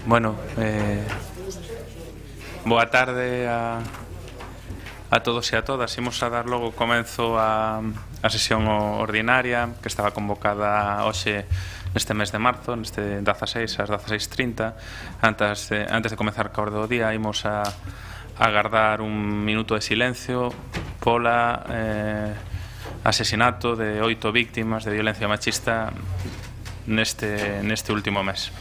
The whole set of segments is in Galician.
Bueno, boa tarde a todos e a todas. Imos a dar logo comenzo a sesión ordinaria que estaba convocada hoxe neste mes de marzo, neste 16 ás 16:30. Antes de comezar ca orde do día, imos a agardar un minuto de silencio pola asesinato de 8 víctimas de violencia machista neste último mes.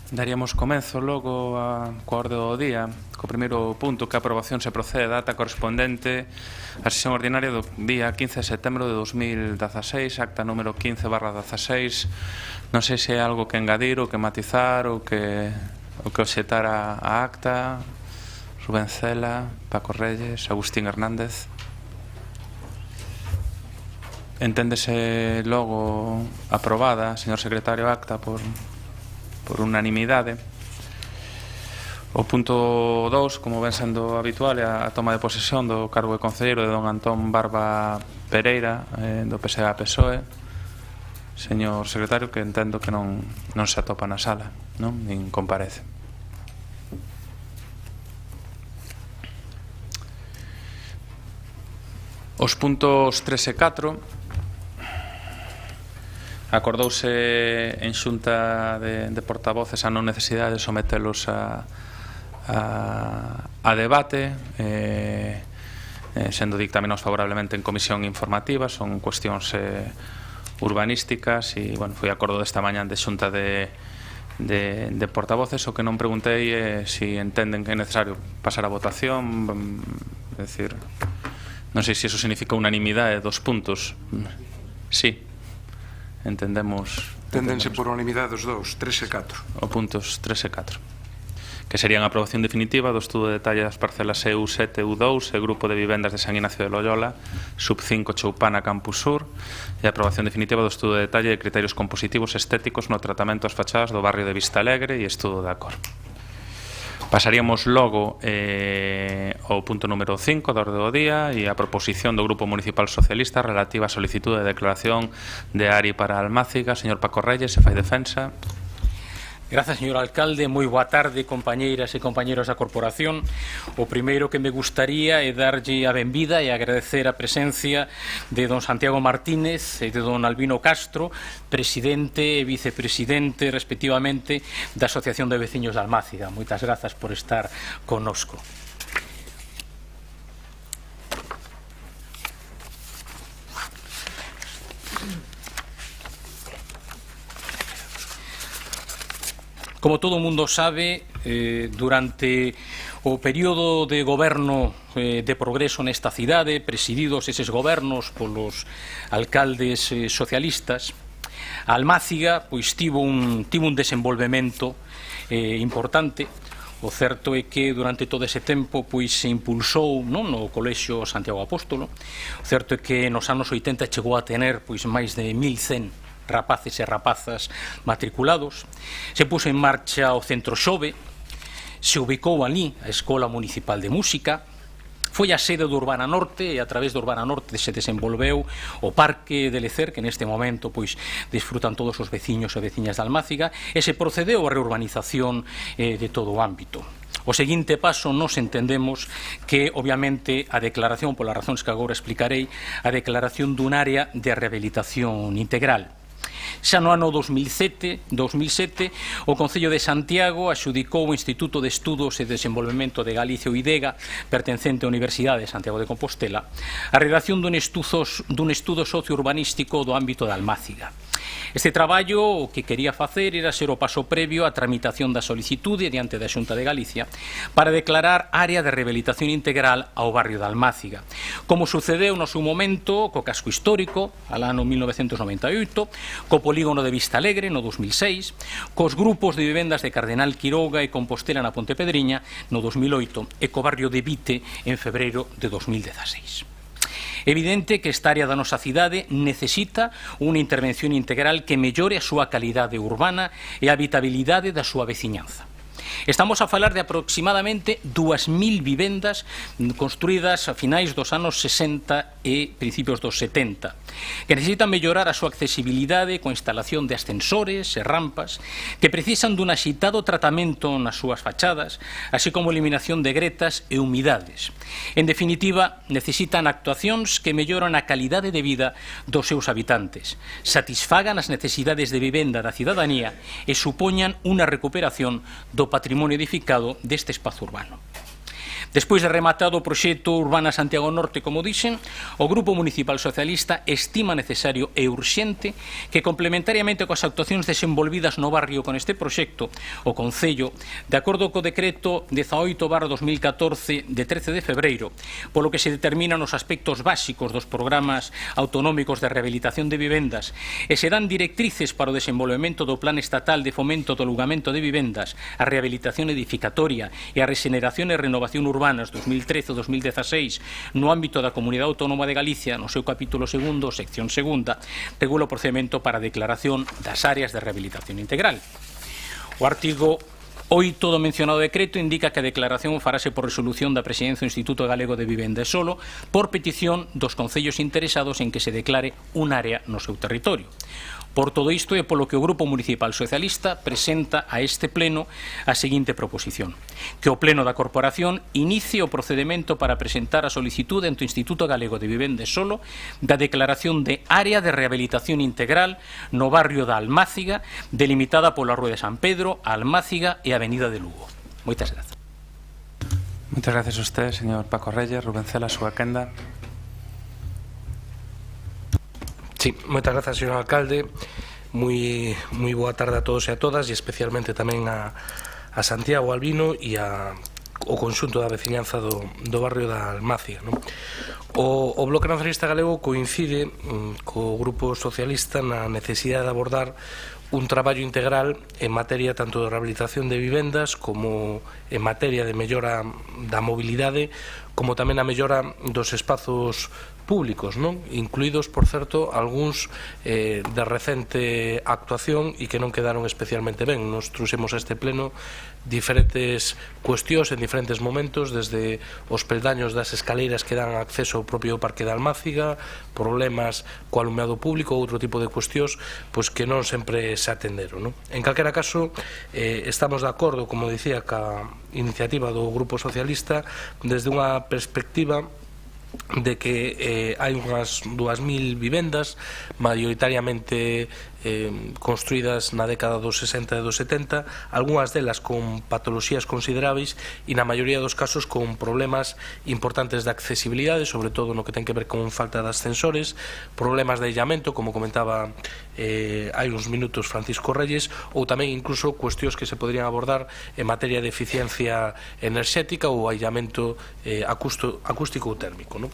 Daríamos comenzo logo coa orde do día, co primeiro punto, que a aprobación se procede a data correspondente á sesión ordinaria do día 15 de setembro de 2016, acta número 15/16. Non sei se hai algo que engadir ou que matizar ou que obxetar a acta. Rubén Cela, Paco Reyes, Agustín Hernández. Enténdese logo aprobada, señor secretario, acta por unanimidade. O punto 2, como ven sendo habitual, é a toma de posesión do cargo de concelleiro de don Antón Barba Pereira, do PSA-PSOE. Señor secretario, que entendo que non se atopa na sala, non? Nin comparece. Os puntos 3 e 4 acordouse en xunta de portavoces a non necesidade de sometelos a debate, sendo dictaminados favorablemente en comisión informativa. Son cuestións urbanísticas e, bueno, foi acordo desta mañán de xunta de portavoces. O que non preguntei é se entenden que é necesario pasar a votación, é dicir, non sei se iso significa unanimidade dos puntos. Sí. Entendense por unanimidade dos dous, 3 e 4. O puntos 3 e 4, que serían a aprobación definitiva do estudo de detalle das parcelas EU7 e EU2 e Grupo de Vivendas de San Ignacio de Loyola, sub 5 Choupana, Campus Sur, e a aprobación definitiva do estudo de detalle de criterios compositivos estéticos no tratamento das fachadas do barrio de Vista Alegre e estudo da cor. Pasaríamos logo ao punto número 5 da orde do día e a proposición do Grupo Municipal Socialista relativa á solicitude de declaración de ARI para Almáciga. Señor Paco Reyes, se fai defensa. Grazas, señor alcalde. Moi boa tarde, compañeiras e compañeros da corporación. O primeiro que me gustaría é darlle a benvida e agradecer a presencia de don Santiago Martínez e de don Albino Castro, presidente e vicepresidente, respectivamente, da Asociación de Veciños de Almáciga. Moitas grazas por estar connosco. Como todo o mundo sabe, durante o período de goberno de progreso nesta cidade, presididos eses gobernos polos alcaldes socialistas, a Almáciga tivo un desenvolvemento importante. O certo é que durante todo ese tempo se impulsou no Colexio Santiago Apóstolo. O certo é que nos anos 80 chegou a tener máis de 1100 rapaces e rapazas matriculados. Se puso en marcha o Centro Xove, se ubicou ali a Escola Municipal de Música, foi a sede do Urbana Norte e a través do Urbana Norte se desenvolveu o Parque de Lecer, que neste momento pois disfrutan todos os veciños e veciñas de Almáciga, e se procedeu a reurbanización de todo o ámbito. O seguinte paso nos entendemos que, obviamente, a declaración, polas razóns que agora explicarei, a declaración dun área de rehabilitación integral. Xa no ano 2007, o Concello de Santiago axudicou o Instituto de Estudos e Desenvolvemento de Galicia, o IDEGA, pertencente á Universidade de Santiago de Compostela, a redacción dun estudo sociourbanístico do ámbito da Almáciga. Este traballo o que quería facer era ser o paso previo á tramitación da solicitude diante da Xunta de Galicia para declarar área de rehabilitación integral ao barrio da Almáciga, como sucedeu no seu momento co casco histórico, al ano 1998, co polígono de Vista Alegre no 2006, cos grupos de vivendas de Cardenal Quiroga e Compostela na Pontepedriña no 2008 e co barrio de Vite en febreiro de 2016. É evidente que esta área da nosa cidade necesita unha intervención integral que mellore a súa calidade urbana e a habitabilidade da súa veciñanza. Estamos a falar de aproximadamente 2.000 vivendas construídas a finais dos anos 60 e principios dos 70, que necesitan mellorar a súa accesibilidade coa instalación de ascensores e rampas, que precisan dun axitado tratamento nas súas fachadas, así como eliminación de gretas e humidades. En definitiva, necesitan actuacións que melloran a calidade de vida dos seus habitantes, satisfagan as necesidades de vivenda da cidadanía e supoñan unha recuperación do patrimonio edificado deste espazo urbano. Despois de rematado o proxecto Urbana Santiago Norte, como dixen, o Grupo Municipal Socialista estima necesario e urxente que, complementariamente coas actuacións desenvolvidas no barrio con este proxecto, o Concello, de acordo co decreto 18/2014 de 13 de febreiro, polo que se determinan os aspectos básicos dos programas autonómicos de rehabilitación de vivendas e se dan directrices para o desenvolvemento do Plan Estatal de Fomento do Alugamento de Vivendas, a rehabilitación edificatoria e a regeneración e renovación urbanas 2013-2016 no ámbito da Comunidade Autónoma de Galicia, no seu capítulo segundo, sección segunda, regula o procedimento para a declaración das áreas de rehabilitación integral. O artigo 8 do mencionado decreto indica que a declaración farase por resolución da Presidencia do Instituto Galego de Vivenda e Solo por petición dos concellos interesados en que se declare un área no seu territorio. Por todo isto é polo que o Grupo Municipal Socialista presenta a este pleno a seguinte proposición: que o pleno da Corporación inicie o procedimento para presentar a solicitude ante o Instituto Galego de Vivenda e Solo da declaración de área de rehabilitación integral no barrio da Almáciga, delimitada pola Rúa de San Pedro, a Almáciga e a Avenida de Lugo. Moitas grazas. Moitas gracias a usted, señor Paco Reyes. Rubén Cela, a súa quenda. Sí, moitas grazas, señor alcalde. Moi boa tarde a todos e a todas, e especialmente tamén a Santiago Albino e o conxunto da veciñanza do barrio da Almáciga, non? O Bloque Nacionalista Galego coincide co Grupo Socialista na necesidade de abordar un traballo integral en materia tanto de rehabilitación de vivendas como en materia de mellora da mobilidade, como tamén a mellora dos espazos públicos, non? Incluídos, por certo, algúns de recente actuación e que non quedaron especialmente ben. Nos trouxemos a este pleno diferentes cuestións en diferentes momentos, desde os peldaños das escaleiras que dan acceso ao propio Parque da Almáciga, problemas co alumeado público, outro tipo de cuestións pois que non sempre se atenderon, non? En calquera caso, estamos de acordo, como dicía, ca iniciativa do Grupo Socialista desde unha perspectiva de que hai unhas 2.000 vivendas maioritariamente construídas na década dos 60 e dos 70, algunhas delas con patoloxías consideráveis e na maioría dos casos con problemas importantes de accesibilidade, sobre todo no que ten que ver con falta de ascensores, problemas de aillamento, como comentaba hai uns minutos Francisco Reyes, ou tamén incluso cuestións que se podrían abordar en materia de eficiencia enerxética ou aillamento acústico ou térmico, non?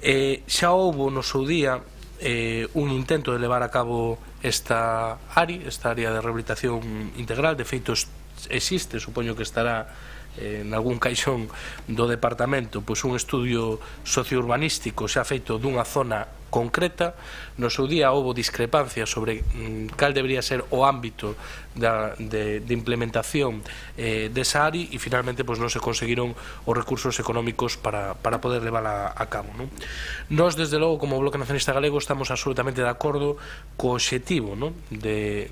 Xa houbo no seu día un intento de levar a cabo esta área de rehabilitación integral. De feito existe, supoño que estará en algún caixón do departamento, pois un estudio sociourbanístico xa feito dunha zona concreta. No seu día houve discrepancia sobre cal debería ser o ámbito de implementación desa ARI, e finalmente pois non se conseguiron os recursos económicos para poder levála a cabo, non? Nós, desde logo, como Bloque Nacionalista Galego, estamos absolutamente de acordo co obxectivo, non? De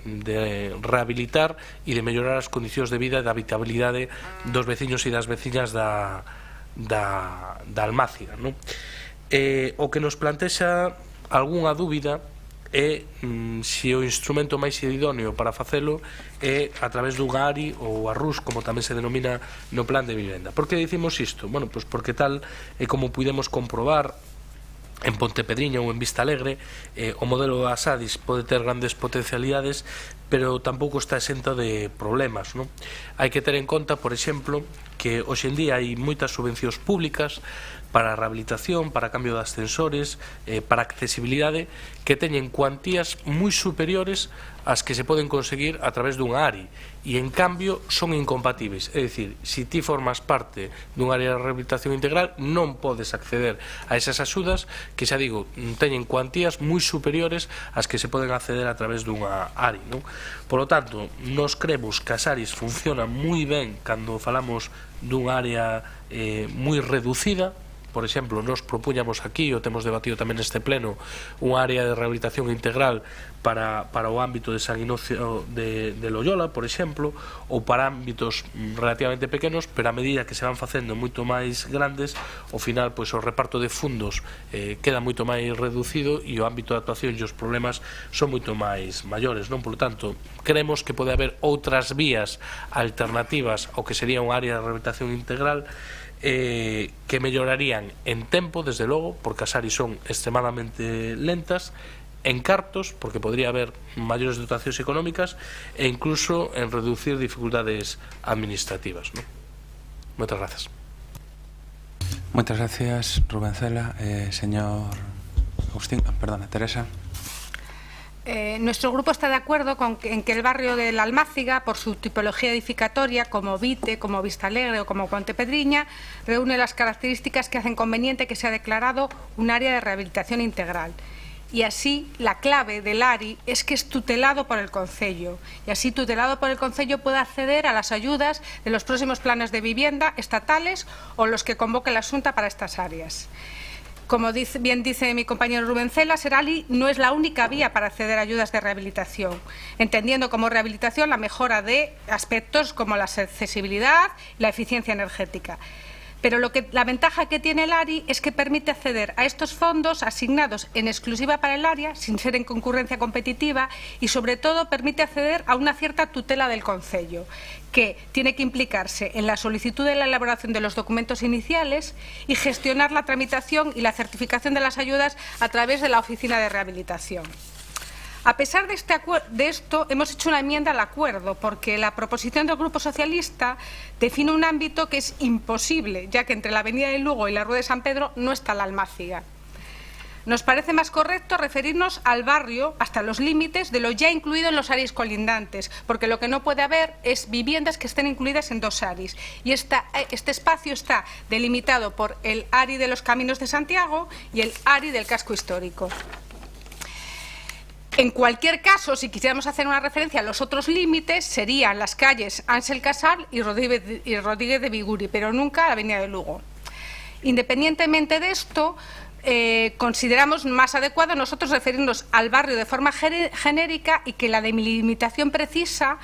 rehabilitar e de mellorar as condicións de vida e da habitabilidade dos veciños e das veciñas da Almáciga, non? O que nos plantexa algunha dúbida é se o instrumento máis idóneo para facelo é a través dun ARI ou a RUS, como tamén se denomina no plan de vivenda. Por que dicimos isto? Bueno, pois porque tal é como pudemos comprobar en Pontepedriña ou en Vista Alegre, o modelo das ADIs pode ter grandes potencialidades, pero tampouco está exento de problemas, non? Hai que ter en conta, por exemplo, que hoxe en día hai moitas subvencións públicas para a rehabilitación, para cambio de ascensores, para accesibilidade, que teñen cuantías moi superiores ás que se poden conseguir a través dun ARI, e en cambio son incompatibles. É dicir, se ti formas parte dun área de rehabilitación integral, non podes acceder a esas axudas que, xa digo, teñen cuantías moi superiores ás que se poden acceder a través dunha ARI, non? Por lo tanto, nos cremos que as ARIs funcionan moi ben cando falamos dun área moi reducida. Por exemplo, nos propuñamos aquí, o temos debatido tamén neste pleno, un área de rehabilitación integral para o ámbito de San Inocio de Loyola, por exemplo, ou para ámbitos relativamente pequenos, pero a medida que se van facendo moito máis grandes, ao final, pois, o reparto de fundos queda moito máis reducido e o ámbito de actuación e os problemas son moito máis maiores, non? Por lo tanto, creemos que pode haber outras vías alternativas ao que sería un área de rehabilitación integral que mellorarían en tempo, desde logo, porque as ARIs son extremadamente lentas, en cartos, porque podría haber maiores dotacións económicas, e incluso en reducir dificultades administrativas, ¿no? Moitas grazas. Moitas gracias, Rubén Cela. Señor Agustín, perdona, Teresa. Nuestro grupo está de acuerdo en que el barrio de la Almáciga, por su tipología edificatoria, como Vite, como Vista Alegre o como Pontepedriña, reúne las características que hacen conveniente que sea declarado un área de rehabilitación integral. Y así, la clave del ARI es que es tutelado por el Concello. Y así, tutelado por el Concello, puede acceder a las ayudas de los próximos planes de vivienda estatales o los que convoque la Xunta para estas áreas. Como bien dice mi compañero Rubén Cela, ser ARI no es la única vía para acceder a ayudas de rehabilitación, entendiendo como rehabilitación la mejora de aspectos como la accesibilidad y la eficiencia energética. Pero la ventaja que tiene el ARI es que permite acceder a estos fondos asignados en exclusiva para el área, sin ser en concurrencia competitiva, y sobre todo permite acceder a una cierta tutela del Concello, que tiene que implicarse en la solicitud de la elaboración de los documentos iniciales y gestionar la tramitación y la certificación de las ayudas a través de la Oficina de Rehabilitación. A pesar de esto, hemos hecho una enmienda al acuerdo, porque la proposición del Grupo Socialista define un ámbito que es imposible, ya que entre la Avenida de Lugo y la Rúa de San Pedro no está la Almáciga. Nos parece más correcto referirnos al barrio hasta los límites de lo ya incluido en los ARIs colindantes, porque lo que no puede haber es viviendas que estén incluidas en dos ARIs. Y este espacio está delimitado por el ARI de los Caminos de Santiago y el ARI del Casco Histórico. En cualquier caso, si quisiéramos hacer una referencia a los otros límites, serían las calles Ángel Casal y Rodríguez de Biguri, pero nunca la Avenida de Lugo. Independientemente de esto, consideramos más adecuado nosotros referirnos al barrio de forma genérica y que la delimitación precisa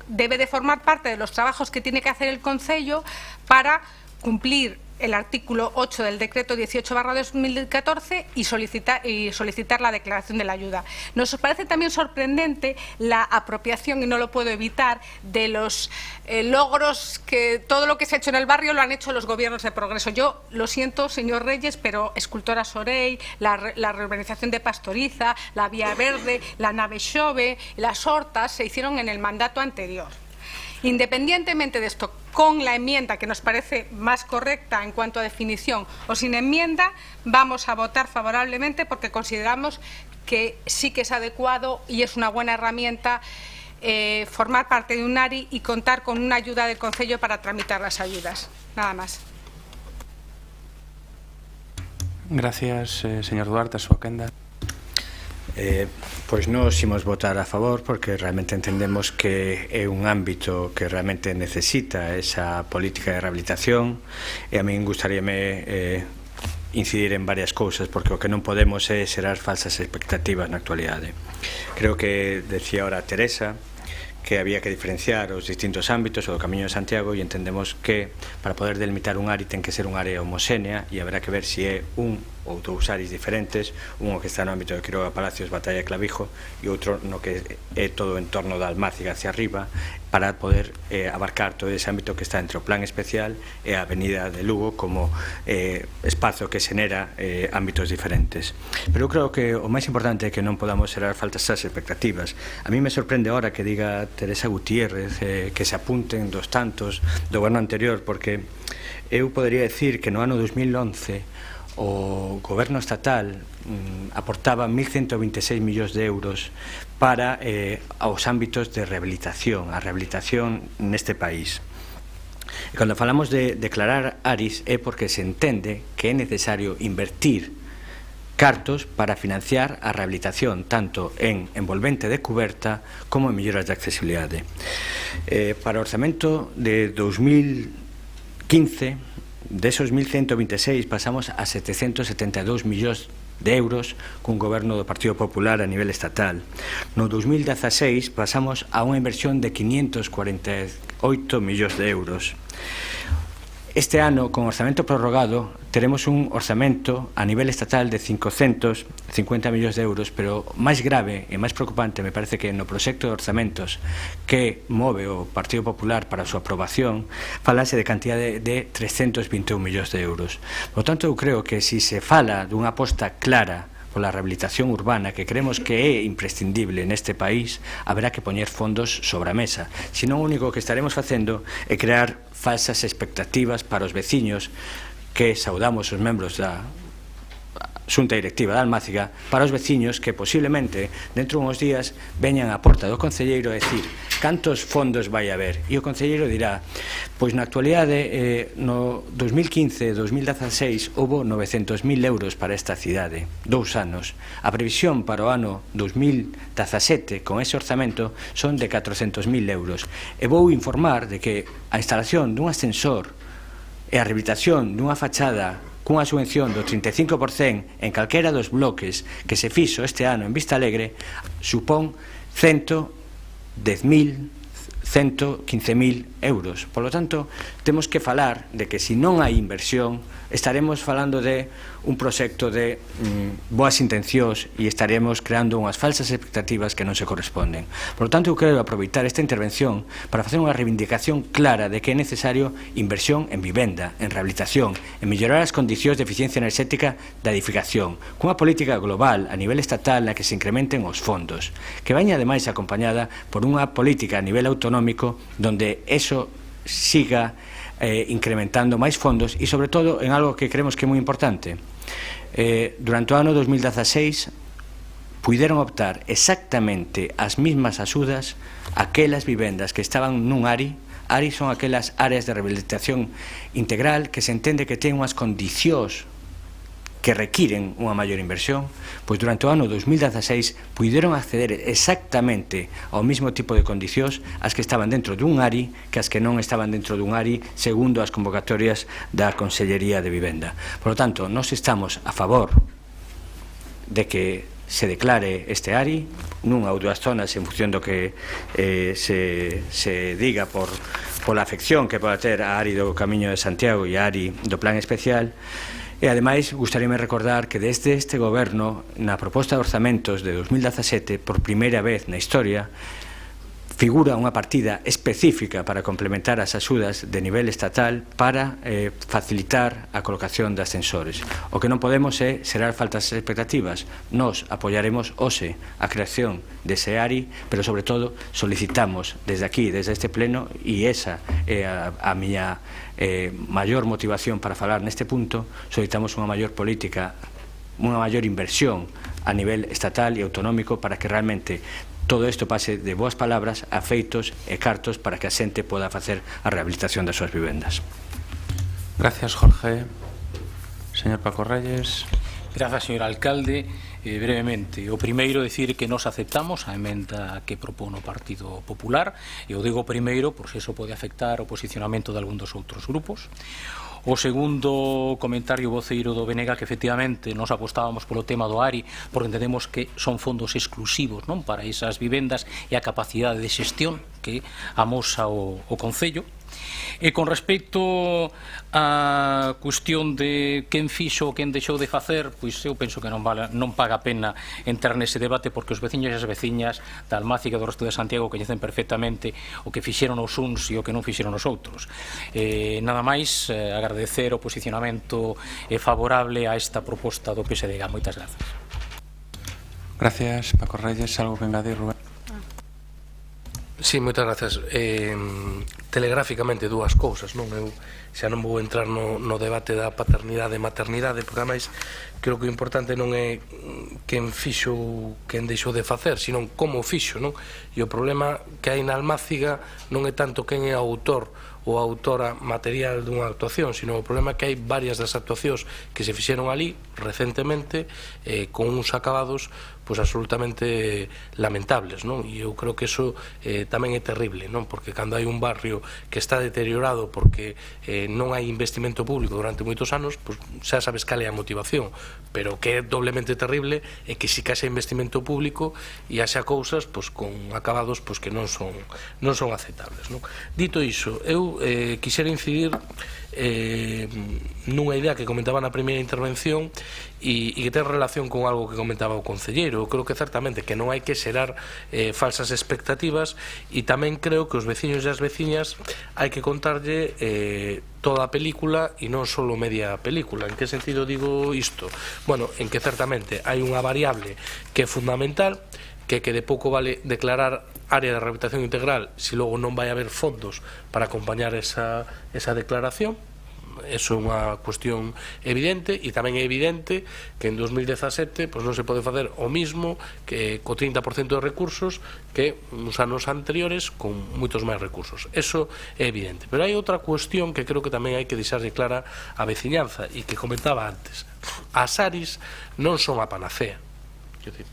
debe de formar parte de los trabajos que tiene que hacer el Concello para cumplir el artículo 8 del decreto 18/2014 y solicitar la declaración de la ayuda. Nos parece también sorprendente la apropiación, y no lo puedo evitar, de los logros que todo lo que se ha hecho en el barrio lo han hecho los gobiernos de progreso. Yo lo siento, señor Reyes, pero Escultora Sorey, la reurbanización de Pastoriza, la Vía Verde, la Nave Xove, las Hortas se hicieron en el mandato anterior. Independientemente de esto, con la enmienda que nos parece más correcta en cuanto a definición o sin enmienda, vamos a votar favorablemente porque consideramos que sí que es adecuado y es una buena herramienta formar parte de un ARI y contar con una ayuda del Concello para tramitar las ayudas. Nada más. Gracias, señor Duarte, a súa quenda. Pois nós imos votar a favor porque realmente entendemos que é un ámbito que realmente necesita esa política de rehabilitación e a min gustaríame incidir en varias cousas porque o que non podemos é xerar falsas expectativas na actualidade. Creo que decía ahora Teresa que había que diferenciar os distintos ámbitos do Camiño de Santiago e entendemos que para poder delimitar un área ten que ser un área homoxénea e haberá que ver se é un ou dous áreas diferentes, un que está no ámbito de Quiroga Palacios, Batalla e Clavijo e outro no que é todo o entorno da Almáciga hacia arriba para poder abarcar todo ese ámbito que está entre o plan especial e a Avenida de Lugo como espazo que xenera ámbitos diferentes. Pero eu creo que o máis importante é que non podamos xerar falsas expectativas. A mí me sorprende ahora que diga Teresa Gutiérrez que se apunten dos tantos do goberno anterior porque eu podería decir que no ano 2011 o goberno estatal aportaba 1.126 millóns de euros para os ámbitos de rehabilitación, a rehabilitación neste país. E cando falamos de declarar ARIs é porque se entende que é necesario invertir cartos para financiar a rehabilitación tanto en envolvente de cuberta como en melloras de accesibilidade. Para o orzamento de 2015 desos 1.126 pasamos a 772 millóns de euros cun goberno do Partido Popular a nivel estatal. No 2016 pasamos a unha inversión de 548 millóns de euros. Este ano, con orzamento prorrogado, teremos un orzamento a nivel estatal de 550 millóns de euros, pero máis grave e máis preocupante me parece que no proxecto de orzamentos que move o Partido Popular para a súa aprobación, falase de cantidade de 321 millóns de euros. Por tanto, eu creo que se fala dunha aposta clara pola rehabilitación urbana que creemos que é imprescindible neste país, haberá que poñer fondos sobre a mesa. Senón o único que estaremos facendo é crear falsas expectativas para os veciños que saudamos os membros da Xunta Directiva da Almáciga, para os veciños que posiblemente dentro de uns días veñan á porta do concelleiro a decir cantos fondos vai haber, e o concelleiro dirá pois na actualidade no 2015-2016 houbo 900.000 euros para esta cidade, 2 anos. A previsión para o ano 2017 con ese orzamento son de 400.000 euros e vou informar de que a instalación dun ascensor e a rehabilitación dunha fachada cunha subvención do 35% en calquera dos bloques que se fixo este ano en Vista Alegre supón 110.000, 115.000 euros. Por lo tanto, temos que falar de que se non hai inversión estaremos falando de un proxecto de boas intencións e estaremos creando unhas falsas expectativas que non se corresponden. Por lo tanto, eu quero aproveitar esta intervención para facer unha reivindicación clara de que é necesario inversión en vivenda, en rehabilitación, en mellorar as condicións de eficiencia enerxética da edificación, cunha política global a nivel estatal na que se incrementen os fondos, que vaña ademais acompañada por unha política a nivel autonómico donde eso siga incrementando máis fondos e, sobre todo, en algo que creemos que é moi importante. Durante o ano 2016 puideron optar exactamente as mismas axudas aquelas vivendas que estaban nun ARI. ARI son aquelas áreas de rehabilitación integral que se entende que ten unhas condicións que requiren unha maior inversión, pois durante o ano 2016 puideron acceder exactamente ao mesmo tipo de condicións as que estaban dentro dun ARI que as que non estaban dentro dun ARI segundo as convocatorias da Consellería de Vivenda. Por lo tanto, nós estamos a favor de que se declare este ARI nunha ou dúas zonas en función do que se diga pola afección que pode ter a ARI do Camiño de Santiago e a ARI do Plan Especial. E, ademais, gustaríame recordar que desde este goberno, na proposta de orzamentos de 2017, por primeira vez na historia, figura unha partida específica para complementar as axudas de nivel estatal para facilitar a colocación de ascensores. O que non podemos é xerar faltas expectativas. Nós apoiaremos hoxe a creación dese ARI, pero sobre todo solicitamos desde aquí, desde este pleno, e esa é a miña maior motivación para falar neste punto, solicitamos unha maior política, unha maior inversión a nivel estatal e autonómico para que realmente todo isto pase de boas palabras a feitos e cartos para que a xente poda facer a rehabilitación das súas vivendas. Gracias, Jorge. Señor Paco Reyes. Grazas, señor alcalde. Brevemente, o primeiro decir que nos aceptamos a emenda que propón o Partido Popular, e o digo primeiro por se iso pode afectar o posicionamento de algún dos outros grupos. O segundo comentario voceiro do BNG, que efectivamente nos apostábamos polo tema do ARI porque entendemos que son fondos exclusivos, non, para esas vivendas e a capacidade de xestión que amosa o Concello. E con respecto á cuestión de quen fixo ou quen deixou de facer, pois eu penso que non paga a pena entrar nese debate, porque os veciños e as veciñas da Almáciga e do resto de Santiago coñecen perfectamente o que fixeron os uns e o que non fixeron os outros. Nada máis, agradecer o posicionamento favorable a esta proposta do PSDG. Moitas grazas. Gracias, Paco Reyes. Algo que engadir, Rubén? Sí, moitas gracias. Telegráficamente dúas cousas, non? Eu xa non vou entrar no debate da paternidade e maternidade, porque ademais creo que o importante non é quen fixo ou quen deixou de facer, sino como fixo, non? E o problema que hai na Almáciga non é tanto quen é o autor ou a autora material dunha actuación, sino o problema que hai varias das actuacións que se fixeron ali recentemente con uns acabados pois absolutamente lamentables, non? E eu creo que eso tamén é terrible, non? Porque cando hai un barrio que está deteriorado porque non hai investimento público durante moitos anos, pois xa sabes cal é a motivación, pero o que é doblemente terrible é que si case investimento público e haxa cousas pois con acabados pois que non son aceptables, non? Dito iso, eu quixera incidir nunha idea que comentaba na primeira intervención e que ten relación con algo que comentaba o concelleiro. Eu creo que certamente que non hai que xerar falsas expectativas, e tamén creo que os veciños e as veciñas hai que contarlle toda a película e non só media película. En que sentido digo isto? Bueno, en que certamente hai unha variable que é fundamental, que de pouco vale declarar área de rehabilitación integral se logo non vai haber fondos para acompañar esa declaración. Eso é unha cuestión evidente, e tamén é evidente que en 2017 pois non se pode facer o mismo que co 30% de recursos que nos anos anteriores con moitos máis recursos. Eso é evidente. Pero hai outra cuestión que creo que tamén hai que deixarlle clara a veciñanza e que comentaba antes. As ARIs non son a panacea.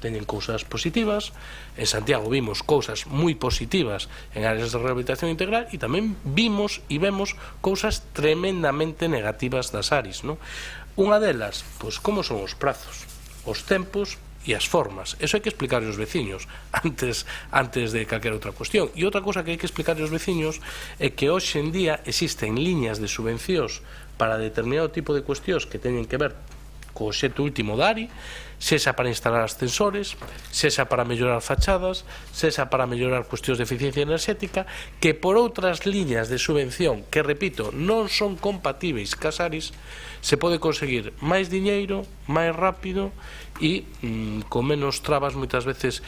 Teñen cousas positivas. En Santiago vimos cousas moi positivas en áreas de rehabilitación integral, e tamén vimos e vemos cousas tremendamente negativas das ARIs, non? Unha delas, pois como son os prazos, os tempos e as formas. Eso hai que explicar aos veciños antes de calquera outra cuestión. E outra cousa que hai que explicar aos veciños é que hoxe en día existen liñas de subvencións para determinado tipo de cuestións que teñen que ver co obxecto último da ARI, sexa para instalar ascensores, sexa para mellorar fachadas, sexa para mellorar cuestións de eficiencia enerxética, que por outras liñas de subvención que, repito, non son compatibles cas ARIs, se pode conseguir máis diñeiro, máis rápido e con menos trabas moitas veces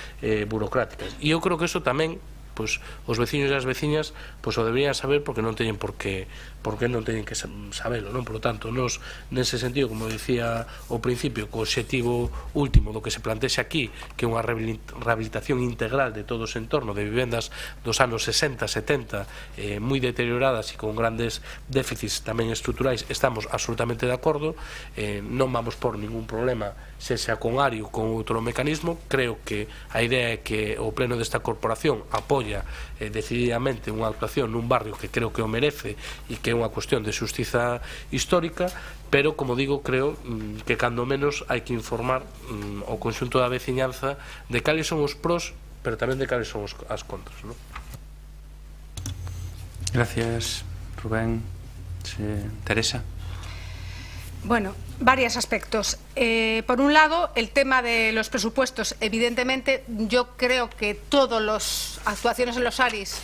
burocráticas. E eu creo que iso tamén pois os veciños e as veciñas pois o deberían saber, porque non teñen por que non teñen que sabelo, non? Por lo tanto, nos nese sentido, como decía ao principio, co obxectivo último do que se plantexa aquí, que é unha rehabilitación integral de todo o entorno de vivendas dos anos 60, 70 moi deterioradas e con grandes déficits tamén estruturais, estamos absolutamente de acordo. Non vamos por ningún problema sexa con ARI ou con outro mecanismo. Creo que a idea é que o pleno desta corporación apoia decididamente unha actuación nun barrio que creo que o merece e que é unha cuestión de xustiza histórica, pero, como digo, creo que cando menos hai que informar o conxunto da veciñanza de cales son os pros, pero tamén de cales son as contras, non? Gracias, Rubén. Teresa. Bueno, varios aspectos. Por un lado, el tema de los presupuestos. Evidentemente, yo creo que todas las actuaciones en los ARIs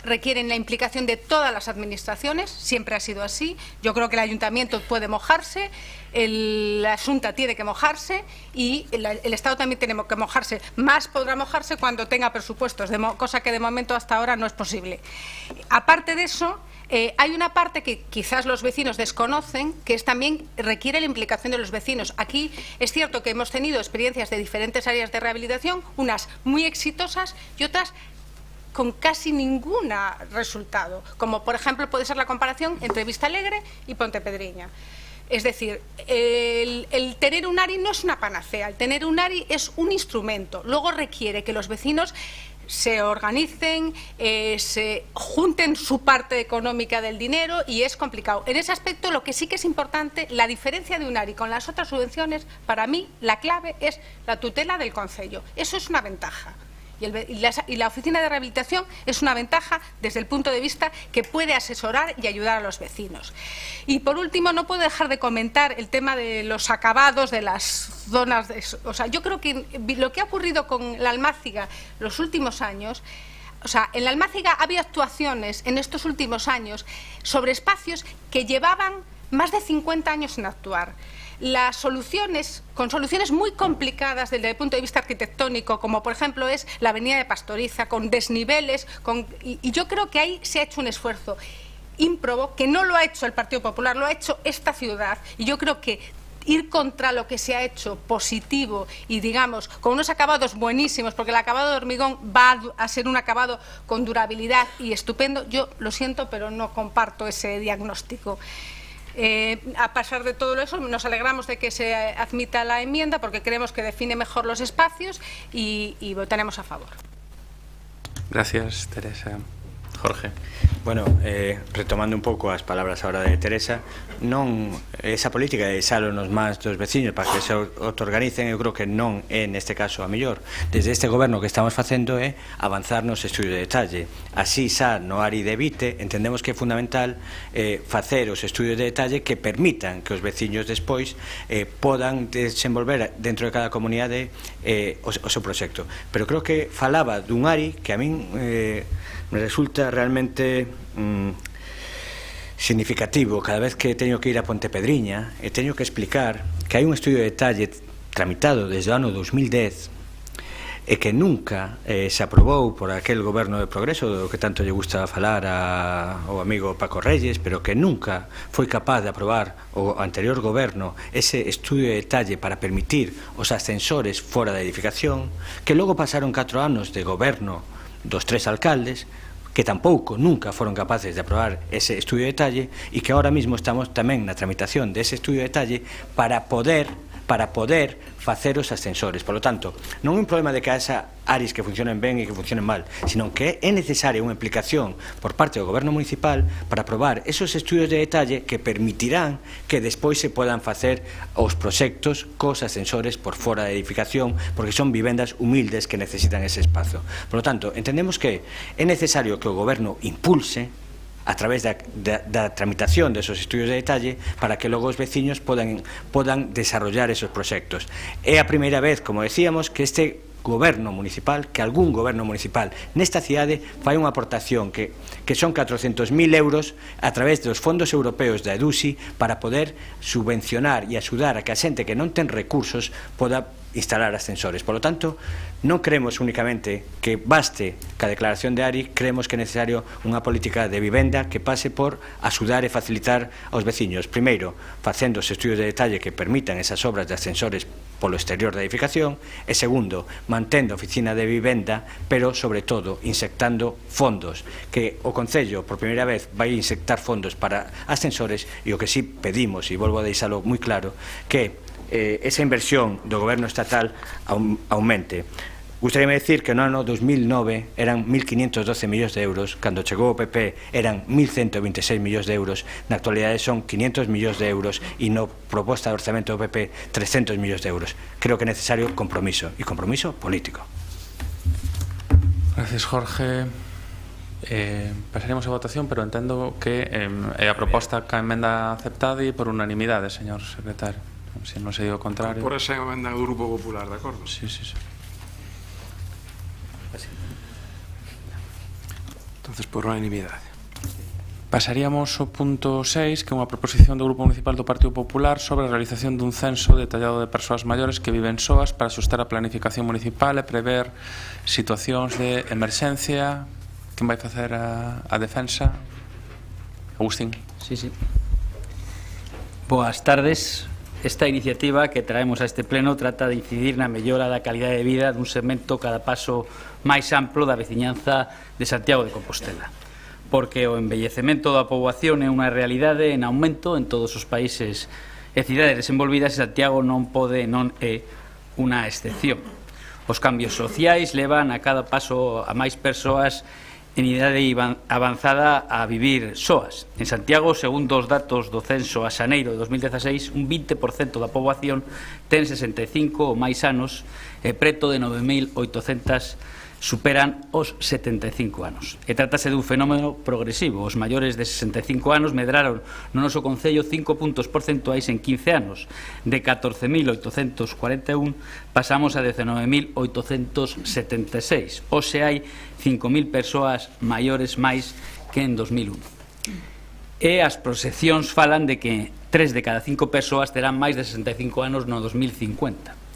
requieren la implicación de todas las administraciones, siempre ha sido así. Yo creo que el ayuntamiento puede mojarse, la Xunta tiene que mojarse y el Estado también tiene que mojarse. Más podrá mojarse cuando tenga presupuestos, cosa que de momento hasta ahora no es posible. Aparte de eso, hay una parte que quizás los vecinos desconocen, que es también requiere la implicación de los vecinos. Aquí es cierto que hemos tenido experiencias de diferentes áreas de rehabilitación, unas muy exitosas y otras con casi ningún resultado, como por ejemplo puede ser la comparación entre Vistalegre y Pontepedriña. Es decir, el tener un ARI no es una panacea, el tener un ARI es un instrumento. Luego requiere que los vecinos se organicen, se junten su parte económica del dinero y es complicado. En ese aspecto, lo que sí que es importante, la diferencia de un ARI con las otras subvenciones, para mí la clave es la tutela del concello. Eso es una ventaja. Y la oficina de rehabilitación es una ventaja desde el punto de vista que puede asesorar y ayudar a los vecinos. Y por último, no puedo dejar de comentar el tema de los acabados de las zonas. O sea, yo creo que lo que ha ocurrido con la Almáciga los últimos años, o sea, en la Almáciga ha habido actuaciones en estos últimos años sobre espacios que llevaban más de 50 años sin actuar. Las soluciones, con soluciones muy complicadas desde el punto de vista arquitectónico, como por ejemplo es la avenida de Pastoriza, con desniveles, y yo creo que ahí se ha hecho un esfuerzo ímprobo, que no lo ha hecho el Partido Popular, lo ha hecho esta ciudad, y yo creo que ir contra lo que se ha hecho positivo y, digamos, con unos acabados buenísimos, porque el acabado de hormigón va a ser un acabado con durabilidad y estupendo. Yo lo siento, pero no comparto ese diagnóstico. A pesar de todo eso, nos alegramos de que se admita la enmienda porque creemos que define mejor los espacios y votaremos a favor. Gracias, Teresa. Jorge. Bueno, retomando un pouco as palabras agora de Teresa, non esa política de sálonos máis dos veciños para que se autoorganicen, eu creo que non é neste caso a mellor. Desde este goberno que estamos facendo é avanzar nos estudios de detalle. Así xa no ARI de Vite entendemos que é fundamental facer os estudios de detalle que permitan que os veciños despois podan desenvolver dentro de cada comunidade o seu proxecto. Pero creo que falaba dun ARI que a min me resulta realmente significativo cada vez que teño que ir a Pontepedriña e teño que explicar que hai un estudio de detalle tramitado desde o ano 2010 e que nunca se aprobou por aquel goberno de progreso do que tanto lle gusta falar ao amigo Paco Reyes, pero que nunca foi capaz de aprobar o anterior goberno ese estudio de detalle para permitir os ascensores fora da edificación, que logo pasaron 4 anos de goberno dos 3 alcaldes que tampouco nunca foron capaces de aprobar ese estudio de detalle e que ahora mismo estamos tamén na tramitación dese estudio de detalle para poder facer os ascensores. Por lo tanto, non é un problema de que haxa ARIs que funcionen ben e que funcionen mal, sino que é necesaria unha implicación por parte do goberno municipal para aprobar esos estudios de detalle que permitirán que despois se podan facer os proxectos cos ascensores por fora da edificación, porque son vivendas humildes que necesitan ese espazo. Por lo tanto, entendemos que é necesario que o goberno impulse a través da tramitación de esos estudios de detalle para que logo os veciños podan desarrollar esos proxectos. É a primeira vez, como decíamos, que este goberno municipal, que algún goberno municipal nesta cidade fai unha aportación que son 400.000 euros a través dos fondos europeos da EDUSI para poder subvencionar e axudar a que a xente que non ten recursos poda instalar ascensores. Por lo tanto, non creemos únicamente que baste ca declaración de ARI, creemos que é necesario unha política de vivenda que pase por axudar e facilitar aos veciños. Primeiro, facendo os estudios de detalle que permitan esas obras de ascensores polo exterior da edificación e segundo, mantendo a oficina de vivenda, pero sobre todo insectando fondos, que o Concello por primeira vez vai insectar fondos para ascensores e o que sí pedimos, e volvo a deixalo moi claro, que esa inversión do goberno estatal aumente. Gustaríame decir que no ano 2009 eran 1.512 millóns de euros, cando chegou o PP eran 1.126 millóns de euros, na actualidade son 500 millóns de euros e no proposta de orzamento do PP 300 millóns de euros. Creo que é necesario compromiso, e compromiso político. Gracias, Jorge. Pasaremos a votación, pero entendo que é a proposta que a emenda aceptada e por unanimidade, señor secretario. Se non se digo o contrario. Por esa emenda do Grupo Popular, de acordo? Sí, sí, sí. Entonces, por unanimidade. Pasaríamos ao punto 6, que é unha proposición do Grupo Municipal do Partido Popular sobre a realización dun censo detallado de persoas maiores que viven soas para axustar a planificación municipal e prever situacións de emerxencia. Quen vai facer a defensa? Agustín. Sí, sí. Boas tardes. Esta iniciativa que traemos a este pleno trata de incidir na mellora da calidade de vida dun segmento cada paso máis amplo da veciñanza de Santiago de Compostela, porque o envellecemento da poboación é unha realidade en aumento en todos os países e cidades desenvolvidas, e Santiago non é unha excepción. Os cambios sociais levan a cada paso a máis persoas en idade avanzada a vivir soas. En Santiago, segundo os datos do censo a xaneiro de 2016, un 20% da poboación ten 65 ou máis anos e preto de 9.800 superan os 75 anos. E trátase dun fenómeno progresivo. Os maiores de 65 anos medraron no noso concello 5 puntos porcentuais en 15 anos. De 14.841 pasamos a 19.876. Hoxe hai 5.000 persoas maiores máis que en 2001. E as proxeccións falan de que 3 de cada 5 persoas terán máis de 65 anos no 2050.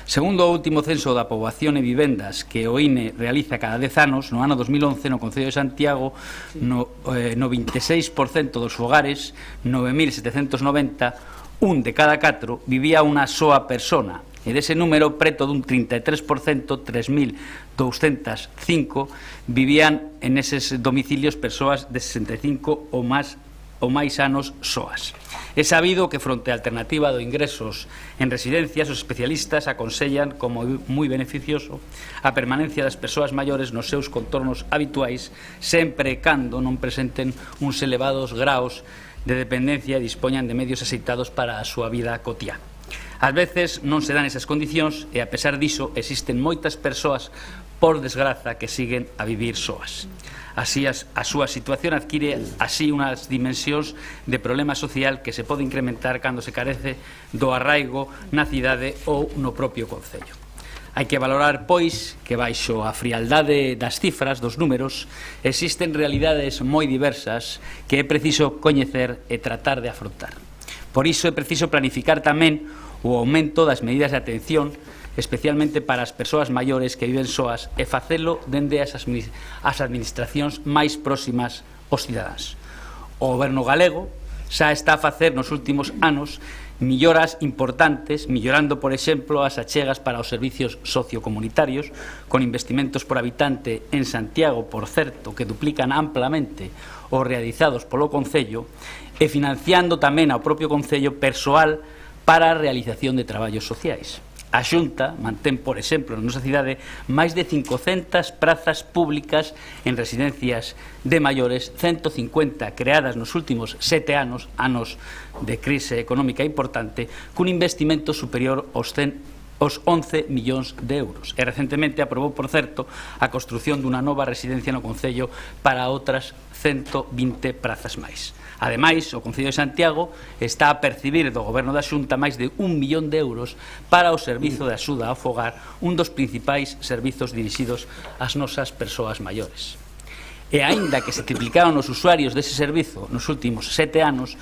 Segundo o último censo da poboación e vivendas que o INE realiza cada 10 anos, no ano 2011, no Concello de Santiago, no 26% dos fogares, 9.790, un de cada 4 vivía unha soa persona. E dese número, preto dun 33%, 3.205, vivían en eses domicilios persoas de 65 ou máis anos soas. É sabido que fronte á alternativa do ingresos en residencias, os especialistas aconsellan como moi beneficioso a permanencia das persoas maiores nos seus contornos habituais, sempre e cando non presenten uns elevados graos de dependencia e dispoñan de medios axeitados para a súa vida cotiá. Ás veces non se dan esas condicións e, a pesar diso, existen moitas persoas, por desgraza, que siguen a vivir soas. Así, a súa situación adquire así unhas dimensións de problema social que se pode incrementar cando se carece do arraigo na cidade ou no propio concello. Hai que valorar, pois, que baixo a frialdade das cifras, dos números, existen realidades moi diversas que é preciso coñecer e tratar de afrontar. Por iso é preciso planificar tamén o aumento das medidas de atención, especialmente para as persoas maiores que viven soas, e facelo dende as administracións máis próximas aos cidadáns. O Goberno galego xa está a facer nos últimos anos melloras importantes, mellorando, por exemplo, as achegas para os servicios sociocomunitarios, con investimentos por habitante en Santiago, por certo, que duplican amplamente os realizados polo Concello, e financiando tamén ao propio Concello persoal para a realización de traballos sociais. A Xunta mantén, por exemplo, na nosa cidade, máis de 500 prazas públicas en residencias de maiores, 150 creadas nos últimos 7 anos, anos de crise económica importante, cun investimento superior aos 11 millóns de euros. E recentemente aprobou, por certo, a construción dunha nova residencia no Concello para outras 120 prazas máis. Ademais, o Concello de Santiago está a percibir do Goberno da Xunta máis de 1 millón de euros para o servizo de axuda ao fogar, un dos principais servizos dirixidos ás nosas persoas maiores. E aínda que se triplicaron os usuarios dese servizo nos últimos 7 anos,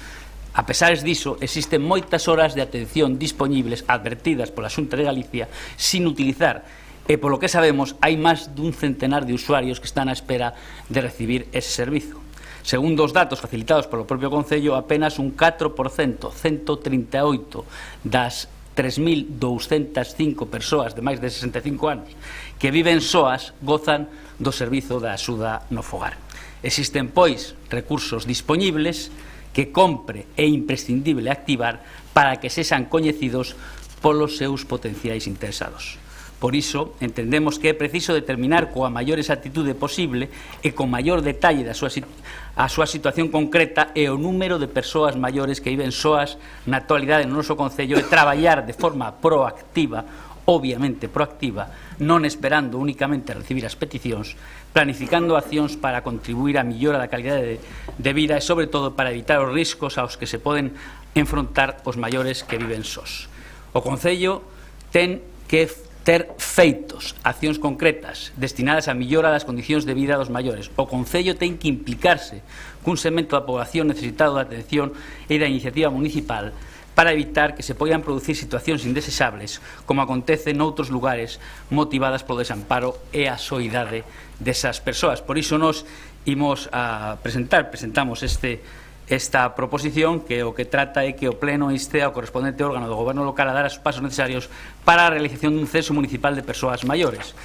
a pesar diso, existen moitas horas de atención dispoñibles advertidas pola Xunta de Galicia sin utilizar, e polo que sabemos hai máis dun centenar de usuarios que están á espera de recibir ese servizo. Segundo os datos facilitados polo propio Concello, apenas un 4%, 138 das 3.205 persoas de máis de 65 anos que viven soas gozan do servizo da axuda no fogar. Existen, pois, recursos dispoñibles que compre e imprescindible activar para que sexan coñecidos polos seus potenciais interesados. Por iso, entendemos que é preciso determinar coa maior exactitude posible e con maior detalle a súa situación concreta e o número de persoas maiores que viven soas na actualidade no noso Concello e traballar de forma proactiva, obviamente proactiva, non esperando únicamente a recibir as peticións, planificando accións para contribuir á mellora da calidade de vida e, sobre todo, para evitar os riscos aos que se poden enfrontar os maiores que viven sós. O Concello ten que ter feitos, accións concretas destinadas á mellora das condicións de vida dos maiores. O Concello ten que implicarse cun segmento da poboación necesitado da atención e da iniciativa municipal para evitar que se poidan producir situacións indeseables, como acontece noutros lugares, motivadas polo desamparo e a soidade desas persoas. Por iso nos imos a presentamos esta proposición, que o que trata é que o Pleno inste ao correspondente órgano do Goberno local a dar os pasos necesarios para a realización dun censo municipal de persoas maiores.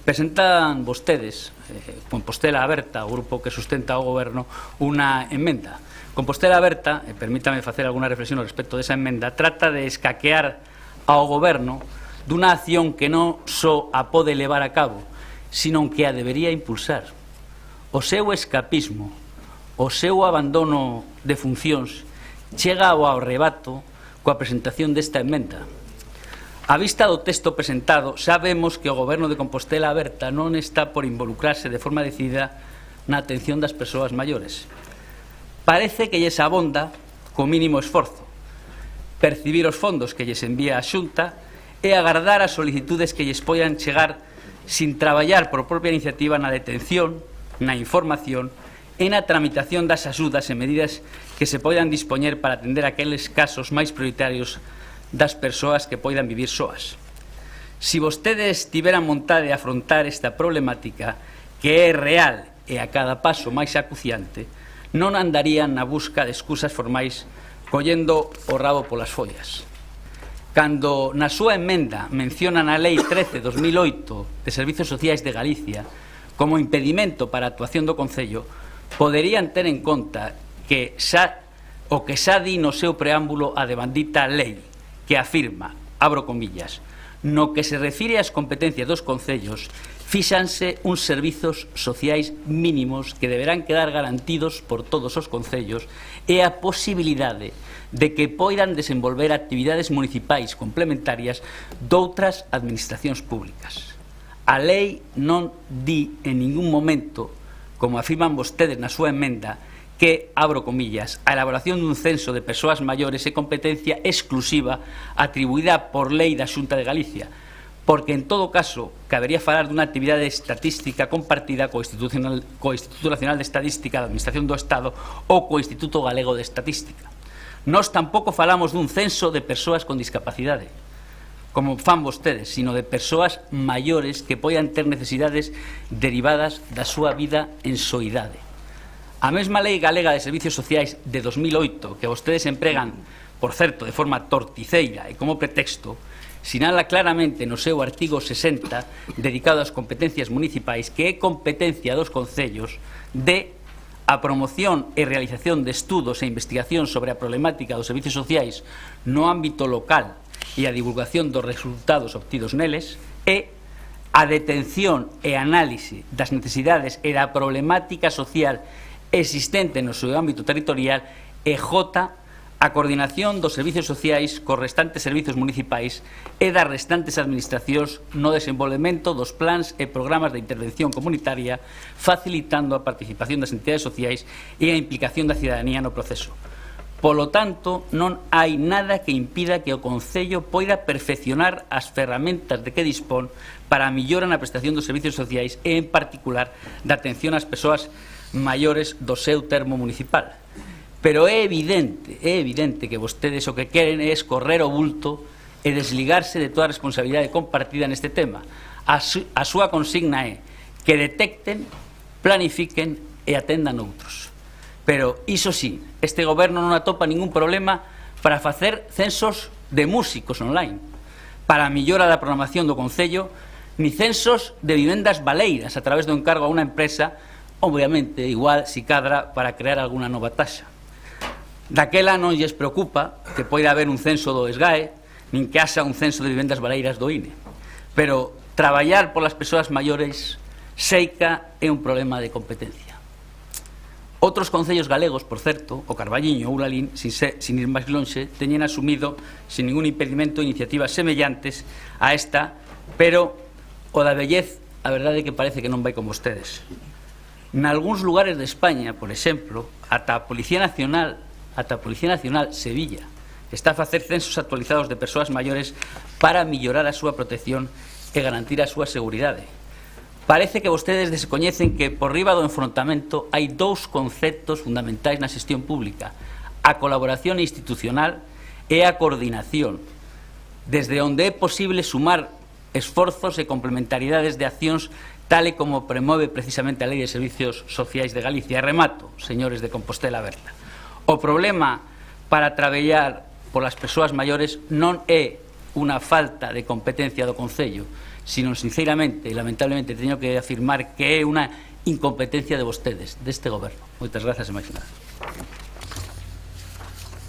Presentan vostedes, con postela aberta, o grupo que sustenta o Goberno, unha emenda. Compostela Aberta, e permítame facer alguna reflexión ao respecto desa emenda, trata de escaquear ao Goberno dunha acción que non só a pode levar a cabo, sino que a debería impulsar. O seu escapismo, o seu abandono de funcións chega ao arrebato coa presentación desta emenda. A vista do texto presentado, sabemos que o Goberno de Compostela Aberta non está por involucrarse de forma decidida na atención das persoas maiores. Parece que lles abonda, co mínimo esforzo, percibir os fondos que lles envía a Xunta e agardar as solicitudes que lles poidan chegar sin traballar por propia iniciativa na detención, na información e na tramitación das axudas e medidas que se poidan dispoñer para atender aqueles casos máis prioritarios das persoas que poidan vivir soas. Si vostedes tiveran vontade de afrontar esta problemática, que é real e a cada paso máis acuciante, non andarían na busca de excusas formais collendo o rabo polas follas. Cando na súa emenda mencionan a Lei 13/2008 de Servizos Sociais de Galicia como impedimento para a actuación do Concello, poderían ter en conta que o que xa di no seu preámbulo a devandita lei, que afirma, abro comillas, no que se refire ás competencias dos concellos, fíxanse uns servizos sociais mínimos que deberán quedar garantidos por todos os concellos e a posibilidade de que poidan desenvolver actividades municipais complementarias doutras administracións públicas. A lei non di en ningún momento, como afirman vostedes na súa emenda, que, abro comillas, a elaboración dun censo de persoas maiores é competencia exclusiva atribuída por lei da Xunta de Galicia, porque en todo caso cabería falar dunha actividade estatística compartida co Instituto Nacional de Estadística da Administración do Estado ou co Instituto Galego de Estatística. Nós tampouco falamos dun censo de persoas con discapacidade, como fan vostedes, sino de persoas maiores que poidan ter necesidades derivadas da súa vida en soidade. A mesma Lei Galega de Servicios Sociais de 2008, que vostedes empregan, por certo, de forma torticeira e como pretexto, sinala claramente no seu artigo 60, dedicado ás competencias municipais, que é competencia dos concellos de a promoción e realización de estudos e investigación sobre a problemática dos servicios sociais no ámbito local e a divulgación dos resultados obtidos neles, e a detención e análise das necesidades e da problemática social existente no seu ámbito territorial, e J, a coordinación dos servicios sociais cos restantes servizos municipais e das restantes administracións no desenvolvemento dos plans e programas de intervención comunitaria, facilitando a participación das entidades sociais e a implicación da cidadanía no proceso. Polo tanto, non hai nada que impida que o Concello poida perfeccionar as ferramentas de que dispón para a mellora na prestación dos servicios sociais e, en particular, da atención ás persoas maiores do seu termo municipal. Pero é evidente que vostedes o que queren é escorrer o bulto e desligarse de toda a responsabilidade compartida neste tema. A súa consigna é que detecten, planifiquen e atendan outros. Pero, iso sí, este goberno non atopa ningún problema para facer censos de músicos online, para a mellora da programación do Concello, ni censos de vivendas baleiras a través do encargo a unha empresa, obviamente, igual, si cadra, para crear alguna nova taxa. Daquela non lles preocupa que poida haber un censo do SGAE, nin que haxa un censo de vivendas baleiras do INE. Pero traballar polas persoas maiores seica é un problema de competencia. Outros concellos galegos, por certo, o Carballiño ou Lalín, sin ir máis lonxe, teñen asumido sin ningún impedimento iniciativas semellantes a esta, pero o da vellez, a verdade é que parece que non vai con vostedes. Nalgúns lugares de España, por exemplo, ata a Policía Nacional Sevilla está a facer censos actualizados de persoas maiores para mellorar a súa protección e garantir a súa seguridade. Parece que vostedes descoñecen que por riba do enfrontamento hai dous conceptos fundamentais na xestión pública: a colaboración institucional e a coordinación, desde onde é posible sumar esforzos e complementariedades de accións tal e como promove precisamente a Lei de Servicios Sociais de Galicia. E remato, señores de Compostela Aberta. O problema para traballar polas persoas maiores non é unha falta de competencia do Concello, sino, sinceramente e lamentablemente, teño que afirmar que é unha incompetencia de vostedes, deste goberno. Moitas grazas e máis nada.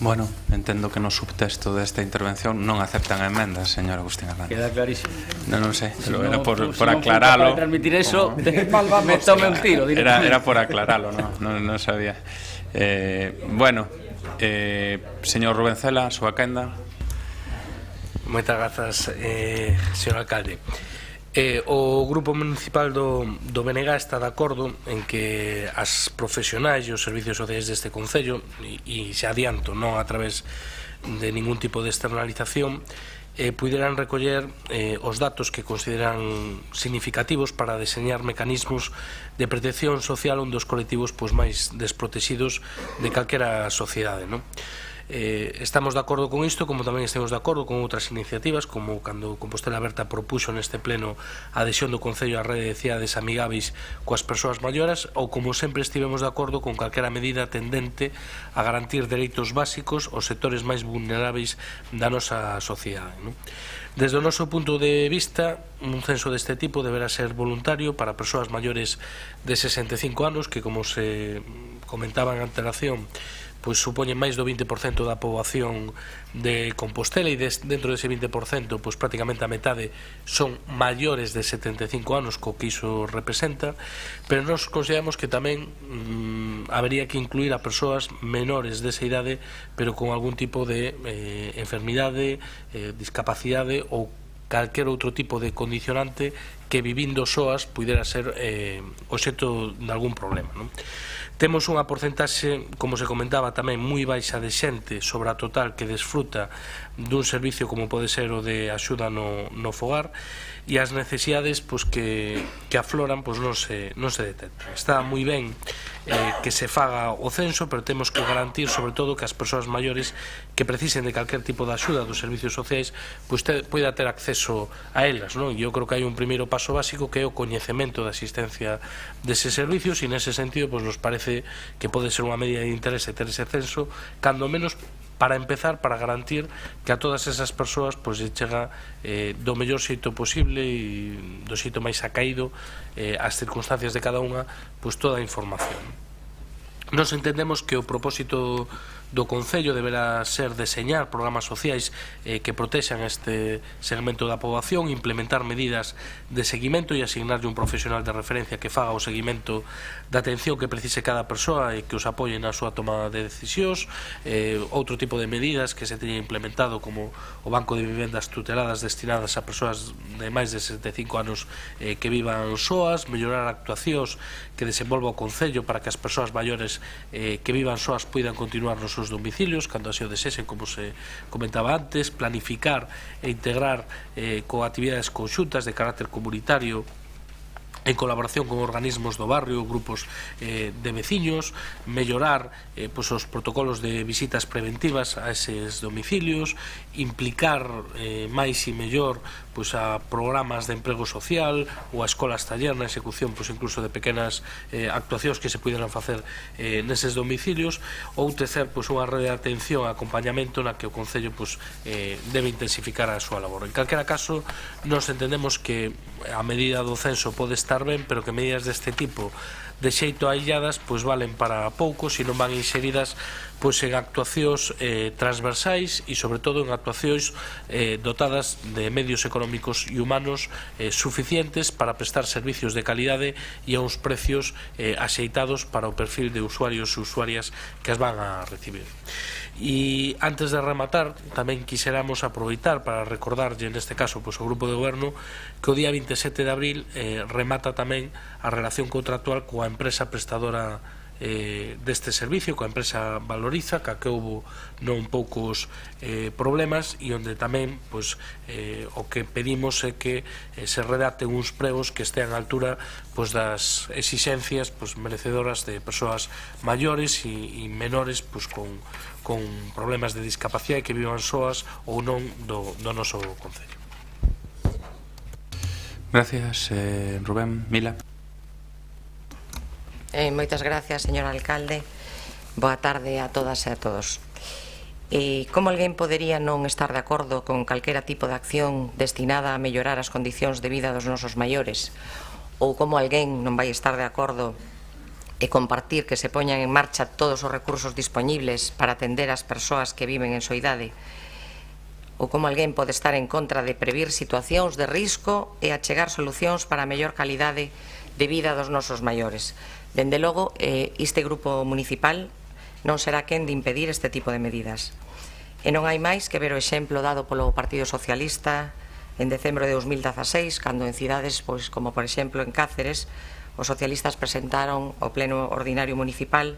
Bueno, entendo que no subtexto desta intervención non aceptan emendas, señor Agustín Hernández. Queda clarísimo. Non sei, pero era por Si non aclaralo. para transmitir eso, me tome un tiro. Era por aclaralo, non sabía. Bueno, señor Rubén Cela, a súa quenda. Moitas grazas, señor alcalde. O Grupo Municipal do BNG está de acordo en que as profesionais e os servicios sociais deste Concello, e se adianto, non a través de ningún tipo de externalización, puderan recoller os datos que consideran significativos para deseñar mecanismos de protección social un dos colectivos máis desprotegidos de calquera sociedade, non? Estamos de acordo con isto, como tamén estamos de acordo con outras iniciativas, como cando Compostela Aberta propuxo neste pleno a adhesión do Concello á rede de cidades amigáveis coas persoas maiores, ou como sempre estivemos de acordo con calquera medida tendente a garantir dereitos básicos aos sectores máis vulneráveis da nosa sociedade, non? Desde o noso punto de vista, un censo deste tipo deberá ser voluntario para persoas maiores de 65 anos que, como se comentaba en antelación, pois supoñen máis do 20% da poboación de Compostela, e dentro dese 20% pois prácticamente a metade son maiores de 75 anos, co que iso representa, pero nós consideramos que tamén habería que incluir a persoas menores desa idade, pero con algún tipo de enfermidade, discapacidade ou calquer outro tipo de condicionante que vivindo soas pudera ser obxecto de algún problema, non? Temos unha porcentaxe, como se comentaba tamén, moi baixa de xente sobre a total que desfruta dun servicio como pode ser o de axuda no fogar, e as necesidades que afloran non se detectan. Está moi ben que se faga o censo, pero temos que garantir sobre todo que as persoas maiores que precisen de calquer tipo de axuda dos servicios sociais poida ter acceso a elas, non? Eu creo que hai un primeiro paso básico que é o coñecemento da existencia deses servicios, e nese sentido nos parece que pode ser unha medida de interese ter ese censo, cando menos para empezar, para garantir que a todas esas persoas lle chega do mellor xeito posible e do xeito máis acaído ás circunstancias de cada unha toda a información. Nos entendemos que o propósito do Concello deberá ser deseñar programas sociais que protexan este segmento da poboación, implementar medidas de seguimento e asignarlle un profesional de referencia que faga o seguimento da atención que precise cada persoa e que os apoie na súa toma de decisións, outro tipo de medidas que se teña implementado como o banco de vivendas tuteladas destinadas a persoas de máis de 75 anos que vivan soas, mellorar actuacións que desenvolva o Concello para que as persoas maiores que vivan soas poidan continuar nos seus domicilios cando así o desexen, como se comentaba antes, planificar e integrar con actividades conxuntas de carácter comunitario en colaboración con organismos do barrio, grupos de veciños, mellorar os protocolos de visitas preventivas a eses domicilios, implicar máis e mellor a programas de emprego social ou a escolas taller na execución incluso de pequenas actuacións que se puderan facer neses domicilios, ou tecer unha rede de atención e acompañamento na que o Concello debe intensificar a súa labor. En calquera caso, nos entendemos que a medida do censo pode estar ben, pero que medidas deste tipo de xeito ailladas valen para pouco se non van inseridas en actuacións transversais e sobre todo en actuacións dotadas de medios económicos e humanos suficientes para prestar servicios de calidade e a uns precios axeitados para o perfil de usuarios e usuarias que as van a recibir. E antes de rematar, tamén quixéramos aproveitar para recordarlle neste caso o Grupo de Goberno que o día 27 de abril remata tamén a relación contractual coa empresa prestadora deste servicio, coa empresa Valoriza, que houbo non poucos problemas, e onde tamén o que pedimos é que se redacten uns pregos que estean á altura das exixencias merecedoras de persoas maiores e menores con problemas de discapacidade que vivan soas ou non do noso Concello. Gracias, Rubén. Mila. Moitas gracias, señor alcalde. Boa tarde a todas e a todos. Como alguén podería non estar de acordo con calquera tipo de acción destinada a mellorar as condicións de vida dos nosos maiores? Ou como alguén non vai estar de acordo e compartir que se poñan en marcha todos os recursos dispoñibles para atender as persoas que viven en soidade, ou como alguén pode estar en contra de previr situacións de risco e achegar solucións para a mellor calidade de vida dos nosos maiores. Dende logo, este grupo municipal non será quen de impedir este tipo de medidas. E non hai máis que ver o exemplo dado polo Partido Socialista en decembro de 2016, cando en cidades como por exemplo en Cáceres, os socialistas presentaron ao Pleno Ordinario Municipal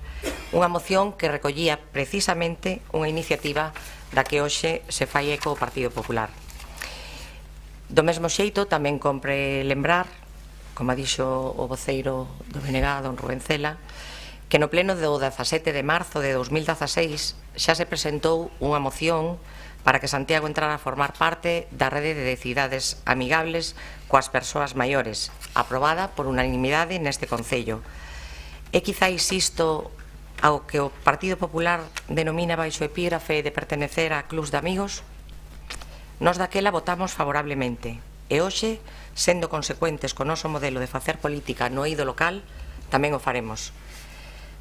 unha moción que recollía precisamente unha iniciativa da que hoxe se fai eco o Partido Popular. Do mesmo xeito, tamén compre lembrar, como dixo o voceiro do BNG, don Rubén Cela, que no pleno do 17 de marzo de 2016 xa se presentou unha moción para que Santiago entrara a formar parte da rede de cidades amigables coas persoas maiores, aprobada por unanimidade neste Concello. E quizáis isto ao que o Partido Popular denomina baixo epígrafe de pertenecer a clubs de amigos? Nos daquela votamos favorablemente e hoxe, sendo consecuentes co noso modelo de facer política no eido local, tamén o faremos.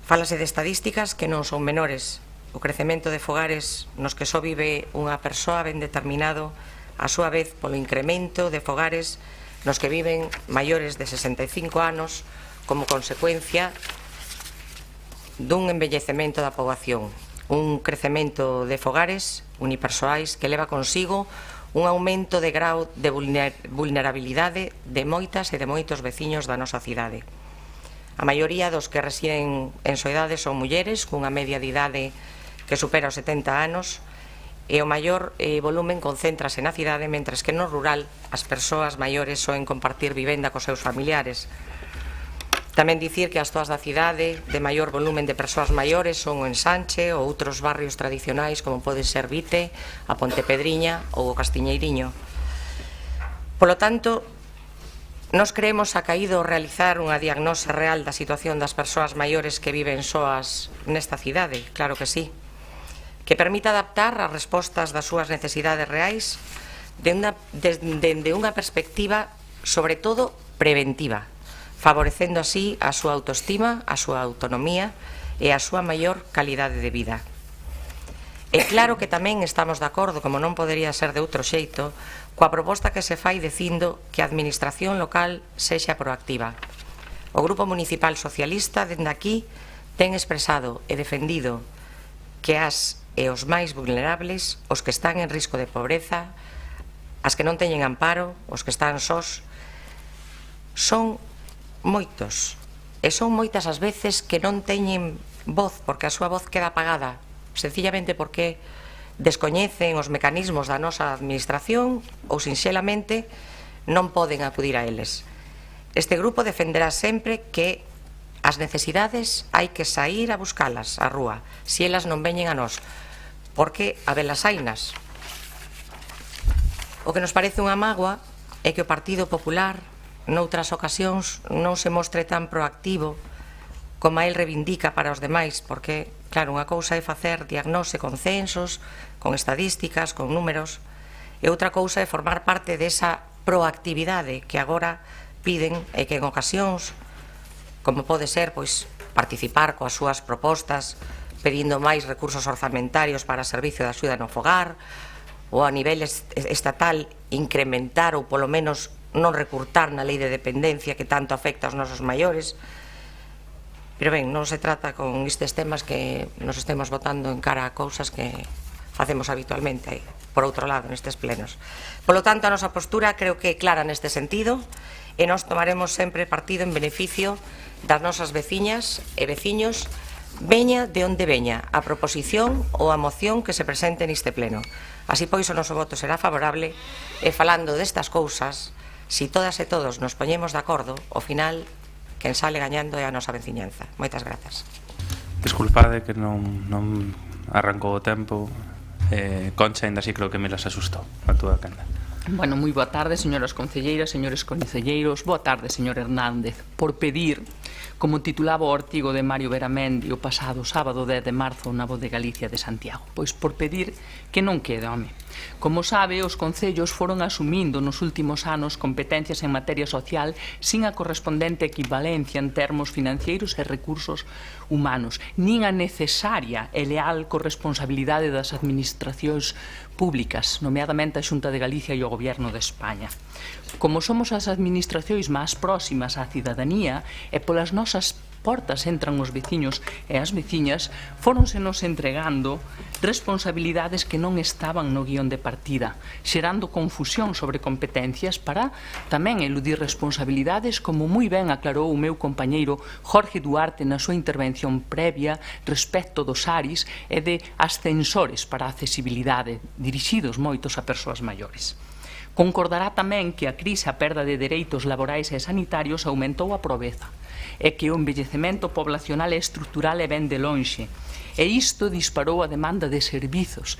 Fálase de estadísticas que non son menores. O crecemento de fogares nos que só vive unha persoa ben determinado, a súa vez polo incremento de fogares nos que viven maiores de 65 anos como consecuencia dun envellecemento da poboación, un crecemento de fogares unipersoais que leva consigo un aumento de grau de vulnerabilidade de moitas e de moitos veciños da nosa cidade. A maioría dos que residen en soidade son mulleres cunha media de idade que supera os 70 anos e o maior volumen concéntrase na cidade, mentres que no rural as persoas maiores soen compartir vivenda cos seus familiares. Tamén dicir que as zonas da cidade de maior volumen de persoas maiores son o Ensanche ou outros barrios tradicionais como pode ser Vite, a Pontepedriña ou o Castiñeiriño. Polo tanto, nos creemos acaído realizar unha diagnose real da situación das persoas maiores que viven soas nesta cidade, claro que sí, que permita adaptar as respostas das súas necesidades reais dende unha perspectiva, sobre todo, preventiva, favorecendo así a súa autoestima, a súa autonomía e a súa maior calidade de vida. E claro que tamén estamos de acordo, como non podería ser de outro xeito, coa proposta que se fai dicindo que a administración local sexa proactiva. O Grupo Municipal Socialista, dende aquí, ten expresado e defendido que as e os máis vulnerables, os que están en risco de pobreza, as que non teñen amparo, os que están sós, son moitos. E son moitas as veces que non teñen voz, porque a súa voz queda apagada, sencillamente porque descoñecen os mecanismos da nosa administración ou, sinxelamente, non poden acudir a eles. Este grupo defenderá sempre que as necesidades hai que sair a buscalas á rúa, se elas non veñen a nós, porque a velas hainas. O que nos parece unha mágoa é que o Partido Popular noutras ocasións non se mostre tan proactivo como el reivindica para os demais, porque, claro, unha cousa é facer diagnose con censos, con estadísticas, con números, e outra cousa é formar parte desa proactividade que agora piden e que en ocasións, como pode ser, pois, participar coas súas propostas pedindo máis recursos orzamentarios para o servicio de axuda no fogar, ou a nivel estatal incrementar ou polo menos non recurtar na lei de dependencia que tanto afecta aos nosos maiores. Pero ben, non se trata con estes temas que nos estemos votando en cara a cousas que facemos habitualmente, por outro lado, nestes plenos. Polo tanto, a nosa postura creo que é clara neste sentido e nos tomaremos sempre partido en beneficio das nosas veciñas e veciños, veña de onde veña a proposición ou a moción que se presente neste pleno. Así pois o noso voto será favorable e falando destas cousas, si todas e todos nos poñemos de acordo, ao final quen sale gañando é a nosa veciñanza. Moitas grazas. Disculpade que non arrancou o tempo. Concha, ainda así creo que me las asustou a túa canda. Bueno, moi boa tarde, señoras concelleiras, señores concelleiros. Boa tarde, señor Hernández. Por pedir, como titulaba o artigo de Mario Beramendi o pasado sábado 10 de marzo na Voz de Galicia de Santiago, pois por pedir que non quede, home, Como sabe, os concellos foron asumindo nos últimos anos competencias en materia social sin a correspondente equivalencia en termos financeiros e recursos humanos, nin a necesaria e leal corresponsabilidade das administracións públicas, nomeadamente a Xunta de Galicia e o Goberno de España. Como somos as administracións máis próximas á cidadanía e polas nosas portas entran os veciños e as veciñas, fóronsenos entregando responsabilidades que non estaban no guión de partida, xerando confusión sobre competencias para tamén eludir responsabilidades, como moi ben aclarou o meu compañeiro Jorge Duarte na súa intervención previa respecto dos ARIS e de ascensores para a accesibilidade, dirixidos moitos a persoas maiores. Concordará tamén que a crise a perda de dereitos laborais e sanitarios aumentou a pobreza e que o envellecemento poblacional e estrutural é ben de lonxe. E isto disparou a demanda de servizos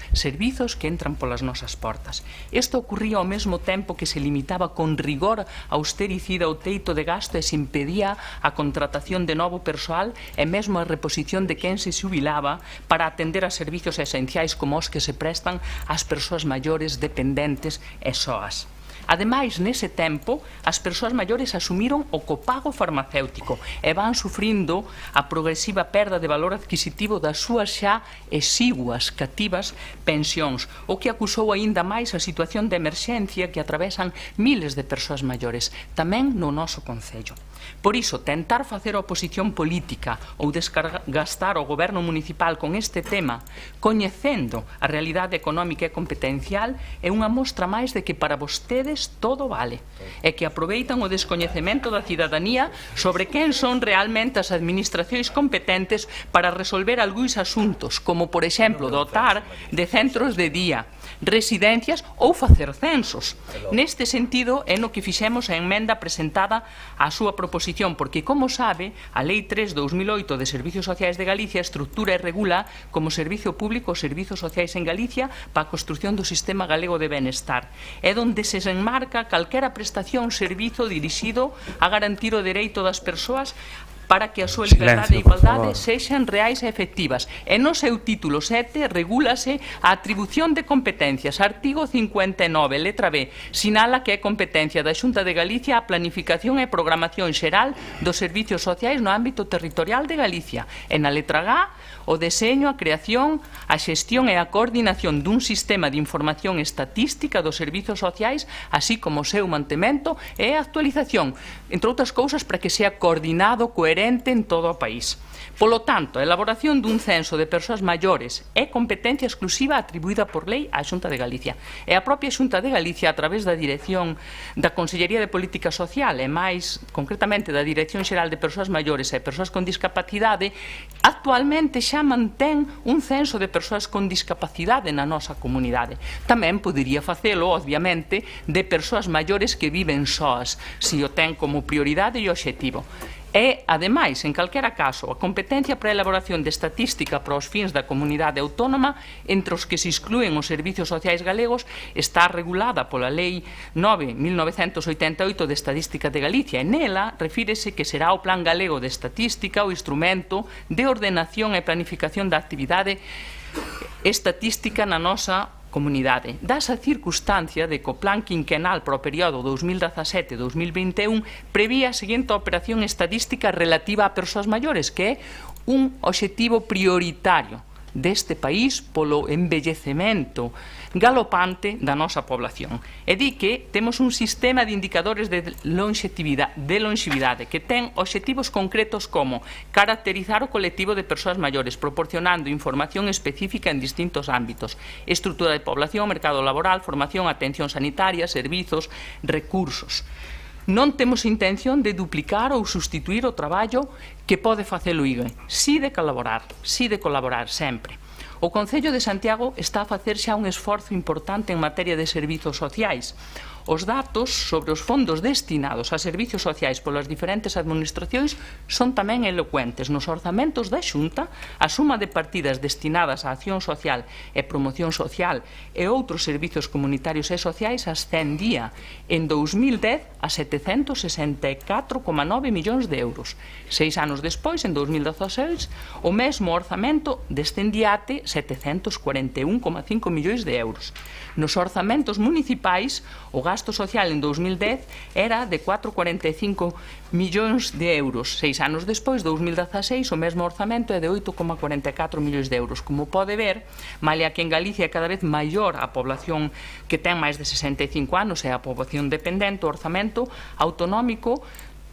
que entran polas nosas portas. Isto ocurría ao mesmo tempo que se limitaba con rigor austericida o teito de gasto e se impedía a contratación de novo persoal e mesmo a reposición de quen se xubilaba para atender a servizos esenciais como os que se prestan ás persoas maiores, dependentes e soas. Ademais, nese tempo, as persoas maiores asumiron o copago farmacéutico e van sufrindo a progresiva perda de valor adquisitivo das súas xa exiguas cativas pensións, o que acusou aínda máis a situación de emerxencia que atravesan miles de persoas maiores, tamén no noso concello. Por iso, tentar facer oposición política ou desgastar o goberno municipal con este tema, coñecendo a realidade económica e competencial, é unha mostra máis de que para vostedes todo vale, e que aproveitan o descoñecemento da cidadanía sobre quen son realmente as administracións competentes para resolver algúns asuntos, como, por exemplo, dotar de centros de día, residencias ou facer censos. Neste sentido, é no que fixemos a emenda presentada á súa proposición, porque, como sabe, a Lei 3/2008 de Servizos Sociais de Galicia estrutura e regula como servizo público os servizos sociais en Galicia para a construción do sistema galego de benestar. É onde se enmarca calquera prestación servizo dirixido a garantir o dereito das persoas para que a súa liberdade e igualdade sexan reais e efectivas. E no seu título 7 regúlase a atribución de competencias. Artigo 59, letra B, sinala que é competencia da Xunta de Galicia a planificación e programación xeral dos servizos sociais no ámbito territorial de Galicia. E na letra G, o deseño, a creación, a xestión e a coordinación dun sistema de información estatística dos servizos sociais, así como o seu mantemento e a actualización, entre outras cousas, para que sea coordinado, coherente en todo o país. Polo tanto, a elaboración dun censo de persoas maiores é competencia exclusiva atribuída por lei á Xunta de Galicia. E a propia Xunta de Galicia, a través da Dirección da Consellería de Política Social e máis concretamente da Dirección Xeral de Persoas Maiores e Persoas con Discapacidade, actualmente xa mantén un censo de persoas con discapacidade na nosa comunidade. Tamén podería facelo, obviamente, de persoas maiores que viven soas, se o ten como prioridade e obxectivo. E, ademais, en calquera caso, a competencia para a elaboración de estatística para os fins da comunidade autónoma, entre os que se exclúen os servizos sociais galegos, está regulada pola Lei 9/1988 de Estadística de Galicia, e nela refírese que será o Plan Galego de Estatística o instrumento de ordenación e planificación da actividade estatística na nosa comunidade. Dasa circunstancia de que o plan quinquenal para o período 2017-2021 prevía a seguinte operación estadística relativa a persoas maiores, que é un obxectivo prioritario deste país polo envellecemento galopante da nosa población. E di que temos un sistema de indicadores de longevidade que ten obxectivos concretos como caracterizar o colectivo de persoas maiores, proporcionando información específica en distintos ámbitos: estrutura de población, mercado laboral, formación, atención sanitaria, servizos, recursos. Non temos intención de duplicar ou sustituir o traballo que pode facer o IGE, si de colaborar sempre. O Concello de Santiago está a facer xa un esforzo importante en materia de servizos sociais. os datos sobre os fondos destinados a servicios sociais polas diferentes administracións son tamén elocuentes. Nos orzamentos da Xunta, a suma de partidas destinadas a acción social e promoción social e outros servicios comunitarios e sociais ascendía en 2010 a 764,9 millóns de euros. 6 anos despois, en 2016, o mesmo orzamento descendía até 741,5 millóns de euros. Nos orzamentos municipais, o gasto social en 2010 era de 4,45 millóns de euros. 6 anos despois, 2016, o mesmo orzamento é de 8,44 millóns de euros. Como pode ver, malia que en Galicia é cada vez maior a población que ten máis de 65 anos e a poboación dependente, o orzamento autonómico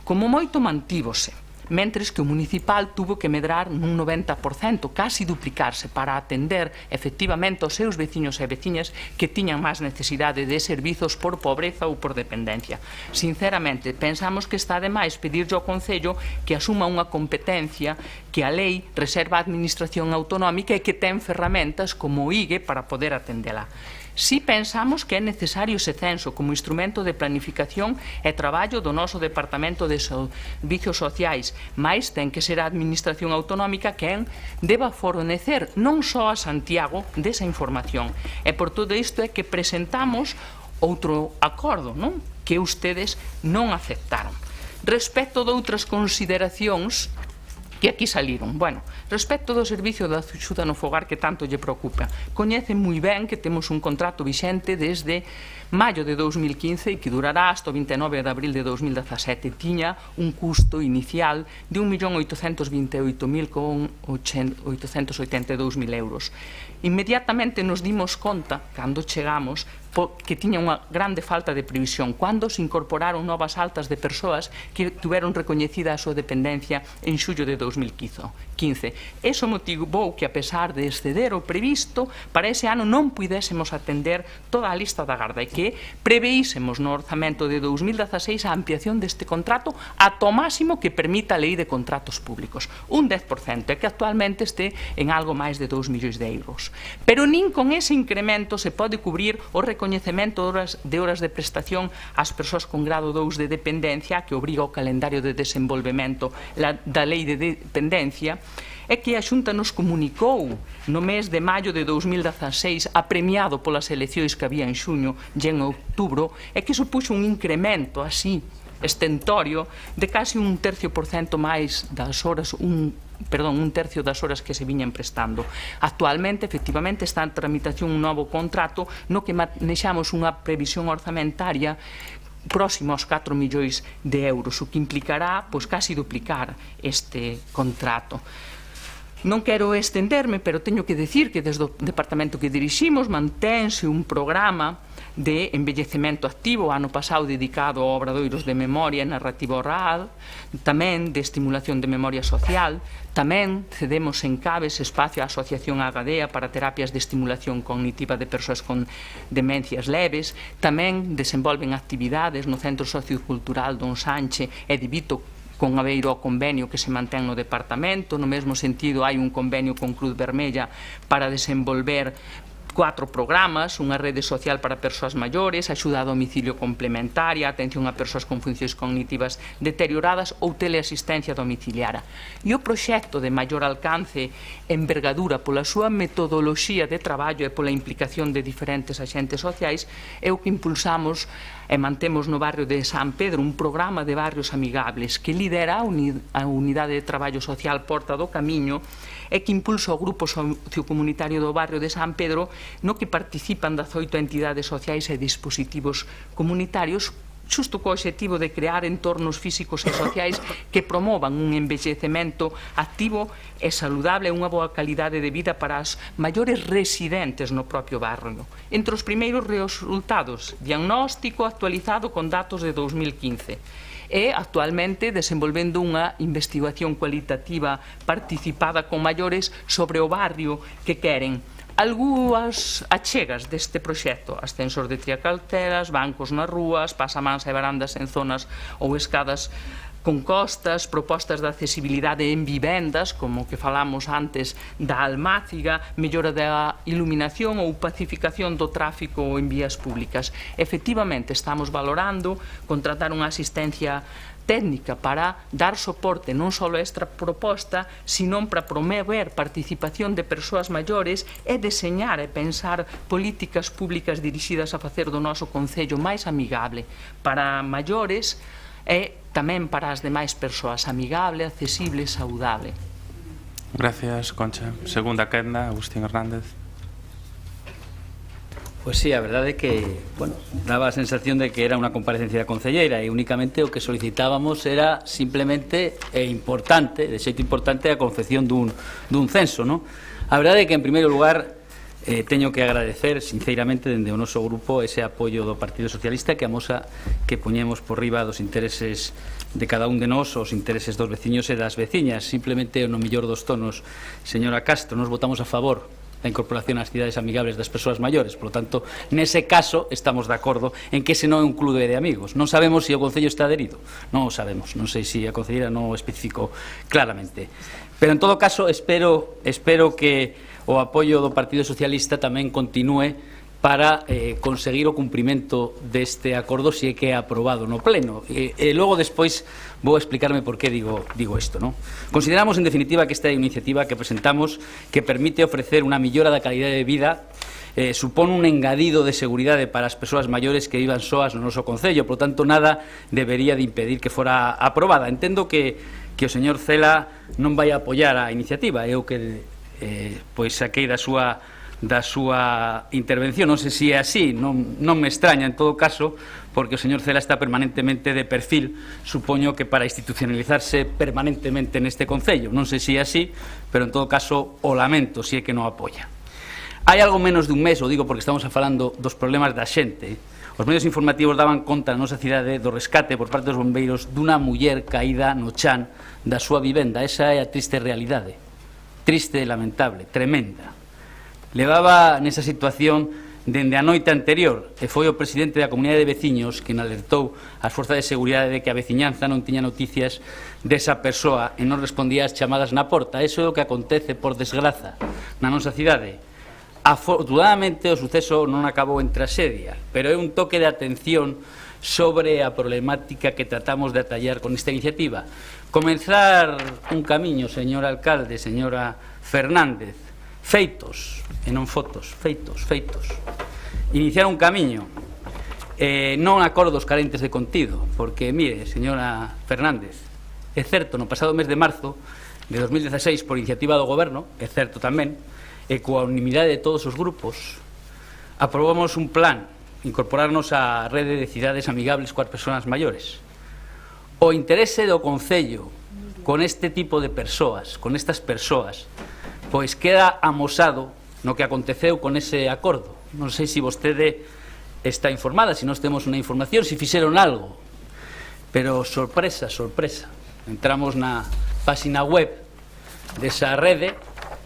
como moito mantívose, mentres que o municipal tuvo que medrar nun 90%, casi duplicarse para atender efectivamente aos seus veciños e veciñas que tiñan máis necesidade de servizos por pobreza ou por dependencia. Sinceramente, pensamos que está de máis pedirlle ao Concello que asuma unha competencia que a lei reserva á Administración Autonómica e que ten ferramentas como o IGE para poder atendela. Si pensamos que é necesario ese censo como instrumento de planificación e traballo do noso Departamento de Servicios Sociais, mais ten que ser a Administración Autonómica quen deba fornecer non só a Santiago desa información. E por todo isto é que presentamos outro acordo, non? Que ustedes non aceptaron. Respecto de outras consideracións que aquí saliron. Bueno, respecto do servicio da axuda no fogar que tanto lle preocupa, coñece moi ben que temos un contrato vixente desde maio de 2015 e que durará hasta o 29 de abril de 2017. Tiña un custo inicial de 1.828.882.000 euros. Inmediatamente nos dimos conta, cando chegamos, que tiña unha grande falta de previsión cando se incorporaron novas altas de persoas que tuveron recoñecida a súa dependencia en xullo de 2015. Eso motivou que, a pesar de exceder o previsto, para ese ano non puidésemos atender toda a lista da garda e que preveísemos no orzamento de 2016 a ampliación deste contrato ata o máximo que permita a lei de contratos públicos, un 10%, e que actualmente este en algo máis de 2 millóns de euros. Pero nin con ese incremento se pode cubrir o recoñecemento de horas de prestación ás persoas con grado 2 de dependencia que obriga o calendario de desenvolvemento da lei de dependencia, é que a Xunta nos comunicou no mes de maio de 2016, apremiado polas eleccións que había en xuño e en outubro, é que supuxo un incremento así estentorio de casi un 1/3% máis das horas, un tercio das horas que se viñan prestando. Actualmente, efectivamente, está en tramitación un novo contrato no que manexamos unha previsión orzamentaria próximo aos 4 millóns de euros, o que implicará casi duplicar este contrato. Non quero estenderme, pero teño que decir que desde o departamento que diriximos mantense un programa de envellecemento activo, ano pasado dedicado a obradoiros de memoria e narrativa oral, tamén de estimulación de memoria social, tamén cedemos en Caves espacio á Asociación Agadea para terapias de estimulación cognitiva de persoas con demencias leves, tamén desenvolven actividades no Centro Sociocultural Don Sánchez e de Vito con Aveiro ao convenio que se mantén no departamento. No mesmo sentido, hai un convenio con Cruz Vermella para desenvolver 4 programas, unha rede social para persoas maiores, axuda a domicilio complementaria, atención a persoas con funcións cognitivas deterioradas ou teleasistencia domiciliara. E o proxecto de maior alcance e envergadura pola súa metodoloxía de traballo e pola implicación de diferentes axentes sociais é o que impulsamos e mantemos no barrio de San Pedro un programa de barrios amigables que lidera a Unidade de Traballo Social Porta do Camiño e que impulsa o grupo sociocomunitario do barrio de San Pedro no que participan 18 entidades sociais e dispositivos comunitarios xusto co obxectivo de crear entornos físicos e sociais que promovan un envellecemento activo e saludable e unha boa calidade de vida para as maiores residentes no propio barrio. Entre os primeiros resultados, diagnóstico actualizado con datos de 2015 e actualmente desenvolvendo unha investigación cualitativa participada con maiores sobre o barrio que queren algunhas achegas deste proxecto: ascensor de triacalteras, bancos nas rúas, pasamáns e barandas en zonas ou escadas con costas, propostas de accesibilidade en vivendas, como que falamos antes da Almáciga, mellora da iluminación ou pacificación do tráfico en vías públicas. Efectivamente, estamos valorando contratar unha asistencia técnica para dar soporte non só a esta proposta, sino para promover participación de persoas maiores e deseñar e pensar políticas públicas dirixidas a facer do noso concello máis amigable para maiores e tamén para as demais persoas, amigable, accesible, saudable. Gracias, Concha. Segunda quenda, Agustín Hernández. Pois sí, a verdade é que, bueno, daba a sensación de que era unha comparecencia da concelleira e únicamente o que solicitábamos era simplemente importante, de xeito importante, a confección dun censo, non? A verdade é que, en primeiro lugar, teño que agradecer sinceramente dende o noso grupo ese apoio do Partido Socialista que amosa que poñemos por riba dos intereses de cada un de nós, os intereses dos veciños e das veciñas. Simplemente no mellor dos tonos, señora Castro, nos votamos a favor da incorporación ás cidades amigables das persoas maiores. Por lo tanto, nese caso estamos de acordo en que ese non é un clube de amigos. Non sabemos se o Concello está adherido, non o sabemos, non sei se a Concelleira non o especificou claramente, pero en todo caso espero que o apoio do Partido Socialista tamén continúe para conseguir o cumprimento deste acordo se é que é aprobado no pleno. E logo despois vou explicarme por que digo isto, non? Consideramos en definitiva que esta iniciativa que presentamos, que permite ofrecer unha millora da calidade de vida, supón un engadido de seguridade para as persoas maiores que vivan soas no noso concello. Por tanto, nada debería de impedir que fora aprobada. Entendo que o señor Cela non vai a apoiar a iniciativa, é o que pois saquei da súa intervención. Non sei se é así, non me extraña en todo caso, porque o señor Cela está permanentemente de perfil, supoño que para institucionalizarse permanentemente neste concello. Non sei se é así, pero en todo caso o lamento se é que non apoia. Hai algo menos de un mes, o digo porque estamos falando dos problemas da xente. Os medios informativos daban conta na nosa cidade do rescate por parte dos bombeiros dunha muller caída no chan da súa vivenda. Esa é a triste realidade. Triste, lamentable, tremenda. Levaba nesa situación dende a noite anterior e foi o presidente da comunidade de veciños quen alertou ás forzas de seguridade de que a veciñanza non tiña noticias desa persoa e non respondía ás chamadas na porta. Eso é o que acontece, por desgraza, na nosa cidade. Afortunadamente o suceso non acabou en traxedia, pero é un toque de atención sobre a problemática que tratamos de atallar con esta iniciativa. Comenzar un camiño, señor alcalde, señora Fernández, feitos, e non fotos, feitos. Iniciar un camiño, non acordos carentes de contido, porque, mire, señora Fernández, é certo, no pasado mes de marzo de 2016, por iniciativa do Goberno, é certo tamén, e coa unanimidade de todos os grupos, aprobamos un plan, incorporarnos á rede de cidades amigables coas persoas maiores. O interese do Concello con este tipo de persoas, con estas persoas, pois queda amosado no que aconteceu con ese acordo. Non sei se vostede está informada, se nós temos unha información, se fixeron algo, pero sorpresa, entramos na página web desa rede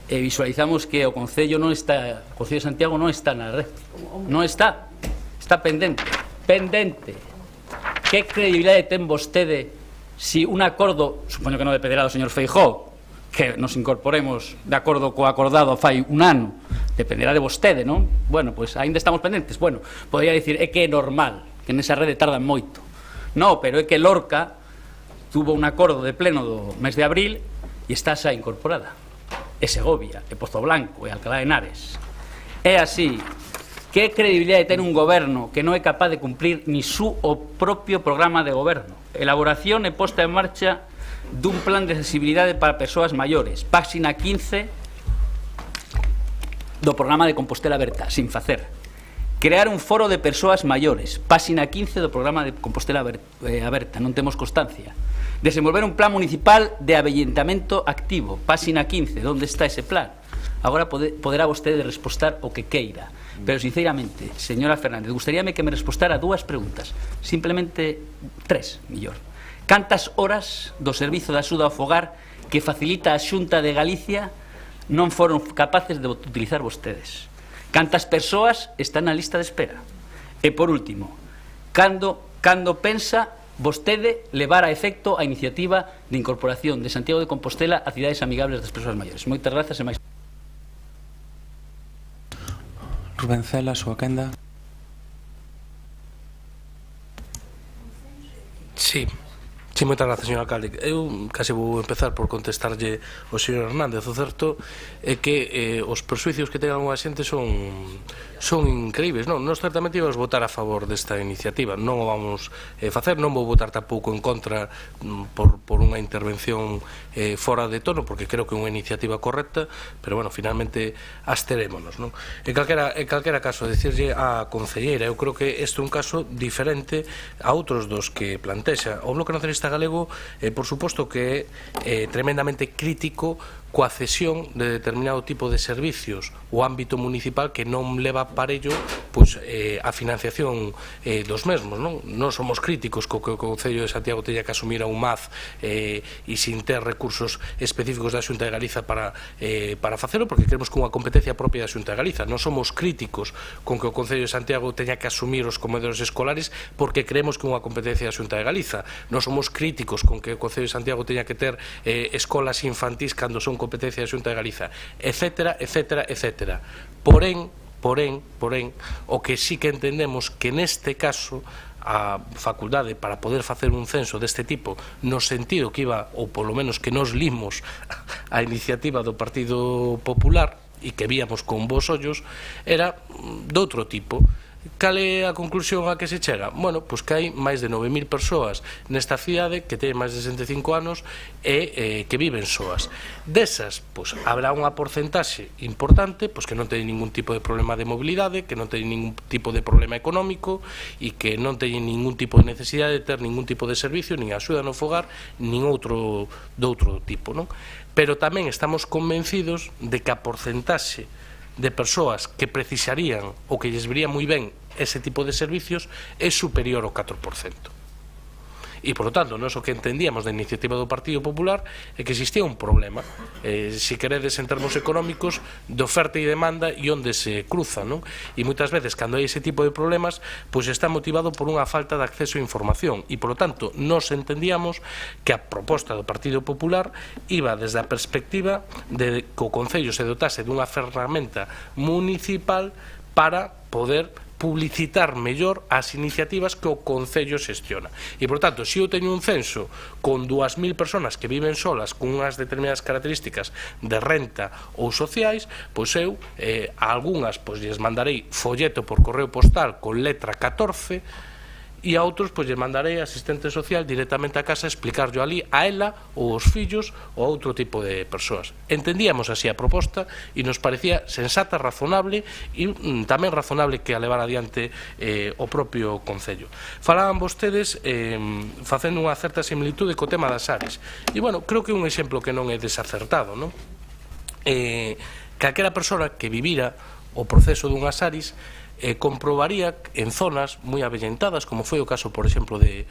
e visualizamos que o Concello non está, o Concello de Santiago non está na rede, non está pendente. Que credibilidade ten vostede se un acordo, supoño que non dependerá do señor Feijóo, que nos incorporemos de acordo co acordado fai un ano, dependerá de vostede, non? Bueno, pois ainda estamos pendentes. Bueno, podría dicir, é que é normal, que nesa rede tardan moito. Non, pero é que Lorca tuvo un acordo de pleno do mes de abril e está xa incorporada. E Segovia, e Pozo Blanco, e Alcalá de Henares. É así. Que credibilidade ten un goberno que non é capaz de cumplir ni o propio programa de goberno? Elaboración e posta en marcha dun plan de accesibilidade para persoas maiores. Página 15 do programa de Compostela Aberta, sin facer. Crear un foro de persoas maiores. Página 15 do programa de Compostela Aberta, non temos constancia. Desenvolver un plan municipal de avellentamento activo. Página 15, onde está ese plan? Agora poderá vostede respostar o que queira. Pero, sinceramente, señora Fernández, gustaríame que me respostara dúas preguntas. Simplemente tres, millor. Cantas horas do Servizo de Axuda ao Fogar que facilita a Xunta de Galicia non foron capaces de utilizar vostedes? Cantas persoas están na lista de espera? E, por último, cando pensa vostede levar a efecto a iniciativa de incorporación de Santiago de Compostela a cidades amigables das persoas maiores. Moitas grazas e máis. Rubén Cela, a súa quenda. Sí. Sí, moitas grazas, señor alcalde. Eu case vou empezar por contestarlle ao señor Hernández. O certo é que os persuicios que ten algunha xente son increíbles. Non, nós certamente íbamos votar a favor desta iniciativa. Non o vamos facer, non vou votar tampouco en contra por unha intervención fora de tono, porque creo que é unha iniciativa correcta, pero, bueno, finalmente absterémonos, non? En calquera caso, decirlle á concelleira, eu creo que este é un caso diferente a outros dos que plantexa. O Bloque Nacionalista Galego, por suposto que é tremendamente crítico coa cesión de determinado tipo de servicios o ámbito municipal que non leva para ello pois, a financiación dos mesmos, non? Non somos críticos co que o Concello de Santiago teña que asumir a un MAZ e sin ter recursos específicos da Xunta de Galiza para facelo, porque creemos que unha competencia propia da Xunta de Galiza. Non somos críticos con que o Concello de Santiago teña que asumir os comedores escolares porque creemos que é unha competencia da Xunta de Galiza. Non somos críticos con que o Concello de Santiago teña que ter escolas infantís cando son competencia da Xunta de Galiza, etcétera, etcétera, etcétera. Porén, o que sí que entendemos que neste caso a facultade para poder facer un censo deste tipo no sentido que iba, ou polo menos que nos limos a iniciativa do Partido Popular e que víamos con bons ollos, era de outro tipo. Cal é a conclusión a que se chega? Bueno, pois que hai máis de 9.000 persoas nesta cidade que teñen máis de 65 anos e que viven soas. Desas, pois, habrá unha porcentaxe importante pois que non teñen ningún tipo de problema de mobilidade, que non teñen ningún tipo de problema económico e que non teñen ningún tipo de necesidade de ter ningún tipo de servicio, nin axuda no fogar, nin outro tipo, non? Pero tamén estamos convencidos de que a porcentaxe de persoas que precisarían ou que lles vería moi ben ese tipo de servicios é superior ao 4%. E, por lo tanto, nós o que entendíamos da iniciativa do Partido Popular é que existía un problema, se queredes en termos económicos, de oferta e demanda e onde se cruzan, non? E moitas veces, cando hai ese tipo de problemas, pois está motivado por unha falta de acceso a información e, por lo tanto, nós entendíamos que a proposta do Partido Popular iba desde a perspectiva de que o Concello se dotase dunha ferramenta municipal para poder publicitar mellor as iniciativas que o Concello xestiona. E, por tanto, se eu teño un censo con 2.000 personas que viven solas con unhas determinadas características de renta ou sociais, pois eu a algunhas lles mandarei folleto por correo postal con letra 14 e a outros lles mandarei asistente social directamente a casa a explicarlo ali a ela ou aos fillos ou a outro tipo de persoas. Entendíamos así a proposta e nos parecía sensata, razonable e tamén razonable que a levar adiante o propio Concello. Falaban vostedes facendo unha certa similitude co tema das ARIs e, bueno, creo que é un exemplo que non é desacertado, non? Calquera persoa que vivira o proceso dunhas ARIs comprobaría en zonas moi avellentadas, como foi o caso, por exemplo, de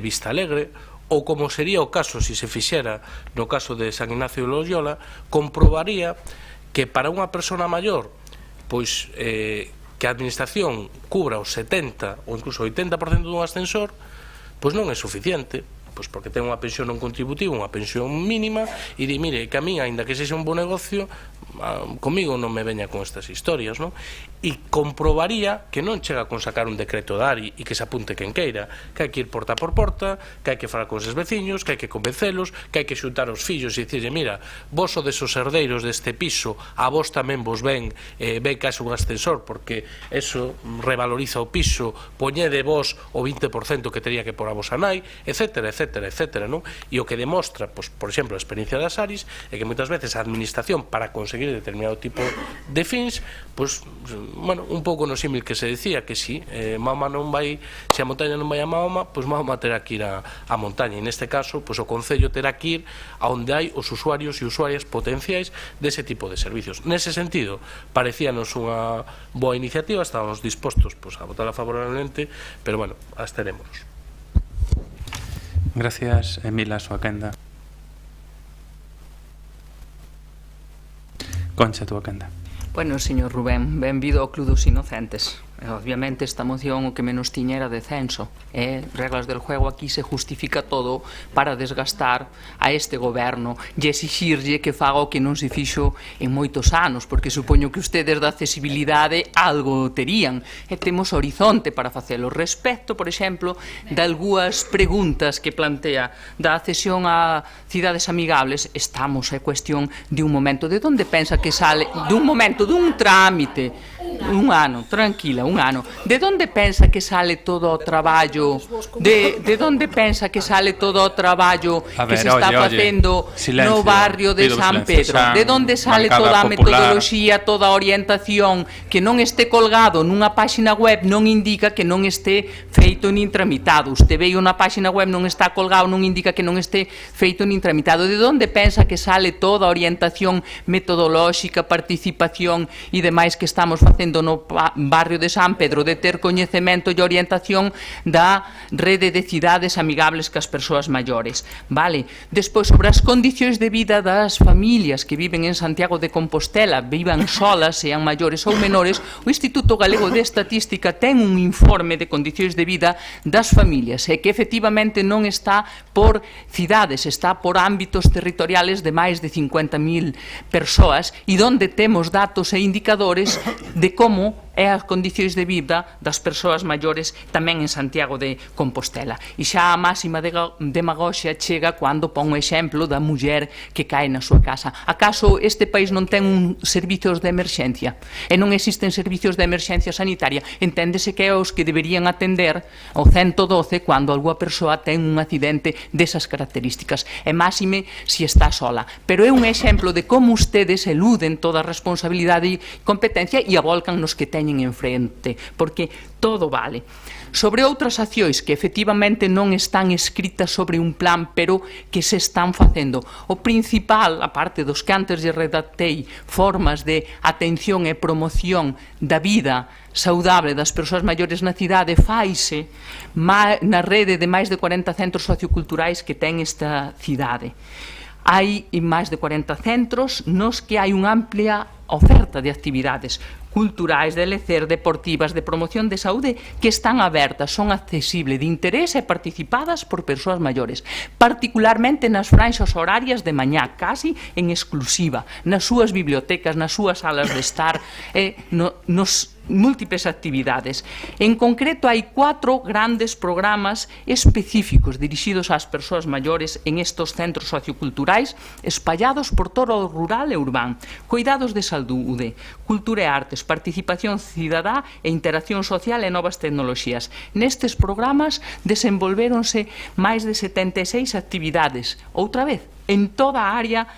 Vistalegre, ou como sería o caso se se fixera no caso de San Ignacio de Loyola, comprobaría que para unha persona maior, pois que a administración cubra o 70 ou incluso o 80% dun ascensor, pois non é suficiente, pois porque ten unha pensión non contributiva, unha pensión mínima, e di, mire, que a mí, aínda que sexa un bo negocio, comigo non me veña con estas historias, non? E comprobaría que non chega con sacar un decreto de ARI e que se apunte quen queira, que hai que ir porta por porta, que hai que falar con os veciños, que hai que convencelos, que hai que xuntar os fillos e dicirle, mira, vos sodes os herdeiros deste piso, a vos tamén vos ven case un ascensor, porque eso revaloriza o piso, poñede vos o 20% que teria que por a vosa nai, etcétera, etcétera, etcétera, non? E o que demostra, pois, por exemplo, a experiencia das ARIs é que moitas veces a administración, para conseguir determinado tipo de fins, pois, bueno, un pouco no símil que se decía, que si Mahoma non vai, se a montaña non vai a Mahoma, pois Mahoma terá que ir a montaña, e neste caso, pois o Concello terá que ir a onde hai os usuarios e usuarias potenciais dese tipo de servicios. Nese sentido, parecíanos unha boa iniciativa, estábamos dispostos pois, a votar favorablemente, pero, bueno, absterémonos. Gracias, Emila, a súa quenda. Concha, a túa quenda. Bueno, señor Rubén, benvido ao Club dos Inocentes. Obviamente esta moción o que menos tiña era descenso. Reglas del juego, aquí se justifica todo para desgastar a este goberno e exixirlle que faga o que non se fixo en moitos anos, porque supoño que ustedes da accesibilidade algo terían e temos horizonte para facelo. Respecto, por exemplo, de algunhas preguntas que plantea da accesión a cidades amigables, estamos a cuestión de un momento. De onde pensa que sale? Dun momento, dun trámite, un ano, tranquila, un ano. De onde pensa que sale todo o traballo? De onde pensa que sale todo o traballo que se está facendo no barrio de San Pedro? De onde sale toda a metodoloxía, toda a orientación que non este colgado nunha páxina web non indica que non este feito nin tramitado? Usted veio na páxina web, non está colgado, non indica que non este feito nin tramitado. De onde pensa que sale toda a orientación metodolóxica, participación e demais que estamos facendo no barrio de San Pedro, de ter coñecemento e orientación da rede de cidades amigables cas persoas maiores? Vale. Despois, sobre as condicións de vida das familias que viven en Santiago de Compostela, vivan solas, sean maiores ou menores, o Instituto Galego de Estatística ten un informe de condicións de vida das familias e que efectivamente non está por cidades, está por ámbitos territoriales de máis de 50.000 persoas e onde temos datos e indicadores de como é as condicións de vida das persoas maiores tamén en Santiago de Compostela. E xa a máxima demagoxia chega cando pon o exemplo da muller que cae na súa casa. Acaso este país non ten servizos de emerxencia? E non existen servizos de emerxencia sanitaria? Enténdese que é os que deberían atender ao 112 cando algunha persoa ten un accidente desas características. E máxime si está sola. Pero é un exemplo de como ustedes eluden toda a responsabilidade e competencia e a volcan nos que teñen en frente, porque todo vale. Sobre outras accións que efectivamente non están escritas sobre un plan, pero que se están facendo. O principal, a parte dos que antes lle redactei, formas de atención e promoción da vida saudable das persoas maiores na cidade, faise na rede de máis de 40 centros socioculturais que ten esta cidade. Hai máis de 40 centros nos que hai unha amplia oferta de actividades culturais, de lecer, deportivas, de promoción de saúde que están abertas, son accesibles, de interés e participadas por persoas maiores, particularmente nas franxas horarias de mañá, casi en exclusiva, nas súas bibliotecas, nas súas salas de estar, nos múltiples actividades. En concreto, hai 4 grandes programas específicos dirixidos ás persoas maiores en estos centros socioculturais espallados por todo o rural e urbán. Cuidados de saúde, cultura e artes, participación cidadá e interacción social e novas tecnoloxías. Nestes programas desenvolvéronse máis de 76 actividades, outra vez, en toda a área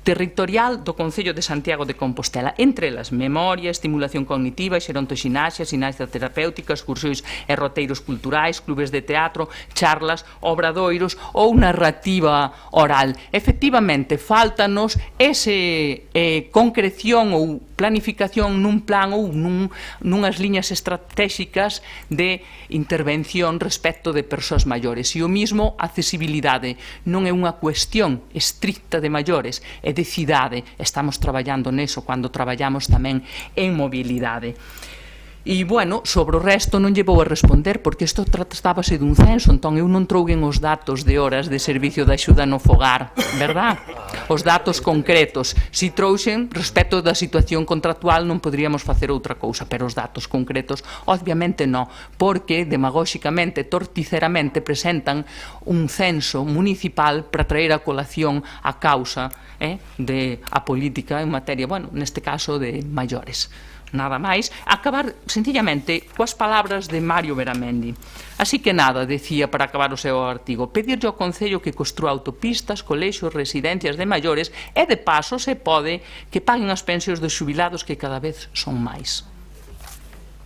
territorial do Concello de Santiago de Compostela, entre elas memoria, estimulación cognitiva, xerontoxinaxia, xinaxia terapéutica, excursións e roteiros culturais, clubes de teatro, charlas, obradoiros ou narrativa oral. Efectivamente, faltanos ese concreción ou planificación nun plan ou nunhas liñas estratégicas de intervención respecto de persoas maiores. E o mismo, accesibilidade. Non é unha cuestión estricta de maiores, é de cidade. Estamos traballando neso cando traballamos tamén en mobilidade. E, bueno, sobre o resto non lle vou a responder porque isto tratábase dun censo, entón eu non trouxen os datos de horas de servicio de axuda no fogar, verdad? Os datos concretos. Si trouxen, respecto da situación contractual non poderíamos facer outra cousa, pero os datos concretos, obviamente non, porque demagóxicamente, torticeramente presentan un censo municipal para traer a colación a causa de a política en materia, bueno, neste caso de maiores. Nada máis, acabar sencillamente coas palabras de Mario Beramendi. Así que nada, decía para acabar o seu artigo, pedirlle ao Concello que construa autopistas, colexios, residencias de maiores e de paso se pode que paguen as pensións dos xubilados que cada vez son máis.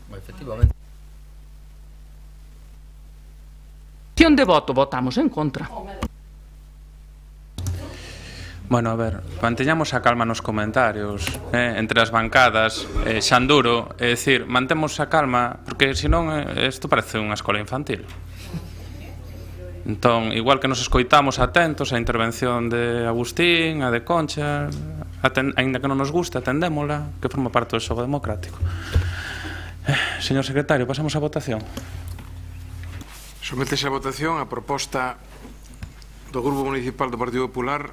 Efectivamente. Acción de voto, votamos en contra. Bueno, a ver, manteñamos a calma nos comentarios entre as bancadas, Xanduro, é dicir, mantemos a calma porque senón isto parece unha escola infantil. Entón, igual que nos escoitamos atentos a intervención de Agustín, a de Concha, aínda que non nos guste, atendémola, que forma parte do xogo democrático. Señor secretario, pasamos a votación. Sométese a votación a proposta do Grupo Municipal do Partido Popular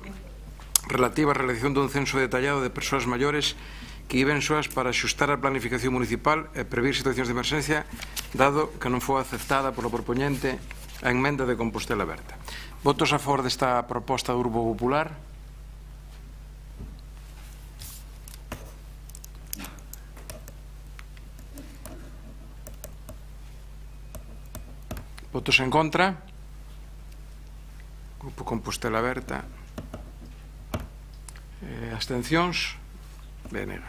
relativa á realización dun censo detallado de persoas maiores que viven soas para axustar a planificación municipal e previr situacións de emerxencia, dado que non foi aceptada polo propoñente a enmenda de Compostela Aberta. Votos a favor desta proposta do Grupo Popular? Votos en contra? Grupo Compostela Aberta. Abstencións? BNG.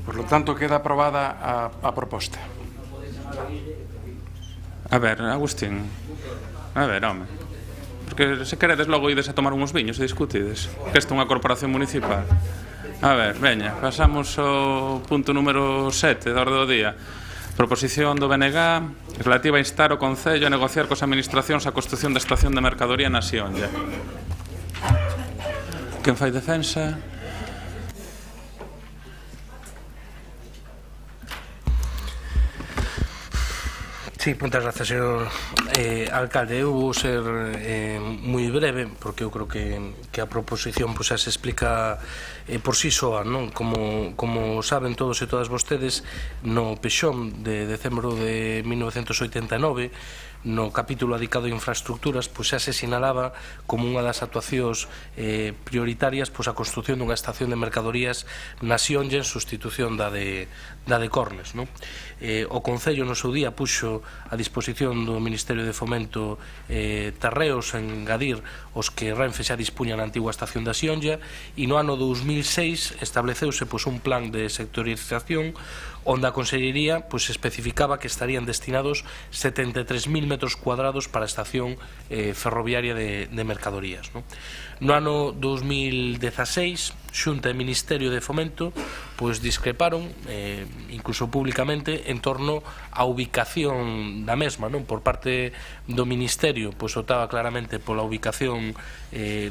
Por lo tanto, queda aprobada a proposta. A ver, Agustín. A ver, home. Porque se queredes logo ides a tomar uns viños e discutides. Que esta é unha corporación municipal. A ver, veña, pasamos ao punto número 7 da orde do día. Proposición do BNG relativa a instar o Concello a negociar cos administracións a construción da estación de mercadoría na Sionlla. Quen fai defensa? Sí, muchas gracias, señor alcalde. Eu vou ser moi breve, porque eu creo que a proposición pues, xa se explica por sí soa, non? Como saben todos e todas vostedes, no pexón de decembro de 1989, no capítulo dedicado a infraestructuras, pues xa se sinalaba como unha das actuacións prioritarias pues, a construción dunha estación de mercadorías na Sionlla en sustitución da de Cornes, non? O Concello no seu día puxo a disposición do Ministerio de Fomento terreos en engadir os que Renfe xa dispuña na antigua estación da Sionlla, e no ano 2006 estableceuse pues, un plan de sectorización onde a Consellería pues, especificaba que estarían destinados 73.000 metros cuadrados para a estación ferroviaria de mercadorías, non? No ano 2016, Xunta e Ministerio de Fomento pues, discreparon, incluso públicamente, en torno á ubicación da mesma, non? Por parte do Ministerio, pues, optaba claramente pola ubicación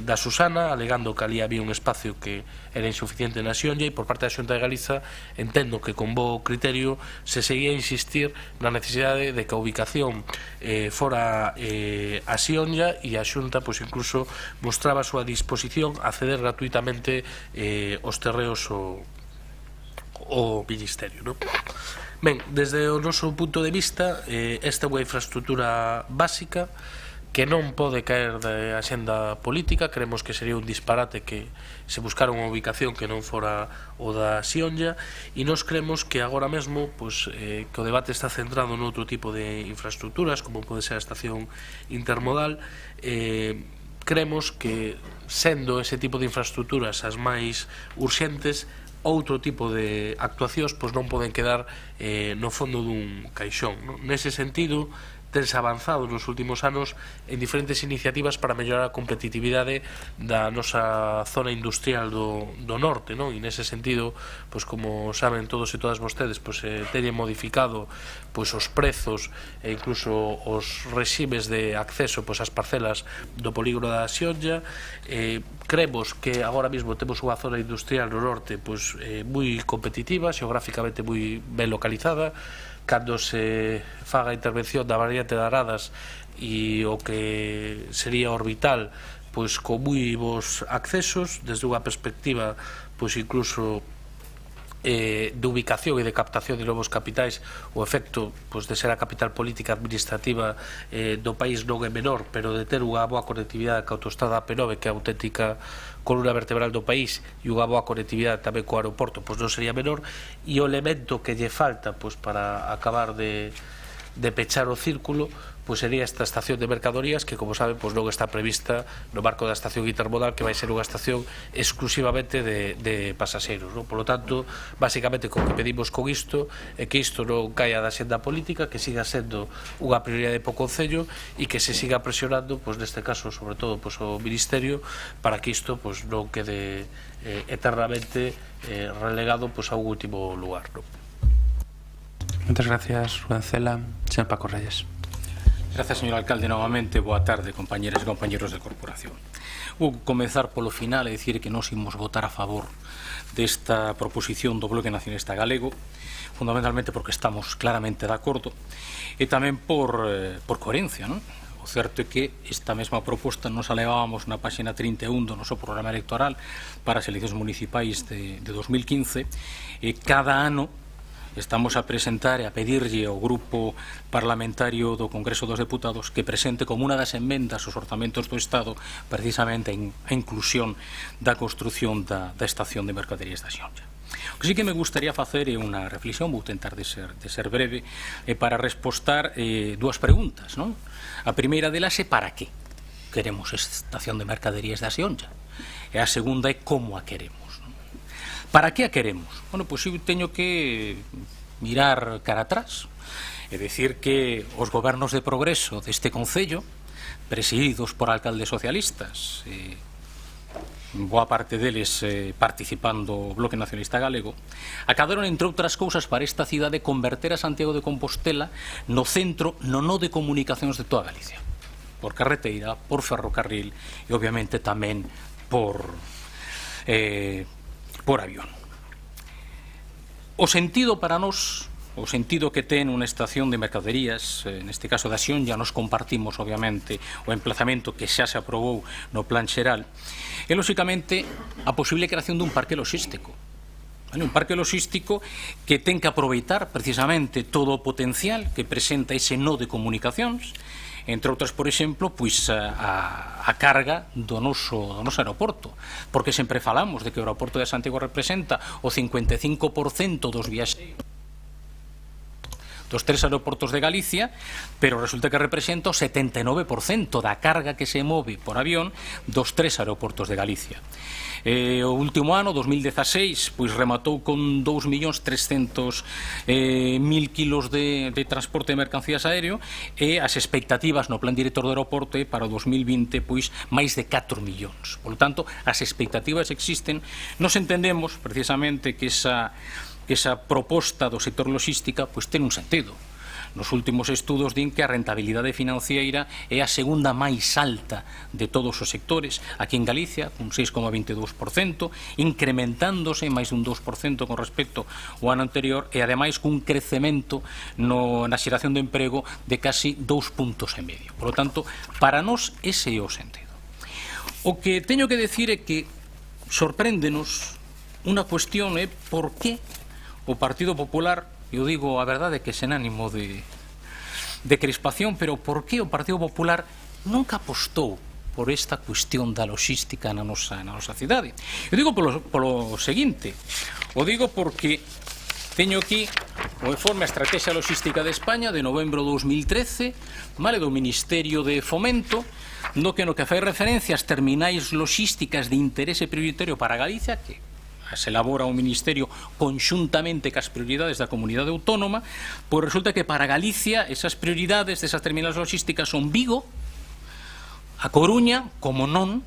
da Susana, alegando que ali había un espacio que era insuficiente na Sionlla, e por parte da Xunta de Galiza, entendo que con bo criterio se seguía a insistir na necesidade de que a ubicación fora a Sionlla, e a Xunta pues, incluso mostraba a súa disposición a ceder gratuitamente os terreos o Ministerio, non? Ben, desde o noso punto de vista, esta é unha infraestructura básica que non pode caer da axenda política. Creemos que sería un disparate que se buscara unha ubicación que non fora o da Sionlla, e nos creemos que agora mesmo pues, que o debate está centrado noutro tipo de infraestructuras, como pode ser a estación intermodal. Creemos que, sendo ese tipo de infraestructuras as máis urxentes, outro tipo de actuacións pues, non poden quedar no fondo dun caixón, non? Nese sentido, tense avanzado nos últimos anos en diferentes iniciativas para mellorar a competitividade da nosa zona industrial do norte, non? E nese sentido, pues, como saben todos e todas vostedes, pues, teñen modificado pues, os prezos e incluso os reximes de acceso pues, ás parcelas do polígono da Sionlla. Creemos que agora mesmo temos unha zona industrial no norte pues, moi competitiva, xeográficamente moi ben localizada. Cando se faga a intervención da variante de Aradas e o que sería orbital, pois con moi bons accesos, desde unha perspectiva pois incluso de ubicación e de captación de novos capitais. O efecto pois, de ser a capital política administrativa do país non é menor, pero de ter unha boa conectividade ca autostrada AP9, que é a auténtica columna vertebral do país, e unha boa conectividade tamén co aeroporto, pois non sería menor. E o elemento que lle falta pois, para acabar de pechar o círculo pois sería esta estación de mercadorías, que como saben pois non está prevista no marco da estación intermodal, que vai ser unha estación exclusivamente de pasaxeiros, non? Por lo tanto, basicamente, o que pedimos con isto é que isto non caia da xenda política, que siga sendo unha prioridade po Concello, e que se siga presionando, pois neste caso, sobre todo, pois o Ministerio, para que isto pois non quede eternamente relegado pois a un último lugar, non? Muchas gracias, Ruencela. Señor Paco Reyes. Gracias, señor alcalde. Novamente, boa tarde, compañeras e compañeros de corporación. Vou comezar polo final e dicir que nós imos votar a favor desta proposición do Bloque Nacionalista Galego, fundamentalmente porque estamos claramente de acordo e tamén por coherencia, non? O certo é que esta mesma proposta nos a levábamos na páxina 31 do noso programa electoral para as eleccións municipais de 2015 e cada ano estamos a presentar e a pedirlle ao Grupo Parlamentario do Congreso dos Deputados que presente como unha das enmendas aos orzamentos do Estado precisamente a inclusión da construción da estación de mercaderías da Xonlla. O que sí que me gustaría facer é unha reflexión, vou tentar de ser breve, para respostar dúas preguntas, non? A primeira delas é para que queremos estación de mercaderías da Xonlla e a segunda é como a queremos. Para que a queremos? Bueno, pois eu teño que mirar cara atrás e dicir que os gobernos de progreso deste Concello, presididos por alcaldes socialistas, boa parte deles participando o Bloque Nacionalista Galego, acabaron, entre outras cousas, para esta cidade converter a Santiago de Compostela no centro, no nó de comunicacións de toda Galicia, por carreteira, por ferrocarril e obviamente tamén por avión. O sentido para nós, o sentido que ten unha estación de mercaderías, neste caso da Xonlla, nos compartimos obviamente o emplazamento que xa se aprobou no plan xeral, é lóxicamente a posible creación dun parque logístico. Un parque logístico que ten que aproveitar precisamente todo o potencial que presenta ese nó de comunicacións, entre outras, por exemplo, pois a carga do noso aeroporto, porque sempre falamos de que o aeroporto de Santiago representa o 55% dos viaxeiros dos 3 aeroportos de Galicia, pero resulta que representa o 79% da carga que se move por avión dos 3 aeroportos de Galicia. O último ano, 2016, pois rematou con 2.300.000 kilos de transporte de mercancías aéreo e as expectativas no plan director do aeroporto para o 2020, pois máis de 4 millóns. Por lo tanto, as expectativas existen. Nos entendemos precisamente que esa proposta do sector logística pois ten un sentido. Nos últimos estudos din que a rentabilidade financiera é a segunda máis alta de todos os sectores aquí en Galicia, un 6,22%, incrementándose máis dun 2% con respecto ao ano anterior e ademais cun crecemento na xeración de emprego de casi 2,5 puntos. Por lo tanto, para nós ese é o sentido. O que teño que decir é que sorpréndenos unha cuestión é por que o Partido Popular, eu digo a verdade que sen ánimo de crispación, pero por que o Partido Popular nunca apostou por esta cuestión da logística na nosa cidade? Eu digo polo seguinte, o digo porque teño aquí o informe a Estrategia Logística de España de novembro de 2013, do Ministerio de Fomento, no que fai referencia ás terminais logísticas de interese prioritario para Galicia, que se elabora o Ministerio conxuntamente cas prioridades da comunidade autónoma, pois resulta que para Galicia esas prioridades desas terminais logísticas son Vigo, A Coruña, como non,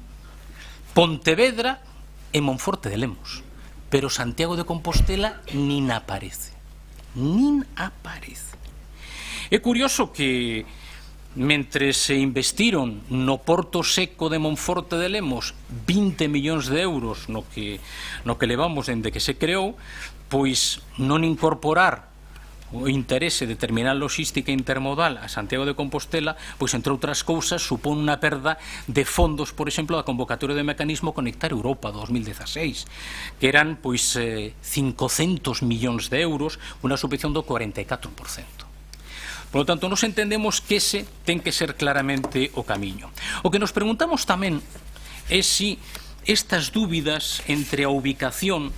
Pontevedra e Monforte de Lemos. Pero Santiago de Compostela nin aparece. Nin aparece. É curioso que mentre se investiron no Porto Seco de Monforte de Lemos 20 millóns de euros no que levamos dende que se creou, pois non incorporar o interese de terminal logística intermodal a Santiago de Compostela, pois entre outras cousas supón unha perda de fondos, por exemplo, da convocatoria de mecanismo Conectar Europa 2016, que eran pois 500 millóns de euros, unha subvención do 44%. Por lo tanto, nos entendemos que ese ten que ser claramente o camiño. O que nos preguntamos tamén é se estas dúbidas entre a ubicación,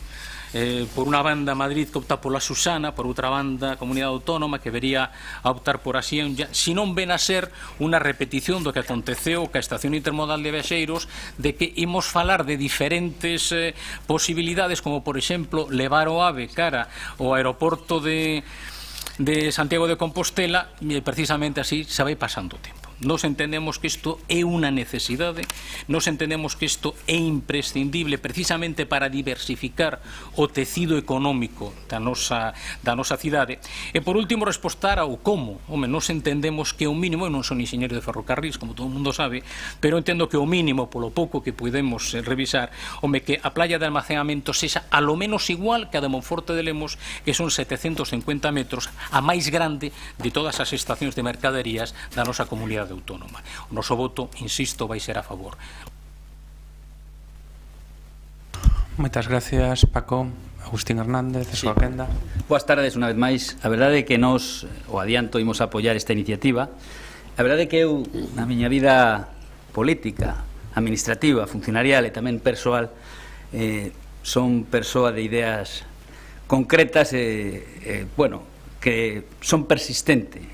por unha banda Madrid que opta pola Susana, por outra banda Comunidade Autónoma que vería a optar por Xonlla, se non ven a ser unha repetición do que aconteceu ca estación intermodal de Viaxeiros, de que imos falar de diferentes posibilidades, como por exemplo levar o AVE cara ao aeroporto de Santiago de Compostela, e precisamente así se vai pasando o tempo. Nos entendemos que isto é unha necesidade, nos entendemos que isto é imprescindible precisamente para diversificar o tecido económico da nosa cidade. E por último, respostar ao como. Home, nos entendemos que o mínimo, eu non son enxeñeiro de ferrocarrís, como todo o mundo sabe, pero entendo que o mínimo, polo pouco que podemos revisar, home, que a playa de almacenamento sexa a lo menos igual que a de Monforte de Lemos, que son 750 metros, a máis grande de todas as estacións de mercaderías da nosa comunidade autónoma. O noso voto, insisto, vai ser a favor. Moitas gracias, Paco. Agustín Hernández, de súa quenda. Boas tardes, unha vez máis. A verdade é que nos, o adianto, imos apoiar esta iniciativa. A verdade é que eu, na miña vida política, administrativa, funcionarial e tamén persoal, son persoa de ideas concretas bueno, que son persistentes.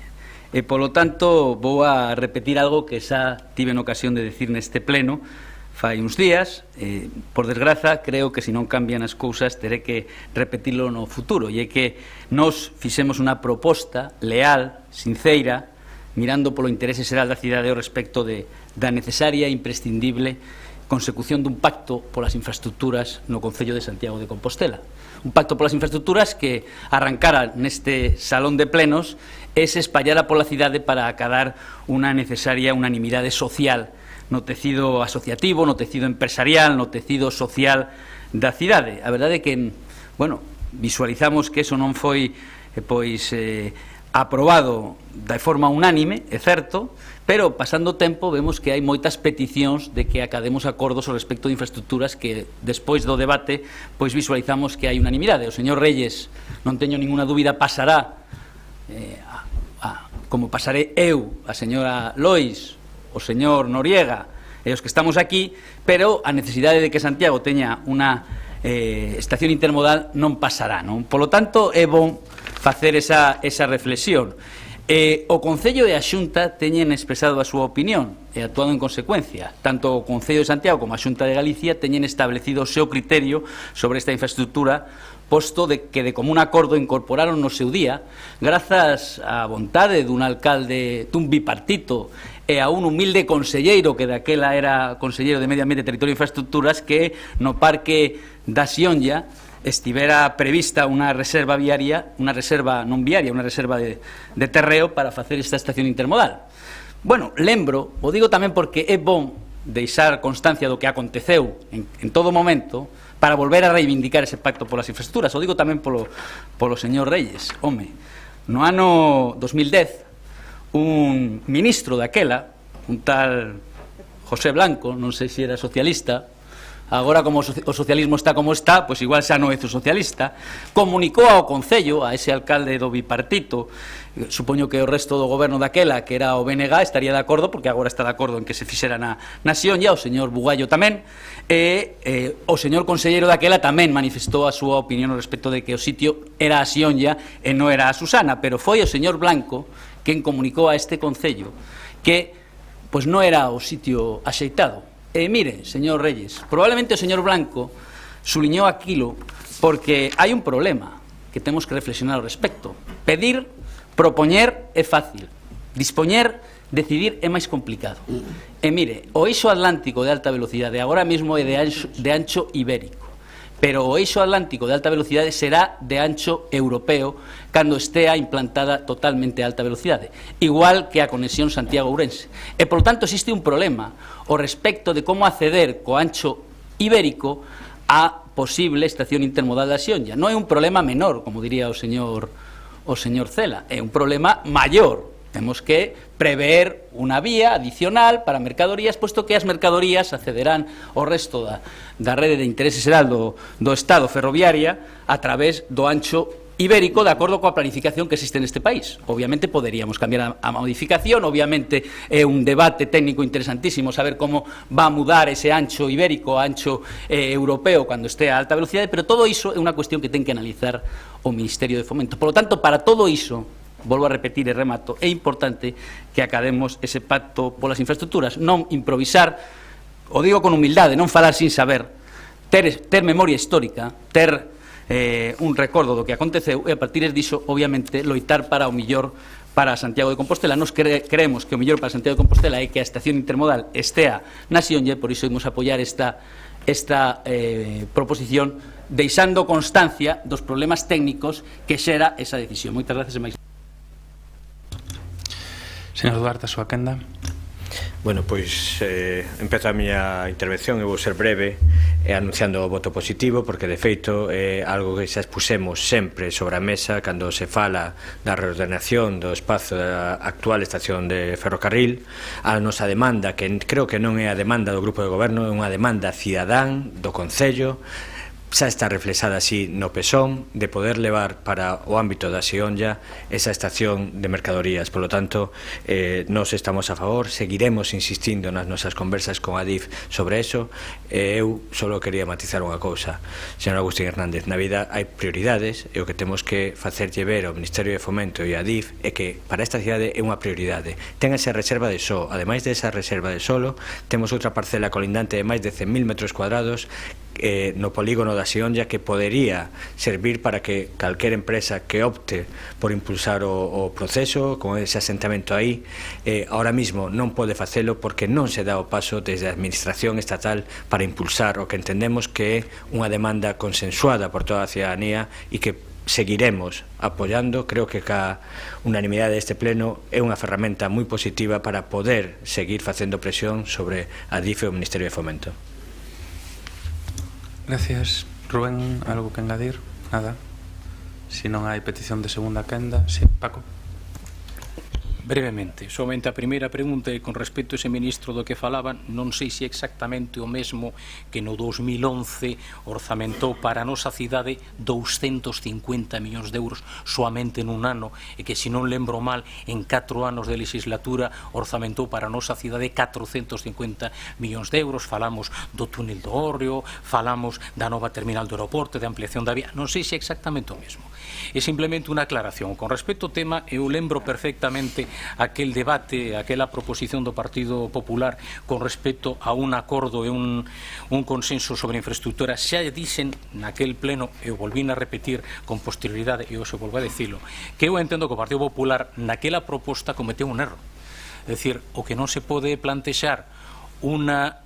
E, polo tanto, vou a repetir algo que xa tive ocasión de decir neste pleno fai uns días. Por desgraza, creo que se non cambian as cousas teré que repetilo no futuro, e é que nos fixemos unha proposta leal, sinceira, mirando polo interese xeral da cidade ao respecto da necesaria e imprescindible consecución dun pacto polas infraestructuras no Concello de Santiago de Compostela. Un pacto polas infraestructuras que arrancara neste salón de plenos e se espallara pola cidade para acadar unha necesaria unanimidade social no tecido asociativo, no tecido empresarial, no tecido social da cidade. A verdade é que, bueno, visualizamos que eso non foi aprobado de forma unánime, é certo, pero pasando o tempo vemos que hai moitas peticións de que academos acordos ao respecto de infraestructuras que despois do debate pois visualizamos que hai unanimidade. O señor Reyes, non teño ninguna dúbida, pasará como pasaré eu, a señora Lois, o señor Noriega e os que estamos aquí, pero a necesidade de que Santiago teña unha estación intermodal non pasará, non? Polo tanto, é bon facer esa reflexión. O Concello e a Xunta teñen expresado a súa opinión e actuado en consecuencia. Tanto o Concello de Santiago como a Xunta de Galicia teñen establecido o seu criterio sobre esta infraestructura, posto de que de común acordo incorporaron no seu día, grazas á vontade dun alcalde dun bipartito e a un humilde conselleiro que daquela era conselleiro de Medio Ambiente, Territorio e Infraestructuras, que no Parque da Xionlla estivera prevista unha reserva viaria, unha reserva non viaria, unha reserva de terreo para facer esta estación intermodal. Bueno, lembro, o digo tamén porque é bon deixar constancia do que aconteceu en todo momento para volver a reivindicar ese pacto polas infraestructuras. O digo tamén polo señor Reyes. Home, no ano 2010, un ministro daquela, un tal José Blanco, non sei se era socialista, agora como o socialismo está como está, pois igual xa non é socialista, comunicou ao Concello, a ese alcalde do bipartito, supoño que o resto do goberno daquela, que era o BNG, estaría de acordo, porque agora está de acordo en que se fixera na Xionlla, o señor Bugallo tamén, e o señor conselleiro daquela tamén manifestou a súa opinión respecto de que o sitio era a Xionlla e non era a Susana, pero foi o señor Blanco quen comunicou a este Concello que pois non era o sitio axeitado. E mire, señor Reyes, probablemente o señor Blanco suliñou aquilo porque hai un problema que temos que reflexionar ao respecto. Pedir, propoñer é fácil, dispoñer, decidir é máis complicado. E mire, o eixo atlántico de alta velocidade agora mesmo é de ancho ibérico, pero o eixo atlántico de alta velocidade será de ancho europeo cando estea implantada totalmente a alta velocidade, igual que a conexión Santiago-Ourense. E, por tanto, existe un problema ao respecto de como acceder co ancho ibérico a posible estación intermodal da Xionlla. Non é un problema menor, como diría o señor Cela, é un problema maior. Temos que prever unha vía adicional para mercadorías, posto que as mercadorías accederán ao resto da rede de interese xeral do Estado ferroviaria a través do ancho ibérico, de acordo coa planificación que existe neste país. Obviamente poderíamos cambiar a modificación, obviamente é un debate técnico interesantísimo saber como va a mudar ese ancho ibérico a ancho europeo cando este a alta velocidade, pero todo iso é unha cuestión que ten que analizar o Ministerio de Fomento. Por lo tanto, para todo iso, volvo a repetir e remato, é importante que academos ese pacto polas infraestructuras, non improvisar, o digo con humildade, non falar sin saber, ter memoria histórica, ter un recordo do que aconteceu e a partir diso, obviamente, loitar para o mellor para Santiago de Compostela. Nos creemos que o mellor para Santiago de Compostela é que a estación intermodal estea na Sionlle, por iso imos apoiar esta proposición, deixando constancia dos problemas técnicos que xera esa decisión. Moitas gracias e máis. Señor Duarte, a súa quenda. Bueno, pois empezo a miña intervención e vou ser breve anunciando o voto positivo, porque de feito é algo que xa expusemos sempre sobre a mesa cando se fala da reordenación do espazo da actual estación de ferrocarril. A nosa demanda, que creo que non é a demanda do Grupo de Goberno, é unha demanda cidadán do Concello, xa está reflexada así no PSOM, de poder levar para o ámbito da Sionlla esa estación de mercadorías. Por lo tanto, nós estamos a favor, seguiremos insistindo nas nosas conversas con Adif sobre eso. Eu só quería matizar unha cousa, señor Agustín Hernández, na vida hai prioridades e o que temos que facerlle ver ao Ministerio de Fomento e a Adif é que para esta cidade é unha prioridade. Ten esa reserva de só, ademais desa reserva de solo, temos outra parcela colindante de máis de 100.000 metros cuadrados no polígono da Sionlla que podería servir para que calquera empresa que opte por impulsar o proceso con ese asentamento aí, ahora mismo non pode facelo porque non se dá o paso desde a administración estatal para impulsar o que entendemos que é unha demanda consensuada por toda a ciudadanía e que seguiremos apoiando. Creo que a unanimidade deste pleno é unha ferramenta moi positiva para poder seguir facendo presión sobre a DIF e o Ministerio de Fomento. Gracias. Rubén, algo que engadir? Nada. Si non hai petición de segunda quenda, sí, Paco. Brevemente, somente a primeira pregunta e con respecto a ese ministro do que falaban, non sei se exactamente o mesmo que no 2011 orzamentou para a nosa cidade 250 millóns de euros soamente nun ano e que, se non lembro mal, en 4 anos de legislatura orzamentou para a nosa cidade 450 millóns de euros. Falamos do túnel do Hórreo, falamos da nova terminal do aeroporto, de ampliación da vía, non sei se é exactamente o mesmo. É simplemente unha aclaración. Con respecto ao tema, eu lembro perfectamente aquel debate, aquela proposición do Partido Popular con respecto a un acordo e un consenso sobre infraestructura. Xa dixen naquel pleno, eu volvín a repetir con posterioridade, e hoxe volvo a dicilo, que eu entendo que o Partido Popular naquela proposta cometeu un erro. É dicir, o que non se pode plantexar unha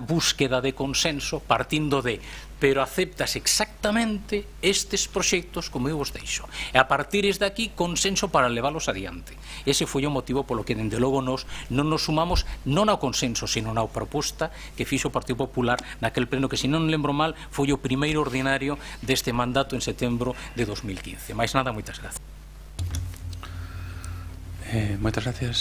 búsqueda de consenso partindo de pero aceptas exactamente estes proxectos como eu vos deixo e a partir de aquí consenso para leválos adiante. Ese foi o motivo polo que dende logo nos non nos sumamos non ao consenso, sino na proposta que fixo o Partido Popular naquel pleno que, se non lembro mal, foi o primeiro ordinario deste mandato en setembro de 2015. Mais nada, moitas gracias. Moitas gracias.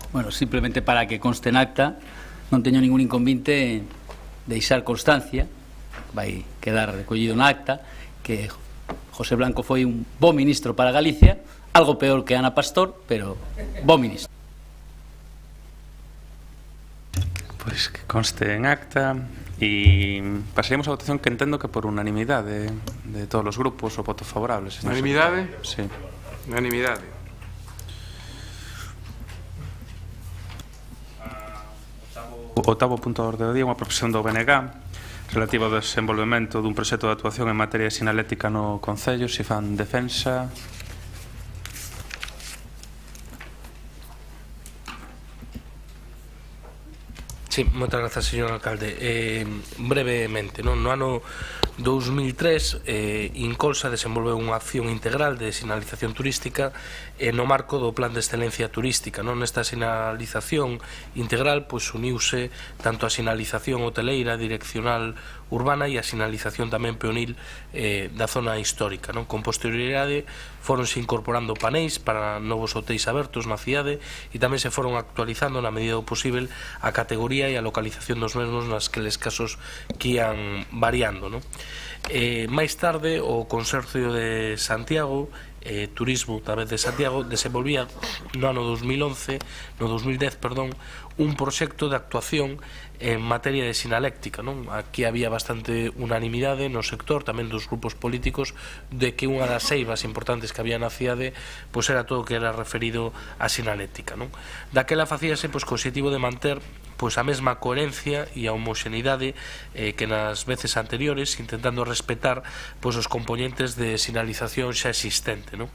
Bueno, simplemente para que conste en acta, non teño ningún inconvinte deixar constancia, vai quedar recollido na acta, que José Blanco foi un bo ministro para Galicia, algo peor que Ana Pastor, pero bo ministro. Pois que conste en acta e pasaríamos a votación, que entendo que por unanimidade de todos os grupos o voto favorable. Unanimidade? Sí. Unanimidade. O octavo punto da orde do día, unha proposición do BNG relativa ao desenvolvemento dun proxecto de actuación en materia de sinalética no Concello. Se fan defensa. Sí, moitas grazas, señor alcalde. Brevemente, no ano 2003 Incolsa desenvolveu unha acción integral de sinalización turística no marco do Plan de Excelencia Turística. Nesta sinalización integral uniuse tanto a sinalización hoteleira, direccional urbana e a sinalización tamén peonil da zona histórica. Con posterioridade foronse incorporando paneis para novos hotéis abertos na cidade e tamén se foron actualizando na medida do posible a categoría e a localización dos mesmos nasqueles casos que ian variando. Máis tarde o Consorcio de Santiago, Turismo tamén de Santiago, desenvolvía no ano 2010, un proxecto de actuación en materia de sinaléctica. Aquí había bastante unanimidade no sector, tamén dos grupos políticos, de que unha das eivas importantes que había na cidade era todo o que era referido á sinaléctica. Daquela facíase co obxectivo de manter pois a mesma coherencia e a homoxeneidade que nas veces anteriores, intentando respetar pois os componentes de sinalización xa existente, non?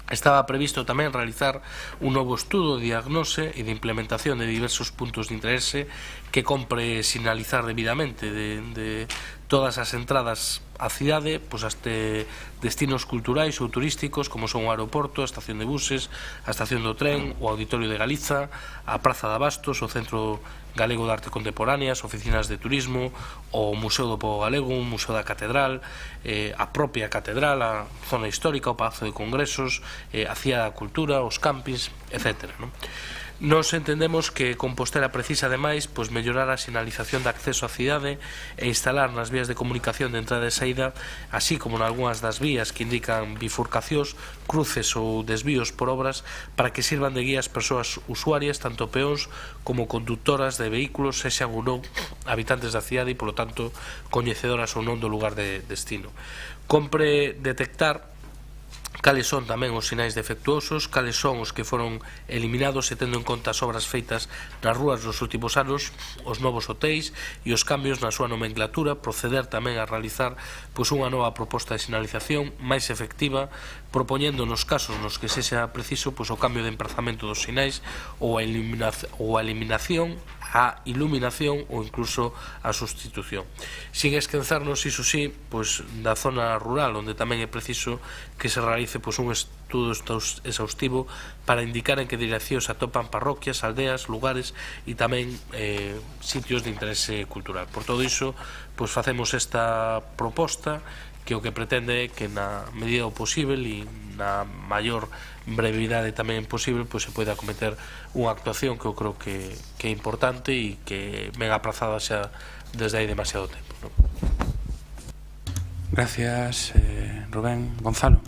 Estaba previsto tamén realizar un novo estudo de diagnose e de implementación de diversos puntos de interese que compre sinalizar debidamente de todas as entradas á cidade, pois até destinos culturais ou turísticos como son o aeroporto, a estación de buses, a estación do tren, o Auditorio de Galiza, a Praza de Abastos, o Centro Galego de Arte Contemporánea, as oficinas de turismo, o Museo do Pobo Galego, o Museo da Catedral, a propia Catedral, a zona histórica, o Palacio de Congresos, a Cía da Cultura, os campings, etc. Nos entendemos que Compostela precisa, ademais, pois mellorar a sinalización de acceso á cidade e instalar nas vías de comunicación de entrada e saída, así como nalgúnas das vías que indican bifurcacións, cruces ou desvíos por obras, para que sirvan de guía as persoas usuarias, tanto peóns como conductoras de vehículos, sexan ou non habitantes da cidade e, polo tanto, coñecedoras ou non do lugar de destino. Compre detectar cales son tamén os sinais defectuosos, cales son os que foron eliminados e tendo en conta as obras feitas nas rúas nos últimos anos, os novos hotéis e os cambios na súa nomenclatura, proceder tamén a realizar pois unha nova proposta de sinalización máis efectiva, propoñendo nos casos nos que sexa preciso pois o cambio de emprazamento dos sinais ou a eliminación, a iluminación ou incluso a sustitución. Sin esquecernos, iso sí, pois da zona rural, onde tamén é preciso que se realice pois un estudo exhaustivo para indicar en que dirección se atopan parroquias, aldeas, lugares e tamén sitios de interese cultural. Por todo iso, pois facemos esta proposta que o que pretende é que na medida do posible e na maior brevidade tamén posible pois se pode acometer unha actuación que eu creo que é importante e que ven aprazada xa desde hai demasiado tempo, ¿no? Gracias, Rubén. Gonzalo.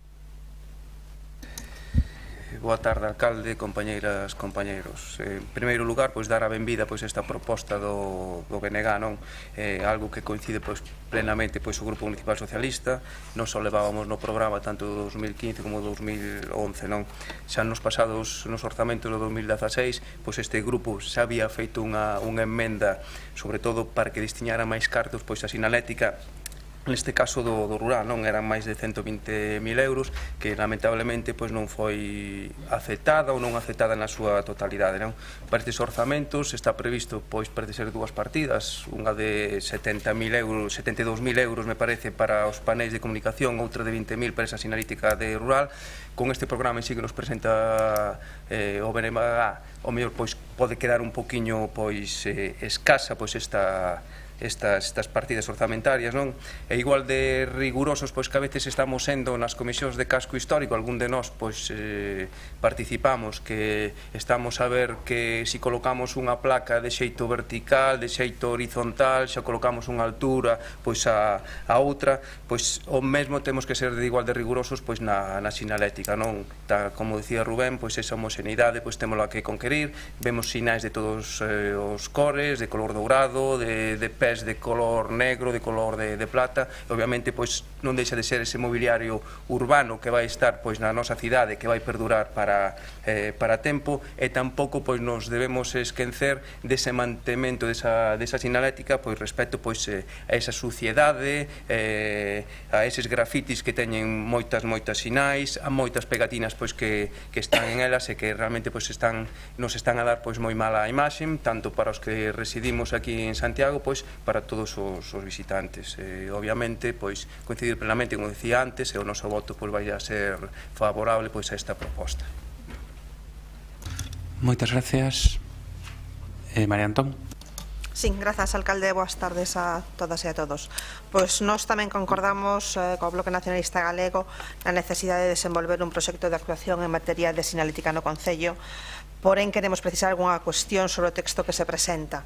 Boa tarde, alcalde, compañeiras, compañeiros. En primeiro lugar, pois dar a benvida pois esta proposta do BNG, non? Algo que coincide pois plenamente pois o Grupo Municipal Socialista. Nós o levábamos no programa tanto do 2015 como do 2011, non? Xa nos pasados nos orzamentos do 2016, pois este grupo xa había feito unha emenda, sobre todo para que destiñara máis cartos pois a sinalética. Neste caso do rural, non, eran máis de 120.000 euros que lamentablemente pois non foi aceptada ou non aceptada na súa totalidade, non? Para estes orzamentos está previsto pois para ser dúas partidas, unha de 70.000 euros, 72.000 euros me parece para os paneis de comunicación, outra de 20.000 para esa sinalítica de rural. Con este programa en sí que nos presenta o BNG, o mellor pois pode quedar un poquinho pois escasa pois estas partidas orzamentarias, non? E igual de rigurosos pois que a veces estamos sendo nas comisións de casco histórico, algún de nós pois participamos, que estamos a ver que si colocamos unha placa de xeito vertical, de xeito horizontal, xa colocamos unha altura pois a outra, pois o mesmo temos que ser de igual de rigurosos pois na sinalética, non? Como dicía Rubén, pois esa homoxeneidade pois témola que conquerir, vemos sinais de todos os cores, de color dourado, de de color negro, de color de plata, e obviamente pois non deixa de ser ese mobiliario urbano que vai estar pois na nosa cidade, que vai perdurar para tempo, e tampouco pois nos debemos esquecer dese mantemento desa sinalética pois respecto pois a esa suciedade, a eses grafitis que teñen moitas sinais, a moitas pegatinas pois que están en elas e que realmente pois nos están a dar pois moi mala imaxe, tanto para os que residimos aquí en Santiago pois para todos os visitantes. Obviamente, pois, coincidir plenamente, como decía antes, e o noso voto pois vai a ser favorable pois a esta proposta. Moitas gracias. María Antón. Sí, grazas, alcalde, boas tardes a todas e a todos. Pois nós tamén concordamos co Bloque Nacionalista Galego na necesidade de desenvolver un proxecto de actuación en materia de sinalética no Concello, porén queremos precisar algunha cuestión sobre o texto que se presenta.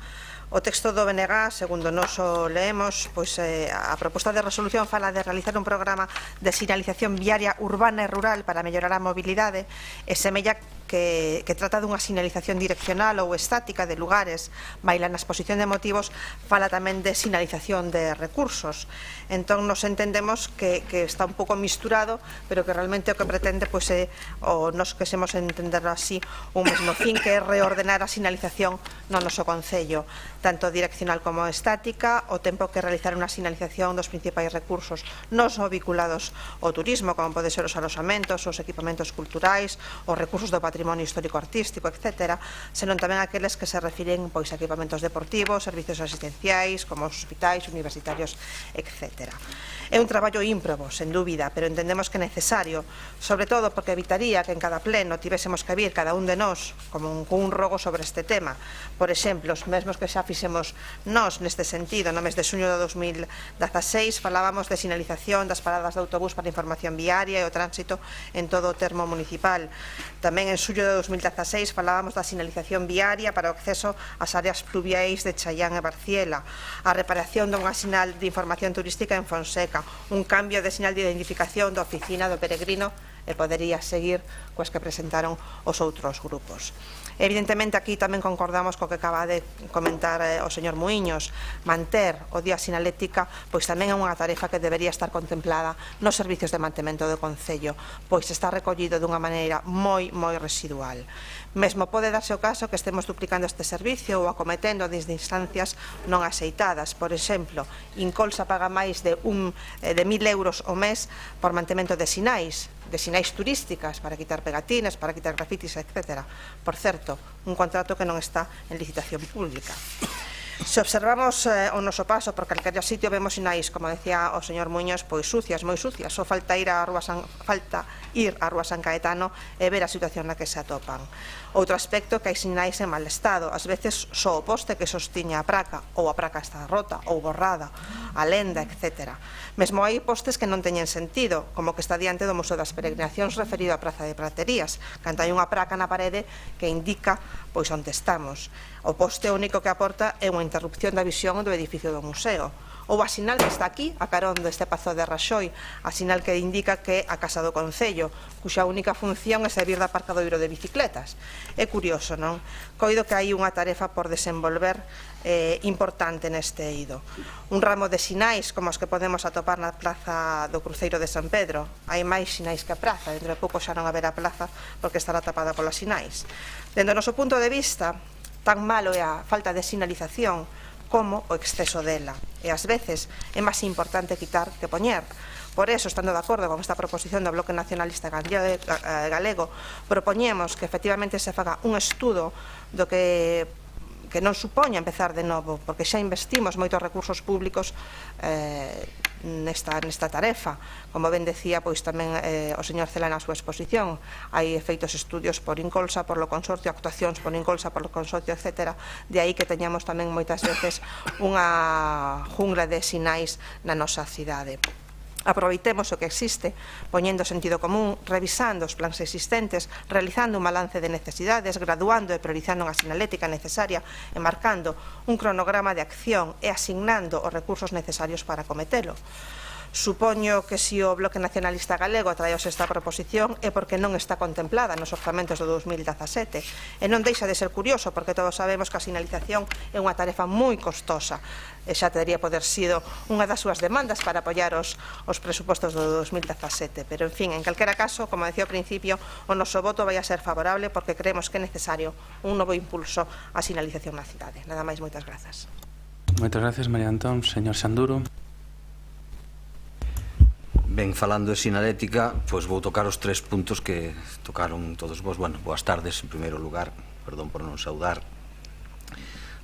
O texto do BNG, segundo nos o leemos, pois a proposta de resolución fala de realizar un programa de sinalización viaria urbana e rural para mellorar a mobilidade e semella que trata dunha sinalización direccional ou estática de lugares, baila na exposición de motivos, fala tamén de sinalización de recursos. Entón, nos entendemos que está un pouco misturado, pero que realmente o que pretende, pois, é, ou nos quesemos entenderlo así, un mesmo fin, que é reordenar a sinalización no noso concello, tanto direccional como estática, o tempo que realizar unha sinalización dos principais recursos non só vinculados ao turismo, como pode ser os alojamentos, os equipamentos culturais, os recursos do patrimonio histórico-artístico, etc., senón tamén aqueles que se refiren, pois, a equipamentos deportivos, servicios asistenciais, como os hospitais, universitarios, etc. É un traballo ímprobo, sen dúbida, pero entendemos que é necesario, sobre todo porque evitaría que en cada pleno tivésemos que vir cada un de nós como un rogo sobre este tema. Por exemplo, os mesmos que xa fixemos nós neste sentido, no mes de xuño de 2016 falábamos de sinalización das paradas de autobús para a información viaria e o tránsito en todo o termo municipal. Tamén en xullo de 2016 falábamos da sinalización viaria para o acceso ás áreas fluviais de Chaián e Barciela, a reparación dunha sinal de información turística en Fonseca, un cambio de sinal de identificación da oficina do peregrino, e podería seguir coas que presentaron os outros grupos. Evidentemente, aquí tamén concordamos co que acaba de comentar o señor Muiños. Manter o día sinalética pois tamén é unha tarefa que debería estar contemplada nos servicios de mantemento do Concello, pois está recollido dunha maneira moi residual. Mesmo pode darse o caso que estemos duplicando este servicio ou acometendo desde instancias non aceitadas. Por exemplo, Incolsa paga máis de 1.000 euros ao mes por mantemento de sinais turísticas, para quitar pegatinas, para quitar grafitis, etc. Por certo, un contrato que non está en licitación pública. Se observamos o noso paso por calquera sitio, vemos sinais, como decía o señor Muñoz, pois sucias, moi sucias. Só falta ir á Rúa San Caetano e ver a situación na que se atopan. Outro aspecto, que hai sinais en mal estado. Ás veces só o poste que sostiña a praca, ou a praca está rota ou borrada, a lenda, etc. Mesmo hai postes que non teñen sentido, como que está diante do Museo das Peregrinacións referido á Praza de Praterías, cando hai unha praca na parede que indica pois onde estamos. O poste único que aporta é unha interrupción da visión do edificio do museo. Ou a sinal que está aquí, a carón deste Pazo de Raxoi, a sinal que indica que é a Casa do Concello, cuxa única función é servir de aparcadoiro de bicicletas. É curioso, non? Coido que hai unha tarefa por desenvolver importante neste eido. Un ramo de sinais como os que podemos atopar na Plaza do Cruceiro de San Pedro. Hai máis sinais que a praza, dentro de pouco xa non haberá plaza porque estará tapada polas sinais. Dentro do noso punto de vista, tan malo é a falta de sinalización como o exceso dela, e ás veces é máis importante quitar que poñer. Por eso, estando de acordo con esta proposición do Bloque Nacionalista Galego, propoñemos que efectivamente se faga un estudo do que non supoña empezar de novo, porque xa investimos moitos recursos públicos nesta tarefa. Como ben decía, pois tamén o señor Cela na súa exposición, hai feitos estudios por Incolsa, por lo consorcio, actuacións por Incolsa, por lo consorcio, etc. De aí que teñamos tamén moitas veces unha jungla de sinais na nosa cidade. Aproveitemos o que existe, poñendo sentido común, revisando os plans existentes, realizando un balance de necesidades, graduando e priorizando unha sinalética necesaria e marcando un cronograma de acción e asignando os recursos necesarios para acometelo. Supoño que se o Bloque Nacionalista Galego traeos esta proposición é porque non está contemplada nos orzamentos do 2017 e non deixa de ser curioso porque todos sabemos que a sinalización é unha tarefa moi costosa e xa teria poder sido unha das súas demandas para apoiar os presupostos do 2017, pero en fin, en calquera caso, como decía ao principio, o noso voto vai a ser favorable porque creemos que é necesario un novo impulso á sinalización na cidade. Nada máis, moitas grazas. Moitas gracias, María Antón. Señor Sanduro. Ben, falando de sinalética, pois vou tocar os 3 puntos que tocaron todos vos. Bueno, boas tardes, en primeiro lugar, perdón por non saudar.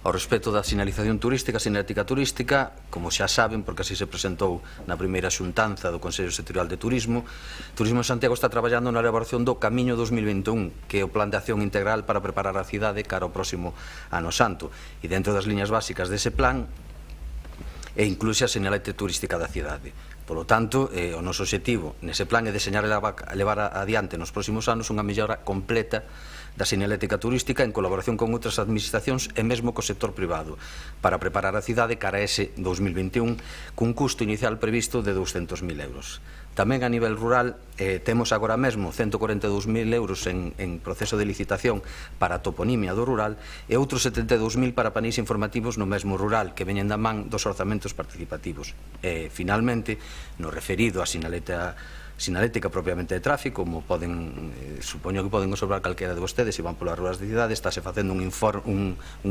Ao respecto da sinalización turística, sinalética turística, como xa saben, porque así se presentou na primeira xuntanza do Consello Sectorial de Turismo, Turismo en Santiago está traballando na elaboración do Camiño 2021, que é o plan de acción integral para preparar a cidade cara ao próximo Ano Santo. E dentro das liñas básicas dese plan, e incluxe a sinalética turística da cidade. Polo tanto, o noso obxectivo nese plan é deseñar e levar adiante nos próximos anos unha mellora completa da sinalética turística en colaboración con outras administracións e mesmo co sector privado para preparar a cidade cara a ese 2021 cun custo inicial previsto de 200.000 euros. Tamén a nivel rural temos agora mesmo 142.000 euros en proceso de licitación para a toponimia do rural e outros 72.000 para paneis informativos no mesmo rural que veñen da man dos orzamentos participativos. E, finalmente, no referido a sinalética propiamente de tráfico, como supoño que poden observar calquera de vostedes se van polas ruas de cidade, estáse facendo un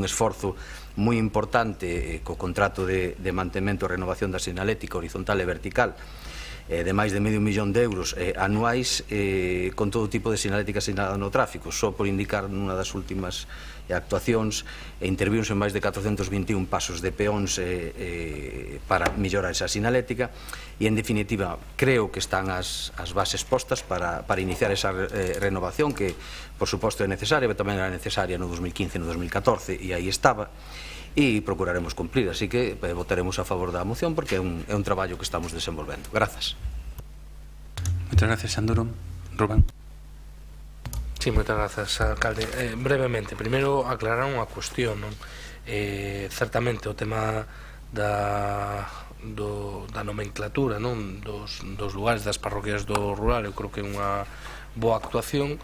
esforzo moi importante co contrato de mantemento e renovación da sinalética horizontal e vertical de máis de €500.000 anuais con todo tipo de sinalética asignada no tráfico. Só por indicar nunha das últimas actuacións interviúnse en máis de 421 pasos de peóns para mellorar esa sinalética e, en definitiva, creo que están as bases postas para iniciar esa renovación que, por suposto, é necesaria, pero tamén era necesaria no 2015 e no 2014 e aí estaba, e procuraremos cumplir, así que votaremos a favor da moción porque é un traballo que estamos desenvolvendo. Grazas. Moitas gracias, Sanduro. Rubén. Sí, moitas grazas, alcalde. Brevemente, primeiro aclarar unha cuestión, non? Certamente o tema da nomenclatura, non? Dos lugares das parroquias do rural, eu creo que é unha boa actuación,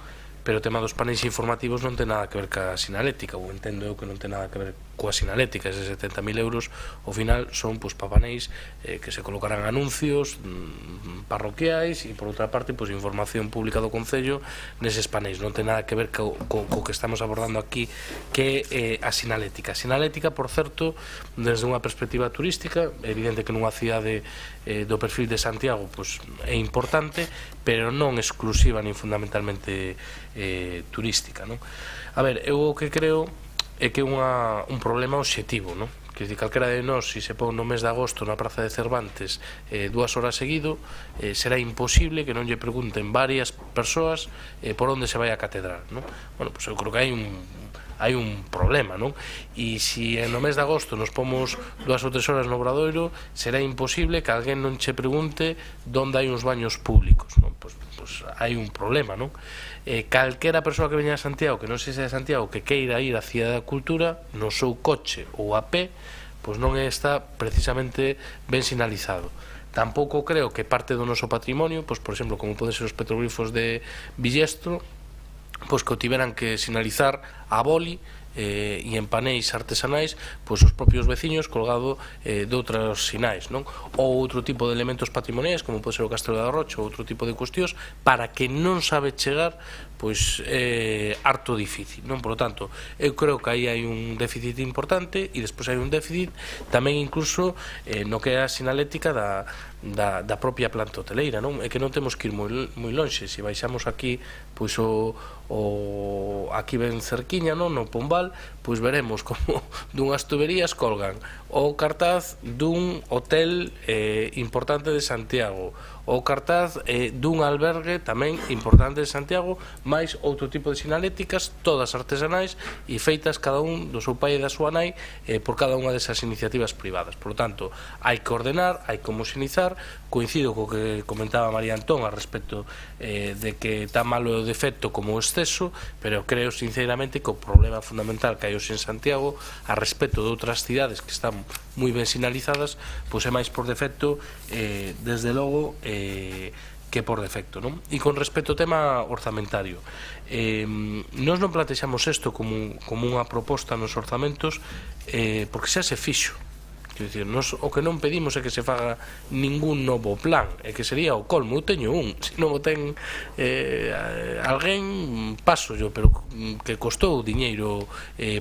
pero o tema dos paneis informativos non ten nada que ver ca sinalética, ou entendo eu que non ten nada que ver coa sinalética. Eses 70.000 euros ao final son pa paneis que se colocarán anuncios parroquiais e, por outra parte, información pública do Concello neses paneis. Non ten nada que ver co que estamos abordando aquí, que é a sinalética. A sinalética, por certo, desde unha perspectiva turística, é evidente que nunha cidade do perfil de Santiago é importante, pero non exclusiva nin fundamentalmente turística, non? A ver, eu o que creo é que é un problema obxectivo, non? Que se calquera de nós, se se pon no mes de agosto na Praza de Cervantes 2 horas seguido, será imposible que non lle pregunten varias persoas por onde se vai a catedral, non? Bueno, eu creo que hai un problema, non? E se no mes de agosto nos pomos 2 ou 3 horas no Obradoiro, será imposible que alguén non che pregunte onde hai uns baños públicos, non? Pois hai un problema, non? Calquera persoa que veña a Santiago, que non se sea de Santiago, que queira ir á Cidade da Cultura no seu coche ou a pé, pois non está precisamente ben sinalizado. Tampouco creo que parte do noso patrimonio, pois, por exemplo, como poden ser os petroglifos de Villestro, pois que o tiveran que sinalizar a boli e en paneis artesanais, pois os propios veciños colgado de outros sinais, non? Ou outro tipo de elementos patrimoniais, como pode ser o Castelo da Rocha ou outro tipo de cuestións, para que non sabe chegar, pois é harto difícil, non? Por lo tanto, eu creo que aí hai un déficit importante e despois hai un déficit tamén incluso no que é a sinalética da propia planta hoteleira, non? É que non temos que ir moi lonxe. Se baixamos aquí, pois aquí ben cerquiña, non? No Pombal, pois veremos como dunhas tuberías colgan o cartaz dun hotel importante de Santiago, o cartaz dun albergue tamén importante de Santiago, máis outro tipo de sinaléticas, todas artesanais e feitas cada un do seu pai e da súa nai por cada unha desas iniciativas privadas. Por lo tanto, hai que ordenar, hai que homoxenizar. Coincido co que comentaba María Antón a respecto de que tan malo o defecto como o exceso, pero creo sinceramente que o problema fundamental que hai hoxe en Santiago a respecto de outras cidades que están moi ben sinalizadas, pois é máis por defecto desde logo que por defecto, non? E con respecto ao tema orzamentario, nós non plantexamos isto como unha proposta nos orzamentos porque xa se fixo. Quer dizer, nos o que non pedimos é que se faga ningún novo plan, é que sería o colmo. Eu teño un, se non o ten alguén, paso yo, pero que costou diñeiro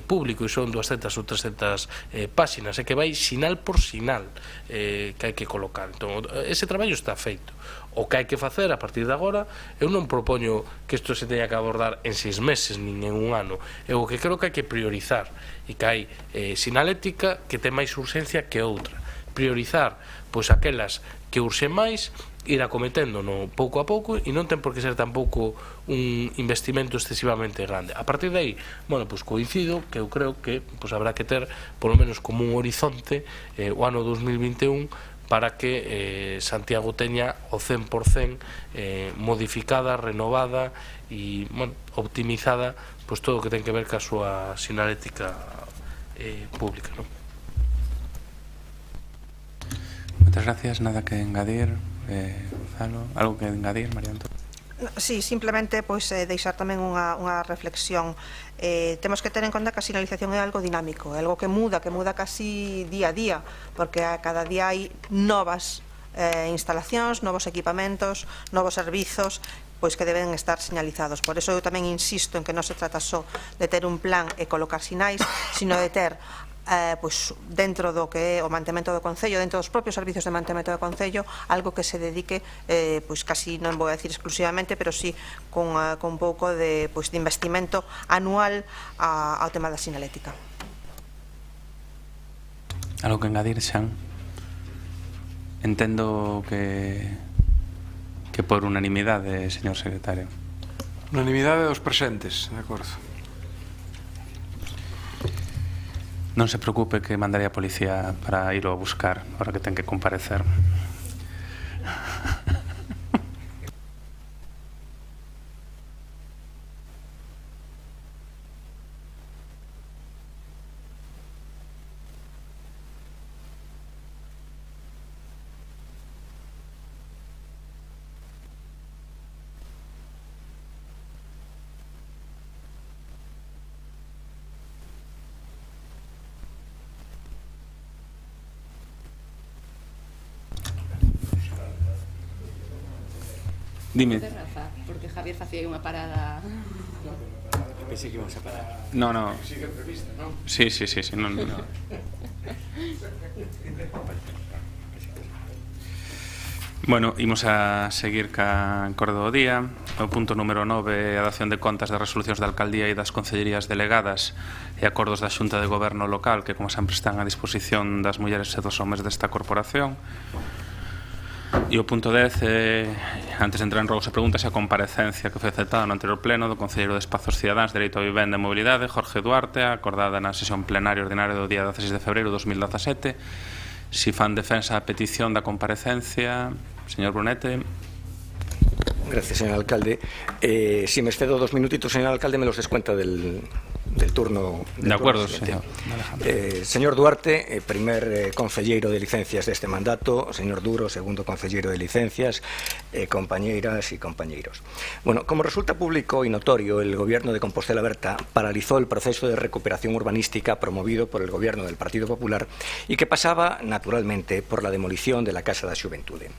público e son 200 ou 300 páxinas, é que vai sinal por sinal que hai que colocar. Entón, ese traballo está feito. O que hai que facer a partir de agora, eu non propoño que isto se teña que abordar en 6 meses nin en un ano. Eu o que creo que hai que priorizar e que hai sinalética que ten máis urxencia que outra. Priorizar pois aquelas que urxen máis, ir acometendo no pouco a pouco e non ten por que ser tampouco un investimento excesivamente grande. A partir de aí, bueno, pois coincido que eu creo que pois habrá que ter polo menos como un horizonte o ano 2021 para que Santiago teña o 100% modificada, renovada e optimizada todo o que ten que ver ca súa sinalética pública. Moitas gracias, nada que engadir. Gonzalo, algo que engadir, María Antonio? Sí, simplemente deixar tamén unha reflexión. Temos que ter en conta que a sinalización é algo dinámico, é algo que muda casi día a día, porque cada día hai novas instalacións, novos equipamentos, novos servizos que deben estar señalizados. Por eso eu tamén insisto en que non se trata só de ter un plan e colocar sinais, sino de ter dentro do que é o mantemento do Concello, dentro dos propios servicios de mantemento do Concello, algo que se dedique casi, non vou a decir exclusivamente, pero sí con un pouco de investimento anual ao tema da sinalética. Algo que engadir, Xan? Entendo que por unanimidade, señor secretario. Unanimidade dos presentes, de acordo. Non se preocupe que mandaría a policía para ir a buscar ahora que ten que comparecer. Dime. Porque Javier facía unha parada. Pensei que íbamos a parar. No. Sigue prevista, non? Sí. Non. Bueno, imos a seguir ca encordo do día. O punto número 9 é a dación de contas das resolucións da Alcaldía e das Concellerías delegadas e acordos da Xunta de Goberno local que, como sempre, están a disposición das mulleres e dos homes desta corporación. E o punto 10, antes de entrar en rogos e preguntas, a comparecencia que foi aceptada no anterior pleno do Concelleiro de Espazos Cidadáns, Dereito a Vivenda e Mobilidade, Jorge Duarte, acordada na sesión plenaria ordinaria do día 16 de febreiro de 2017. Si fan defensa a petición da comparecencia, señor Brunete. Gracias, señor alcalde. Si me excedo 2 minutitos, señor alcalde, me los descuenta del turno. De acuerdo, señor. Señor Duarte, primer concelleiro de licencias deste mandato, señor Duro, segundo concelleiro de licencias, compañeiras e compañeiros. Bueno, como resulta público e notorio, el Gobierno de Compostela Berta paralizó el proceso de recuperación urbanística promovido por el Gobierno del Partido Popular y que pasaba, naturalmente, por la demolición de la Casa da Xuventude.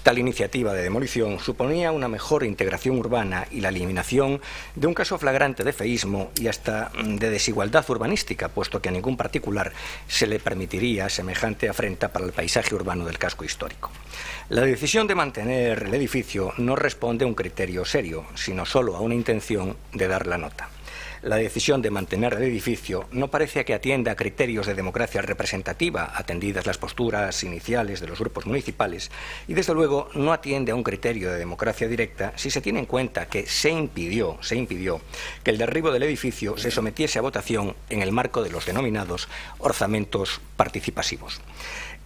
Tal iniciativa de demolición suponía una mejor integración urbana y la eliminación de un caso flagrante de feísmo y hasta de desigualdad urbanística, puesto que a ningún particular se le permitiría semejante afrenta para el paisaje urbano del casco histórico. La decisión de mantener el edificio no responde a un criterio serio, sino solo a una intención de dar la nota. La decisión de mantener el edificio no parece que atienda a criterios de democracia representativa, atendidas las posturas iniciales de los grupos municipales, y desde luego no atiende a un criterio de democracia directa si se tiene en cuenta que se impidió que el derribo del edificio se sometiese a votación en el marco de los denominados orzamentos participativos.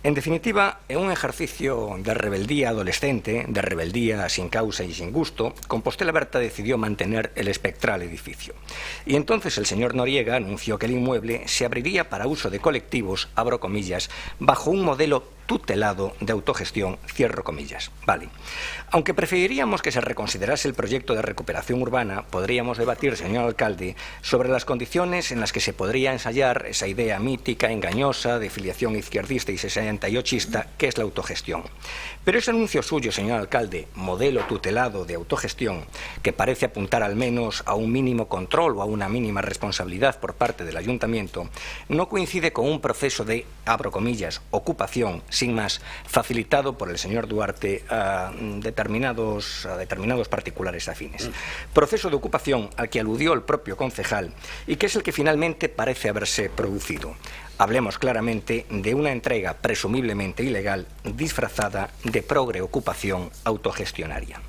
En definitiva, en un ejercicio de rebeldía adolescente, de rebeldía sin causa y sin gusto, Compostela Berta decidió mantener el espectral edificio. Y entonces el señor Noriega anunció que el inmueble se abriría para uso de colectivos, abro comillas, bajo un modelo tutelado de autogestión, cierro comillas. Vale. Aunque preferiríamos que se reconsiderase el proyecto de recuperación urbana, podríamos debatir, señor alcalde, sobre las condiciones en las que se podría ensayar esa idea mítica, engañosa, de filiación izquierdista y 68ista, que es la autogestión. Pero ese anuncio suyo, señor alcalde, modelo tutelado de autogestión, que parece apuntar al menos a un mínimo control o a una mínima responsabilidad por parte del ayuntamiento, no coincide con un proceso de, abro comillas, ocupación, sin más, facilitado por el señor Duarte a determinados particulares afines. Proceso de ocupación al que aludió el propio concejal y que es el que finalmente parece haberse producido. Hablemos claramente de una entrega presumiblemente ilegal disfrazada de progre ocupación autogestionaria.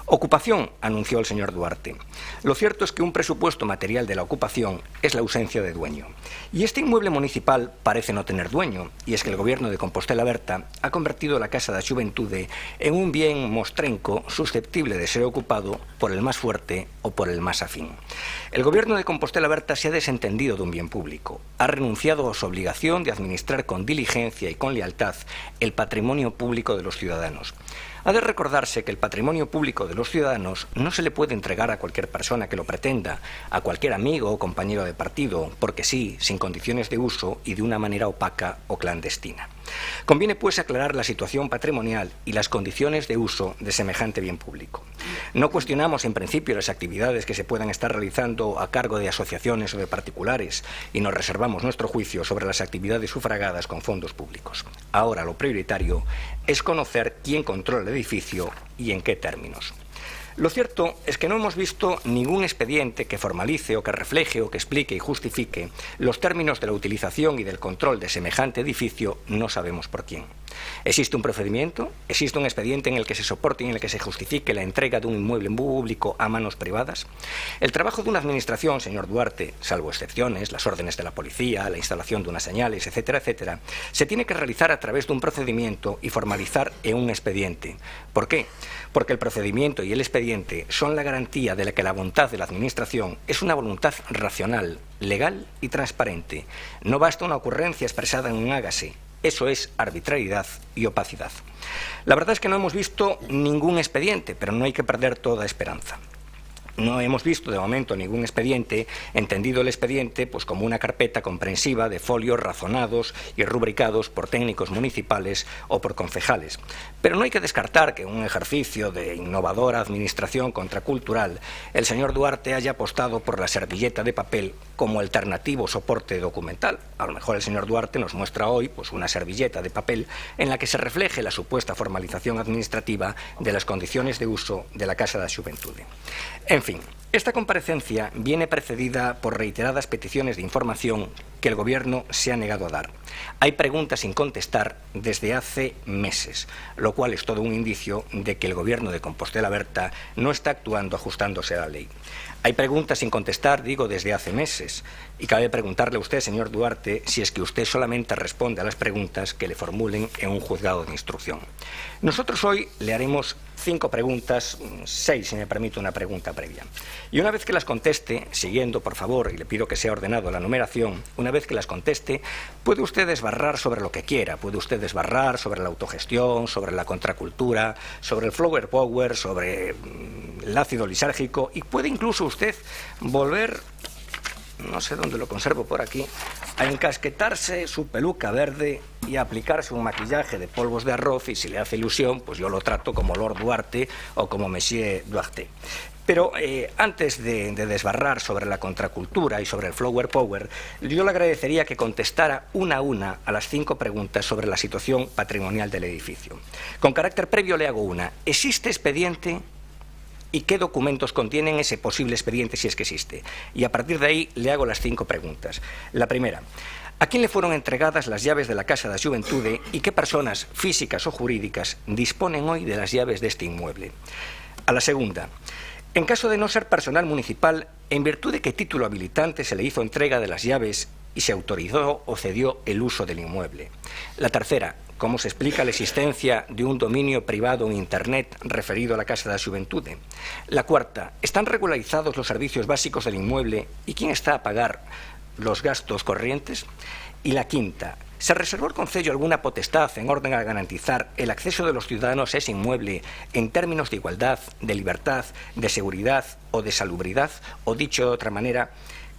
Ocupación, anunció el señor Duarte. Lo cierto es que un presupuesto material de la ocupación es la ausencia de dueño. Y este inmueble municipal parece no tener dueño, y es que el gobierno de Compostela Berta ha convertido la Casa da Xuventude en un bien mostrenco susceptible de ser ocupado por el más fuerte o por el más afín. El gobierno de Compostela Berta se ha desentendido de un bien público, ha renunciado a su obligación de administrar con diligencia y con lealtad el patrimonio público de los ciudadanos. Ha de recordarse que el patrimonio público de los ciudadanos no se le puede entregar a cualquier persona que lo pretenda, a cualquier amigo o compañero de partido, porque sí, sin condiciones de uso y de una manera opaca o clandestina. Conviene, pues, aclarar la situación patrimonial y las condiciones de uso de semejante bien público. No cuestionamos, en principio, las actividades que se puedan estar realizando a cargo de asociaciones o de particulares y nos reservamos nuestro juicio sobre las actividades sufragadas con fondos públicos. Ahora, lo prioritario es conocer quién controla el edificio y en qué términos. Lo cierto es que no hemos visto ningún expediente que formalice o que refleje o que explique y justifique los términos de la utilización y del control de semejante edificio, no sabemos por quién. ¿Existe un procedimiento? ¿Existe un expediente en el que se soporte y en el que se justifique la entrega de un inmueble público a manos privadas? El trabajo de una administración, señor Duarte, salvo excepciones, las órdenes de la policía, la instalación de unas señales, etcétera, etcétera, se tiene que realizar a través de un procedimiento y formalizar en un expediente. ¿Por qué? Porque el procedimiento y el expediente son la garantía de que la voluntad de la Administración es una voluntad racional, legal y transparente. No basta una ocurrencia expresada en un hágase. Eso es arbitrariedad y opacidad. La verdad es que no hemos visto ningún expediente, pero no hay que perder toda esperanza. No hemos visto de momento ningún expediente, entendido el expediente pues como una carpeta comprensiva de folios razonados y rubricados por técnicos municipales o por concejales. Pero no hay que descartar que en un ejercicio de innovadora administración contracultural el señor Duarte haya apostado por la servilleta de papel como alternativo soporte documental. A lo mejor el señor Duarte nos muestra hoy pues una servilleta de papel en la que se refleje la supuesta formalización administrativa de las condiciones de uso de la Casa da Xuventude. En fin, esta comparecencia viene precedida por reiteradas peticiones de información que el Gobierno se ha negado a dar. Hay preguntas sin contestar desde hace meses, lo cual es todo un indicio de que el Gobierno de Compostela Berta no está actuando ajustándose a la ley. Hay preguntas sin contestar, digo, desde hace meses. Y cabe preguntarle a usted, señor Duarte, si es que usted solamente responde a las preguntas que le formulen en un juzgado de instrucción. Nosotros hoy le haremos 5 preguntas, 6 si me permite una pregunta previa. Y una vez que las conteste, siguiendo por favor, y le pido que sea ordenado la numeración, una vez que las conteste, puede usted desbarrar sobre lo que quiera, puede usted desbarrar sobre la autogestión, sobre la contracultura, sobre el flower power, sobre el ácido lisérgico, y puede incluso usted volver, no sé dónde lo conservo por aquí, a encasquetarse su peluca verde y a aplicarse un maquillaje de polvos de arroz, y si le hace ilusión, pues yo lo trato como Lord Duarte o como Monsieur Duarte. Pero antes de desbarrar sobre la contracultura y sobre el flower power, yo le agradecería que contestara una a una a las 5 preguntas sobre la situación patrimonial del edificio. Con carácter previo le hago una. ¿Existe expediente? ¿Y qué documentos contienen ese posible expediente, si es que existe? Y a partir de ahí le hago las 5 preguntas. La primera, ¿a quién le fueron entregadas las llaves de la Casa da Xuventude y qué personas físicas o jurídicas disponen hoy de las llaves de este inmueble? A la segunda, en caso de no ser personal municipal, ¿en virtud de qué título habilitante se le hizo entrega de las llaves y se autorizó o cedió el uso del inmueble? La tercera, ¿cómo se explica la existencia de un dominio privado en Internet referido a la Casa da Xuventude? La cuarta, ¿están regularizados los servicios básicos del inmueble y quién está a pagar los gastos corrientes? Y la quinta, ¿se reservó el Concello alguna potestad en orden a garantizar el acceso de los ciudadanos a ese inmueble en términos de igualdad, de libertad, de seguridad o de salubridad? O dicho de otra manera,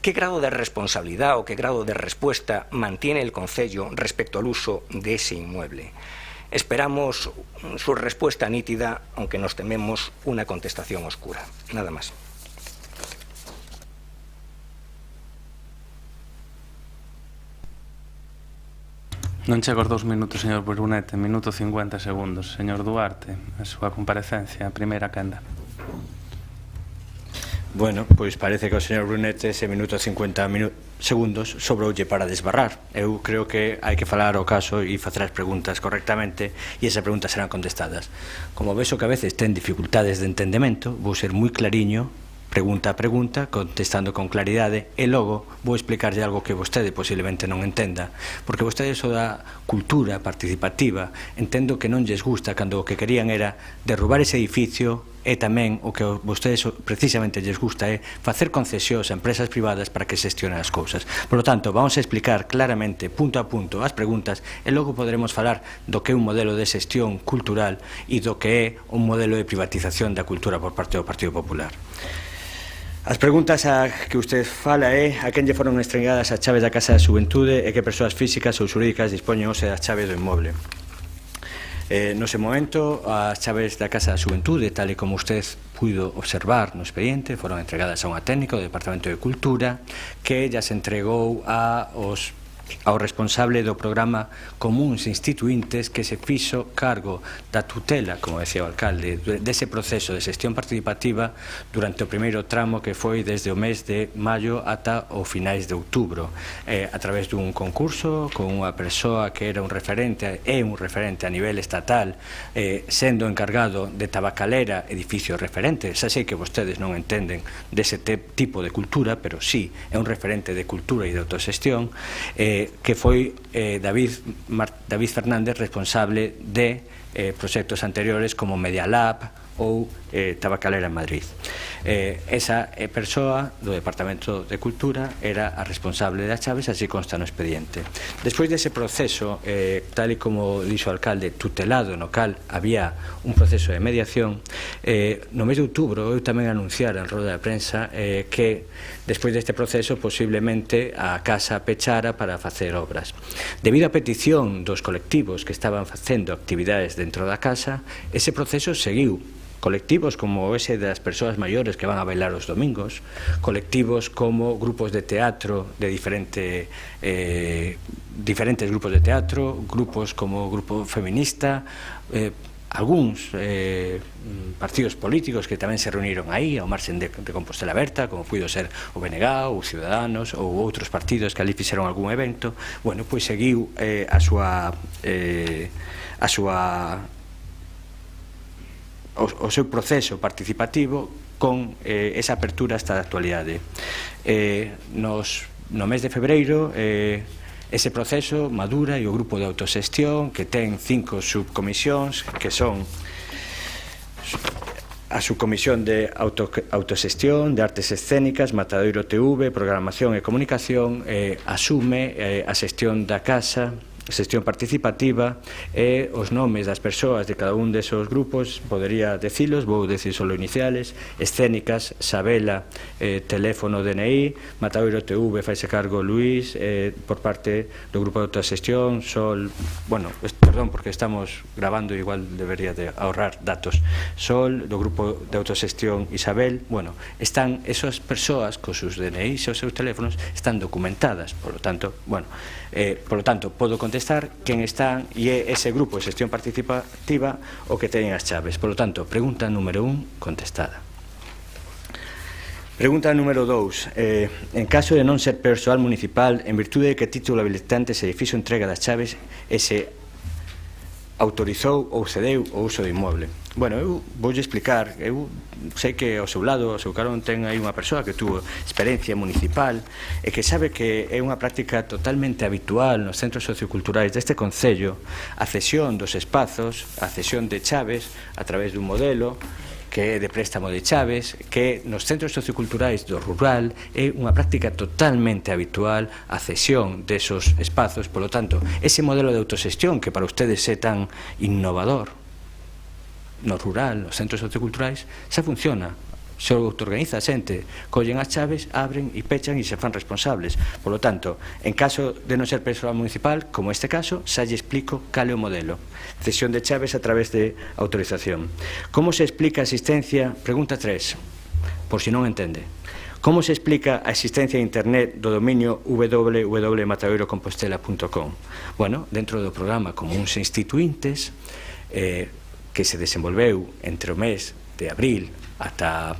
¿qué grado de responsabilidad o qué grado de respuesta mantiene el Concello respecto al uso de ese inmueble? Esperamos su respuesta nítida, aunque nos tememos una contestación oscura. Nada más. Non chego aos 2 minutos, señor Brunete, minuto 50 segundos. Señor Duarte, a súa comparecencia, a primeira quenda. Bueno, pois parece que o señor Brunete ese minuto 50 segundos sobroulle para desbarrar. Eu creo que hai que falar o caso e facer as preguntas correctamente e esas preguntas serán contestadas. Como ves o que a veces ten dificultades de entendemento, vou ser moi clariño, pregunta a pregunta, contestando con claridade, e logo vou explicarlle algo que vostede posiblemente non entenda, porque vostede so da cultura participativa, entendo que non lles gusta cando o que querían era derrubar ese edificio, e tamén o que vostedes precisamente lles gusta é facer concesións a empresas privadas para que xestionen as cousas. Por lo tanto, vamos a explicar claramente, punto a punto, as preguntas, e logo poderemos falar do que é un modelo de xestión cultural e do que é un modelo de privatización da cultura por parte do Partido Popular. As preguntas a que usted fala é a quen lle foron estregadas as chaves da Casa da Xuventude e que persoas físicas ou xurídicas dispoñen hoxe das chaves do inmoble. No ese momento, as chaves da Casa da Xuventude, tal e como usted puido observar no expediente, foron entregadas a unha técnica do Departamento de Cultura que ya se entregou ao responsable do programa Comuns Instituíntes que se fixo cargo da tutela, como decía o alcalde, dese proceso de xestión participativa durante o primeiro tramo que foi desde o mes de maio ata o finais de outubro, a través dun concurso con unha persoa que era un referente, é un referente a nivel estatal, sendo encargado de Tabacalera, edificio referente. Xa sei que vostedes non entenden dese tipo de cultura, pero sí, é un referente de cultura e de autoxestión, que foi David Fernández, responsable de proxectos anteriores como Media Lab ou Tabacalera en Madrid. Esa persoa do Departamento de Cultura era a responsable das chaves, así consta no expediente. Despois dese proceso, tal e como dixo o alcalde, tutelado, no cal había un proceso de mediación, no mes de outubro eu tamén anunciara en roda de prensa que despois deste proceso posiblemente a casa pechara para facer obras. Debido á petición dos colectivos que estaban facendo actividades dentro da casa, ese proceso seguiu. Colectivos como ese das persoas maiores que van a bailar os domingos, colectivos como grupos de teatro de diferentes grupos de teatro, grupos como o grupo feminista, algúns partidos políticos que tamén se reuniron aí ao marxen de Compostela Aberta, como puido ser o BNG, ou Ciudadanos ou outros partidos que ali fixeron algún evento. Bueno, pois seguiu o seu proceso participativo con esa apertura hasta a actualidade. No mes de febreiro ese proceso madura e o grupo de autoxestión que ten 5 subcomisións que son a subcomisión de autoxestión, de artes escénicas, Matadoiro TV, programación e comunicación, asume a xestión da casa, xestión participativa, e os nomes das persoas de cada un desos grupos podería decilos, vou decir solo iniciales: escénicas, Sabela, teléfono DNI, Matadoiro TV faise cargo Luís, por parte do grupo de autoxestión Sol, bueno, perdón, porque estamos grabando, igual debería de ahorrar datos, Sol, do grupo de autoxestión Isabel. Bueno, están esas persoas cos seus DNI e os seus teléfonos están documentadas, por lo tanto, bueno, podo contestar quen están e é ese grupo de xestión participativa o que teñen as chaves. Por lo tanto, pregunta número 1 contestada. Pregunta número 2. En caso de non ser persoal municipal, en virtude de que título habilitante se fixo entrega das chaves e se autorizou ou cedeu o uso do inmoble. Bueno, eu voulle explicar, eu sei que ao seu lado, ao seu carón, ten aí unha persoa que tuvo experiencia municipal e que sabe que é unha práctica totalmente habitual nos centros socioculturais deste concello a cesión dos espazos, a cesión de chaves a través dun modelo que é de préstamo de chaves, que nos centros socioculturais do rural é unha práctica totalmente habitual a cesión desos espazos. Por lo tanto, ese modelo de autoxestión que para ustedes é tan innovador no rural, nos centros socioculturais, xa funciona. Se autoorganiza a xente, collen as chaves, abren e pechan e se fan responsables. Por lo tanto, en caso de non ser persoal municipal, como este caso, xa lle explico cal é o modelo. Cesión de chaves a través de autorización. Como se explica a existencia? Pregunta 3, por si non entende. Como se explica a existencia de internet do dominio www.matadoirocompostela.com? Bueno, dentro do programa Comuns Instituíntes, que se desenvolveu entre o mes de abril ata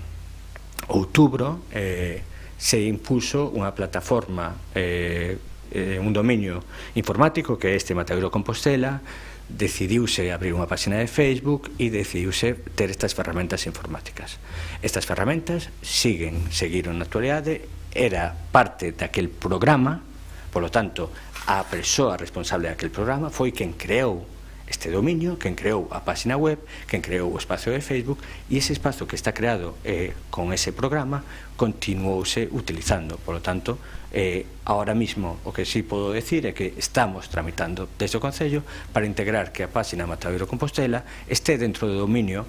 outubro se impuso unha plataforma, un dominio informático que é este Matadoiro Compostela. Decidiuse abrir unha página de Facebook e decidiuse ter estas ferramentas informáticas. Estas ferramentas seguiron na actualidade, era parte daquel programa, polo tanto, a persoa responsable daquel programa foi quen creou este dominio, quen creou a página web, quen creou o espazo de Facebook, e ese espazo que está creado con ese programa continuouse utilizando. Por lo tanto, ahora mismo o que sí podo decir é que estamos tramitando desde o Concello para integrar que a página Matadoiro Compostela este dentro do dominio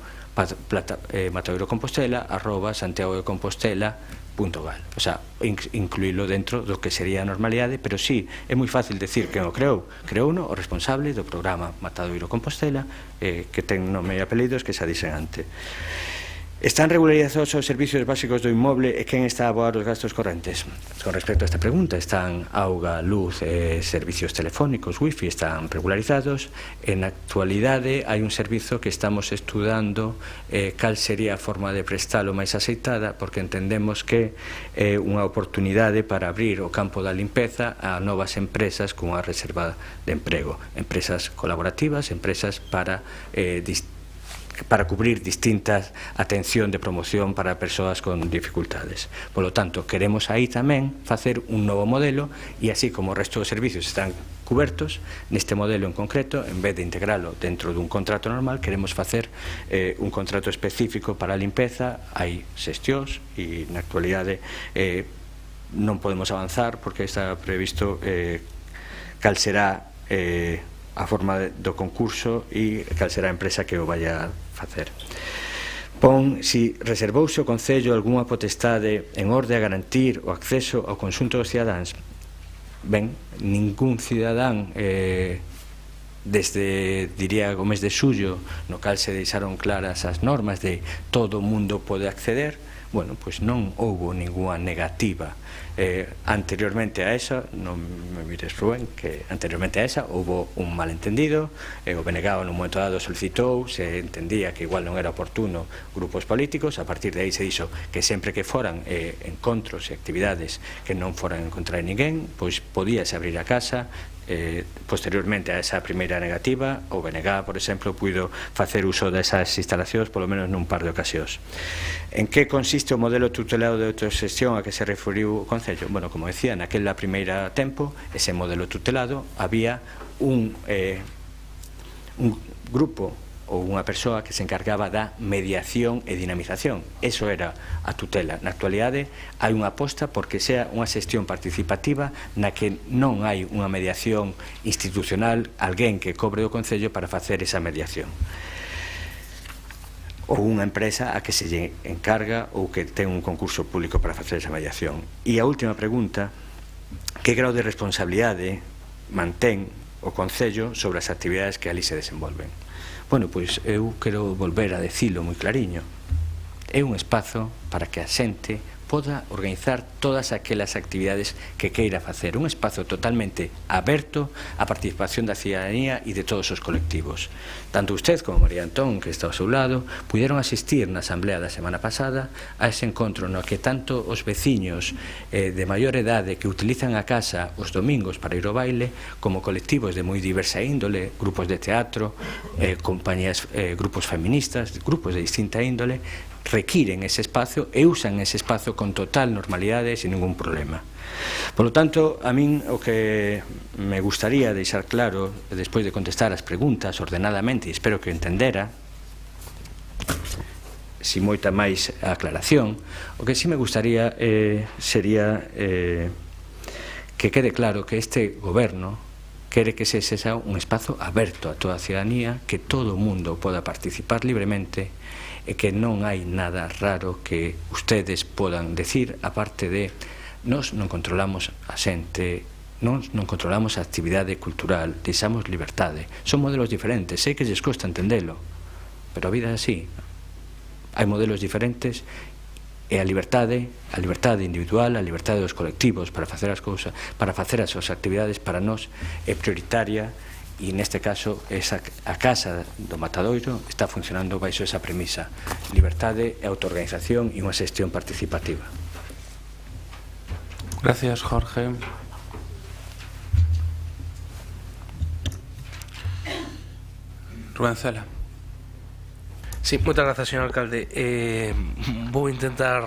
matadeirocompostela@santiagodecompostela.gal, o sea, incluílo dentro do que sería a normalidade, pero sí, é moi fácil decir que o creou o responsable do programa Matadoiro Compostela, que ten nome e apelidos que xa dixen antes. Están regularizados os servicios básicos do inmoble e quen está a aboar os gastos correntes? Con respecto a esta pregunta, están auga, luz, servicios telefónicos, wifi, están regularizados. En actualidade hai un servizo que estamos estudando cal sería a forma de prestalo máis aceitada, porque entendemos que é unha oportunidade para abrir o campo da limpeza a novas empresas cunha reserva de emprego, empresas colaborativas, empresas para cubrir distintas atención de promoción para persoas con dificultades. Por lo tanto, queremos aí tamén facer un novo modelo e así como o resto dos servicios están cubertos, neste modelo en concreto, en vez de integralo dentro dun contrato normal, queremos facer un contrato específico para a limpeza. Hai xestións e na actualidade non podemos avanzar porque está previsto cal será a forma do concurso e cal será a empresa que o vaya a facer. Pon si reservouse o Concello algunha potestade en orde a garantir o acceso ao conxunto dos cidadáns. Ben, ningún cidadán desde, diría, o mes de xullo, no cal se deixaron claras as normas de todo o mundo pode acceder, bueno, pois non houbo ninguna negativa. Anteriormente a esa, non me mires Rubén, que anteriormente a esa houbo un malentendido, o BNG no momento dado solicitou, se entendía que igual non era oportuno grupos políticos, a partir de aí se dixo que sempre que foran encontros e actividades que non foran encontrar ninguén, pois podíase abrir a casa. Posteriormente a esa primeira negativa, o BNG, por exemplo, puido facer uso desas instalacións polo menos nun par de ocasións. En que consiste o modelo tutelado de autoxestión a que se referiu o Concello? Bueno, como decía, naquela primeira tempo, ese modelo tutelado, había un grupo ou unha persoa que se encargaba da mediación e dinamización. Eso era a tutela. Na actualidade hai unha aposta porque sea unha xestión participativa na que non hai unha mediación institucional, alguén que cobre o Concello para facer esa mediación, ou unha empresa a que se lle encarga ou que ten un concurso público para facer esa mediación. E a última pregunta, que grau de responsabilidade mantén o Concello sobre as actividades que ali se desenvolven? Bueno, pois eu quero volver a decilo moi clariño. É un espazo para que a xente poda organizar todas aquelas actividades que queira facer. Un espazo totalmente aberto á participación da cidadanía e de todos os colectivos. Tanto usted como María Antón, que está ao seu lado, puderon asistir na asamblea da semana pasada a ese encontro no que tanto os veciños de maior edade que utilizan a casa os domingos para ir ao baile, como colectivos de moi diversa índole, grupos de teatro, compañías, grupos feministas, grupos de distinta índole, requiren ese espazo e usan ese espazo con total normalidade e sin ningún problema. Por lo tanto, a min o que me gustaría deixar claro, despois de contestar as preguntas ordenadamente, e espero que entendera, sin moita máis aclaración, o que sí me gustaría sería que quede claro que este goberno quere que se sexa un espazo aberto a toda a cidadanía, que todo o mundo poda participar libremente e que non hai nada raro que ustedes podan decir, aparte de nós non controlamos a xente, non controlamos a actividade cultural, deixamos liberdade. Son modelos diferentes, sei que lles costa entendelo, pero a vida é así. Hai modelos diferentes e a liberdade individual, a liberdade dos colectivos para facer as cousas, para facer as súas actividades, para nós é prioritaria e neste caso a Casa do Matadoiro está funcionando baixo esa premisa: liberdade e autoorganización e unha xestión participativa. Gracias, Jorge. Rubén Cela. Sí, moitas grazas, señor alcalde. Vou intentar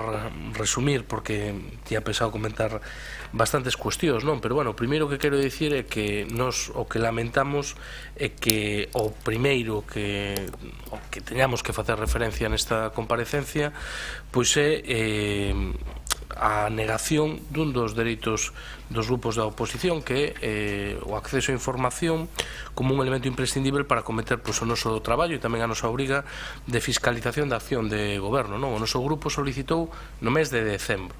resumir porque tinha pensado comentar bastantes cuestións, non? Pero, bueno, o primeiro que quero dicir é que nos o que lamentamos é que o primeiro que teñamos que facer referencia nesta comparecencia pois é a negación dun dos dereitos dos grupos da oposición, que é o acceso á información como un elemento imprescindível para cometer o noso traballo e tamén a nosa obriga de fiscalización da acción de goberno, non? O noso grupo solicitou no mes de decembro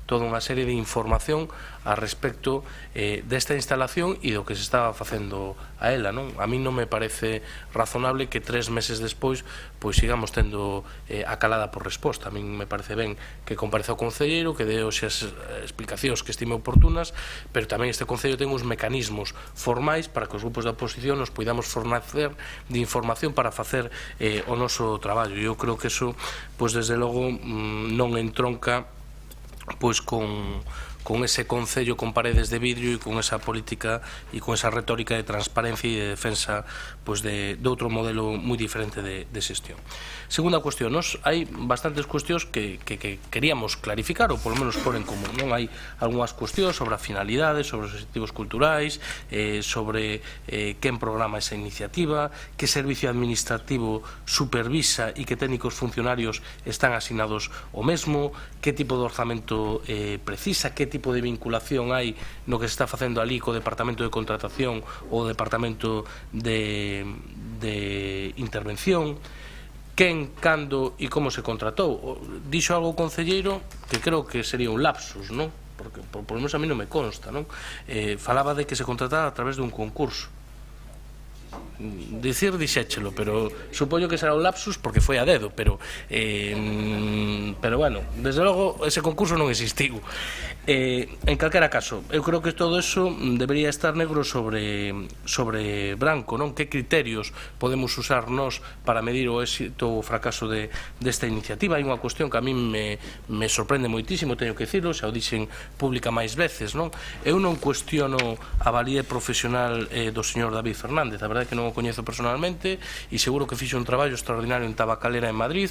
toda unha serie de información a respecto desta instalación e do que se estaba facendo a ela, non? A mí non me parece razonable que 3 meses despois pois sigamos tendo a calada por resposta. A mí me parece ben que compareza o concelleiro, que dé as explicacións que estime oportunas, pero tamén este concello ten uns mecanismos formais para que os grupos da oposición nos poidamos fornecer de información para facer o noso traballo. Eu creo que eso, pois desde logo, non entronca pois con ese concello con paredes de vidrio e con esa política e con esa retórica de transparencia e de defensa pois de outro modelo moi diferente de xestión. Segunda cuestión, nos hai bastantes cuestións que queríamos clarificar ou polo menos pôr en común, non? Hai algunhas cuestións sobre a finalidade, sobre os obxectivos culturais, sobre quen programa esa iniciativa, que servicio administrativo supervisa e que técnicos funcionarios están asignados ao mesmo, que tipo de orzamento precisa, que tipo de vinculación hai no que se está facendo ali co Departamento de Contratación ou o Departamento de Intervención, quen, cando e como se contratou. Dixo algo o concelleiro que creo que sería un lapsus, non? Porque por lo menos a mí non me consta, non? Falaba de que se contratara a través dun concurso. Dixéchelo, pero supoño que será un lapsus porque foi a dedo, pero bueno, desde logo ese concurso non existiu. En calquera caso, eu creo que todo eso debería estar negro sobre branco, non? Que criterios podemos usar nós para medir o éxito ou o fracaso desta iniciativa? Hai unha cuestión que a mí me sorprende moitísimo, teño que dicirlo, xa o dixen pública máis veces, non? Eu non cuestiono a valía profesional do señor David Fernández, a verdade é que non o coñezo personalmente e seguro que fixo un traballo extraordinario en Tabacalera en Madrid,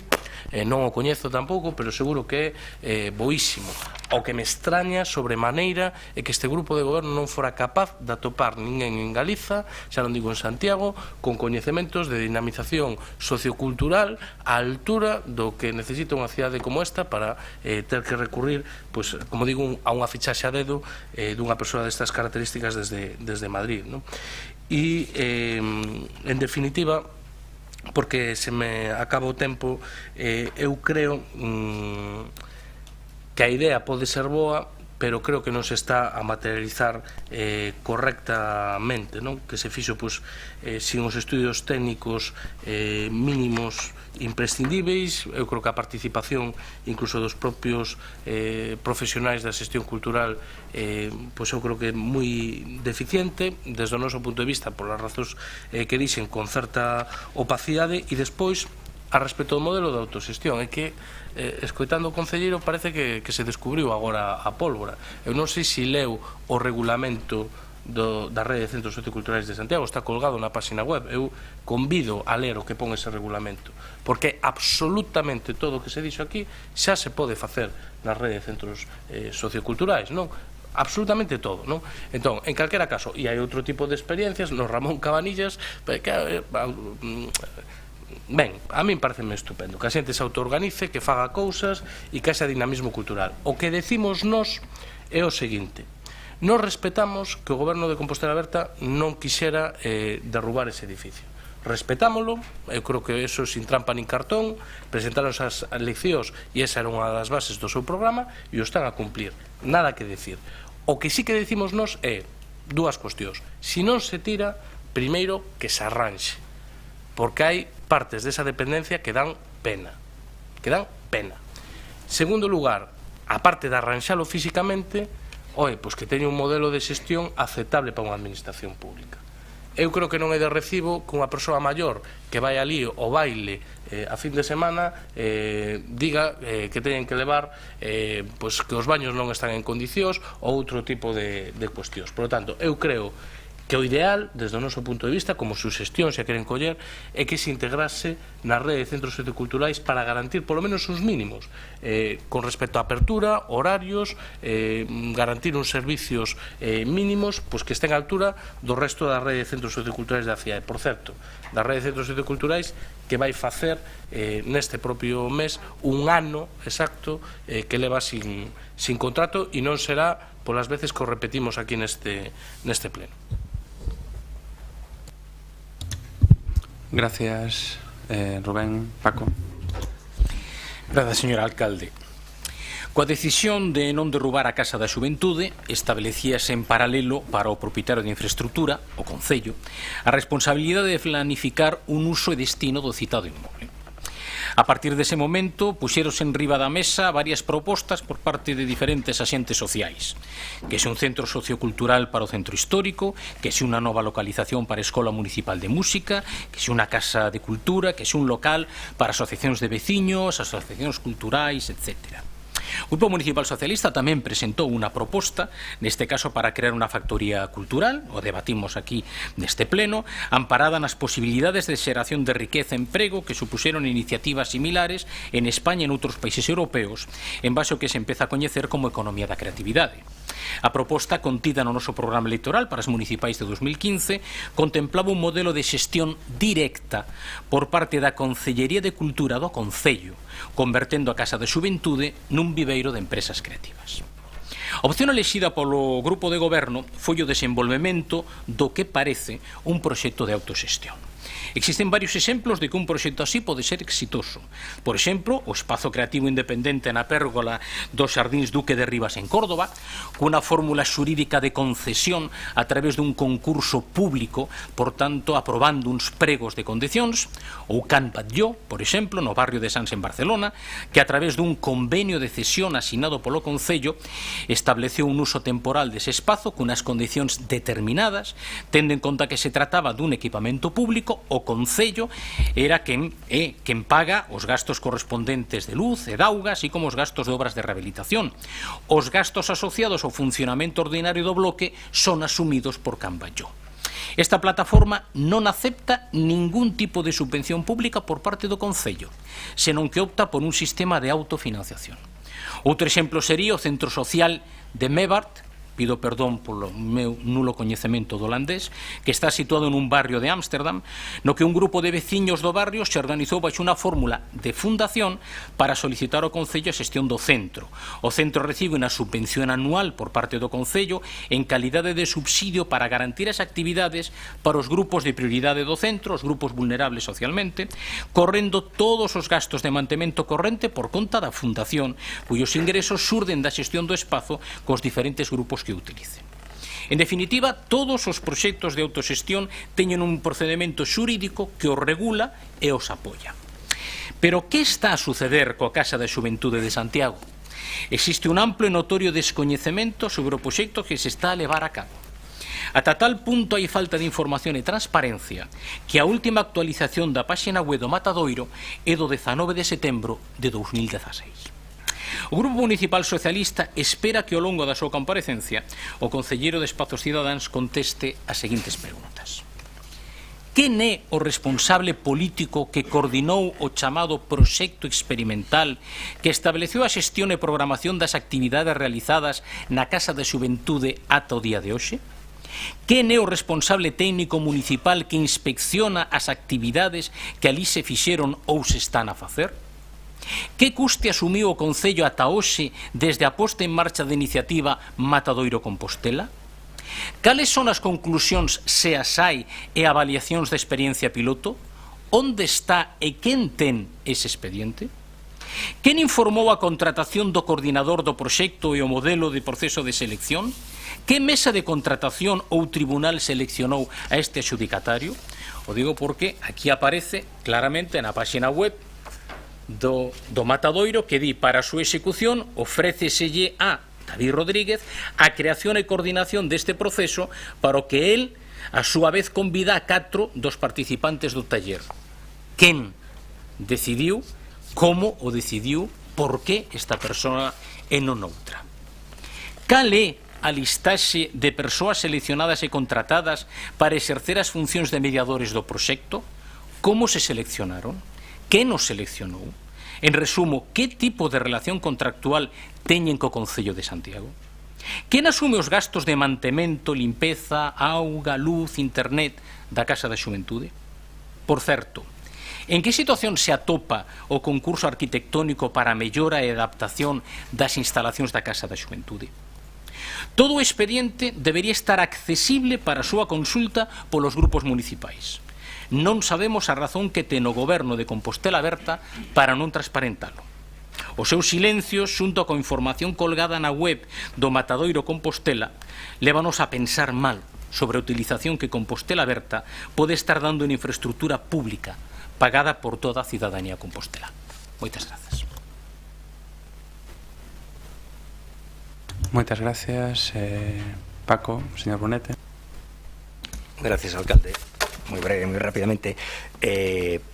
non o coñezo tampouco, pero seguro que é boísimo. O que me extraña sobremaneira é que este grupo de goberno non fora capaz de atopar ninguén en Galiza, xa non digo en Santiago, con coñecementos de dinamización sociocultural á altura do que necesita unha cidade como esta para ter que recurrir, pois, como digo, a unha fichaxe a dedo dunha persoa destas características desde Madrid, non? E, en definitiva, porque se me acaba o tempo, eu creo que a idea pode ser boa, pero creo que non se está a materializar correctamente, non? Que se fixo sin os estudios técnicos mínimos imprescindíveis. Eu creo que a participación incluso dos propios profesionais da xestión cultural pois eu creo que é moi deficiente desde o noso punto de vista, polas razóns que dixen, con certa opacidade. E despois, a respecto do modelo de autoxestión, é que escoitando o concelleiro parece que se descubriu agora a pólvora. Eu non sei se leu o regulamento da Rede de Centros Socioculturais de Santiago, está colgado na página web. Eu convido a ler o que pon ese regulamento, porque absolutamente todo o que se dixo aquí xa se pode facer na Rede de Centros Socioculturais, non? Absolutamente todo, non? Entón, en calquera caso, e hai outro tipo de experiencias, no Ramón Cabanillas, ben, a min pareceme estupendo que a xente se autoorganice, que faga cousas e que haxa dinamismo cultural. O que decimos nós é o seguinte: nos respetamos que o goberno de Compostela Aberta non quixera derrubar ese edificio. Respetámolo, eu creo que eso sin trampa nin cartón, presentaron as eleccións e esa era unha das bases do seu programa e o están a cumplir, nada que decir. O que sí que decimos nós é dúas cuestións: si non se tira, primeiro que se arranxe, porque hai partes desa dependencia que dan pena, Segundo lugar, a parte de arranxalo físicamente, pois que teña un modelo de xestión aceptable para unha administración pública. eu creo que non é de recibo que unha persoa maior que vai ali ao baile a fin de semana diga que teñen que levar pois que os baños non están en condicións ou outro tipo de cuestións. Por lo tanto, eu creo que o ideal, desde o noso punto de vista, como suxestión, se a queren coller, é que se integrase na rede de centros socioculturais para garantir polo menos os mínimos con respecto a apertura, horarios, garantir uns servicios mínimos pois que estén a altura do resto da rede de centros socioculturais da cidade. Por certo, da rede de centros socioculturais que vai facer neste propio mes un ano exacto que leva sin contrato e non será polas veces que o repetimos aquí neste pleno. Gracias, Rubén. Paco. Grazas, señor alcalde. Coa decisión de non derrubar a Casa da Xuventude, establecíase en paralelo para o propietario de infraestructura, o Concello, a responsabilidade de planificar un uso e destino do citado inmoble. A partir dese momento, puxeronse en riba da mesa varias propostas por parte de diferentes axentes sociais. Que se un centro sociocultural para o centro histórico, que se unha nova localización para a Escola Municipal de Música, que se unha casa de cultura, que se un local para asociacións de veciños, asociacións culturais, etcétera. O Grupo Municipal Socialista tamén presentou unha proposta, neste caso para crear unha factoría cultural, o debatimos aquí neste pleno, amparada nas posibilidades de xeración de riqueza e emprego que supuxeron iniciativas similares en España e en outros países europeos, en base ao que se empeza a coñecer como economía da creatividade. A proposta contida no noso programa electoral para as municipais de 2015 contemplaba un modelo de xestión directa por parte da Concellería de Cultura do Concello, convertendo a Casa da Xuventude nun viveiro de empresas creativas. A opción elexida polo grupo de goberno foi o desenvolvemento do que parece un proxecto de autoxestión. Existen varios exemplos de que un proxecto así pode ser exitoso. Por exemplo, o espazo creativo independente na pérgola dos Xardíns Duque de Rivas en Córdoba, cunha fórmula xurídica de concesión a través dun concurso público, por tanto, aprobando uns pregos de condicións, ou Can Batlló, por exemplo, no barrio de Sants en Barcelona, que a través dun convenio de cesión asinado polo Concello estableceu un uso temporal dese espazo cunas condicións determinadas, tendo en conta que se trataba dun equipamento público. O Concello era quen paga os gastos correspondentes de luz e de auga, así como os gastos de obras de rehabilitación. Os gastos asociados ao funcionamento ordinario do bloque son asumidos por Can Batlló. Esta plataforma non acepta ningún tipo de subvención pública por parte do Concello, senón que opta por un sistema de autofinanciación. Outro exemplo sería o centro social de Mebart, pido perdón polo meu nulo coñecemento do holandés, que está situado nun barrio de Ámsterdam, no que un grupo de veciños do barrio se organizou baixo unha fórmula de fundación para solicitar ao Concello a xestión do centro. O centro recibe unha subvención anual por parte do Concello en calidade de subsidio para garantir as actividades para os grupos de prioridade do centro, os grupos vulnerables socialmente, correndo todos os gastos de mantemento corrente por conta da fundación, cuyos ingresos surden da xestión do espazo cos diferentes grupos que utilicen. En definitiva, todos os proxectos de autoxestión teñen un procedimento xurídico que os regula e os apoia. Pero que está a suceder coa Casa da Xuventude de Santiago? Existe un amplo e notorio descoñecemento sobre o proxecto que se está a levar a cabo. Ata tal punto hai falta de información e transparencia que a última actualización da páxina web do Matadoiro é do 19 de setembro de 2016. O Grupo Municipal Socialista espera que ao longo da súa comparecencia o concelleiro de Espazos Cidadáns conteste as seguintes preguntas. Quen é o responsable político que coordinou o chamado proxecto experimental que estableceu a xestión e programación das actividades realizadas na Casa da Xuventude ata o día de hoxe? Quen é o responsable técnico municipal que inspecciona as actividades que ali se fixeron ou se están a facer? Que custe asumiu o Concello ata hoxe desde a posta en marcha da iniciativa Matadoiro Compostela? Cales son as conclusións, se as hai, e avaliacións da experiencia piloto? Onde está e quen ten ese expediente? Quen informou a contratación do coordinador do proxecto e o modelo de proceso de selección? Que mesa de contratación ou tribunal seleccionou a este adxudicatario? O digo porque aquí aparece claramente na páxina web do Matadoiro que di para a súa execución ofréceselle a David Rodríguez, a creación e coordinación deste proceso para o que el, a súa vez, convida a 4 dos participantes do taller. Quen decidiu, como o decidiu, por que esta persoa e non outra. Cal é a listaxe de persoas seleccionadas e contratadas para exercer as funcións de mediadores do proxecto? Como se seleccionaron? Quen os seleccionou? En resumo, que tipo de relación contractual teñen co Concello de Santiago? Quen asume os gastos de mantemento, limpeza, auga, luz, internet da Casa da Xuventude? Por certo, en que situación se atopa o concurso arquitectónico para a mellora e adaptación das instalacións da Casa da Xuventude? Todo o expediente debería estar accesible para a súa consulta polos grupos municipais. Non sabemos a razón que ten o Goberno de Compostela Aberta para non transparentalo. Os seus silencios, xunto coa información colgada na web do Matadoiro Compostela, lévanos a pensar mal sobre a utilización que Compostela Aberta pode estar dando en infraestructura pública pagada por toda a cidadanía compostela. Moitas grazas. Moitas gracias, Paco, señor Bonete. Gracias, alcalde. Muy breve, muy rápidamente.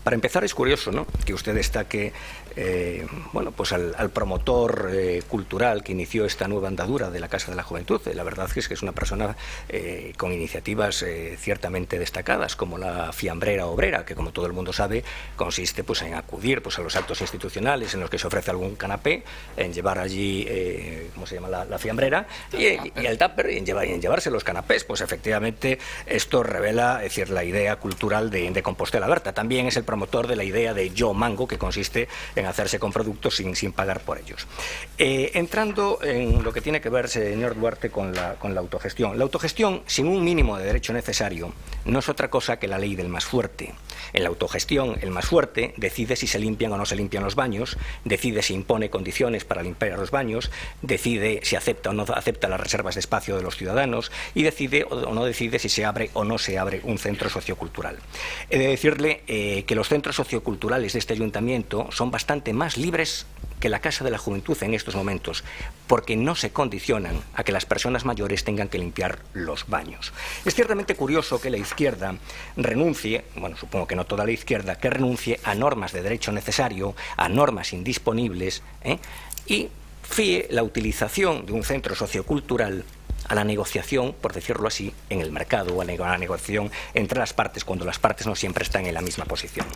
Para empezar, es curioso, ¿no?, que usted destaque bueno, pues al promotor cultural que inició esta nueva andadura de la Casa de la Juventud. La verdad es que es una persona con iniciativas ciertamente destacadas, como la Fiambrera Obrera, que, como todo el mundo sabe, consiste pues en acudir pues a los actos institucionales en los que se ofrece algún canapé, en llevar allí, ¿cómo se llama?, la fiambrera, y el tupper, y en llevarse los canapés. Pues efectivamente esto revela, es decir, la idea cultural de Compostela Aberta. También es el promotor de la idea de Yo Mango, que consiste en hacerse con productos sin pagar por ellos. Entrando en lo que tiene que ver, señor Duarte, con la autogestión. La autogestión, sin un mínimo de derecho necesario, no es otra cosa que la ley del más fuerte. En la autogestión, el más fuerte decide si se limpian o no se limpian los baños, decide si impone condiciones para limpiar los baños, decide si acepta o no acepta las reservas de espacio de los ciudadanos y decide o no decide si se abre o no se abre un centro sociocultural. He de decirle que los centros socioculturales de este ayuntamiento son bastante más libres que la Casa de la Juventud en estos momentos, porque no se condicionan a que las personas mayores tengan que limpiar los baños. Es ciertamente curioso que la izquierda renuncie, bueno, supongo que no toda la izquierda, que renuncie a normas de derecho necesario, a normas indisponibles, y fíe la utilización de un centro sociocultural a la negociación, por decirlo así, en el mercado, o a la negociación entre las partes, cuando las partes no siempre están en la misma posición.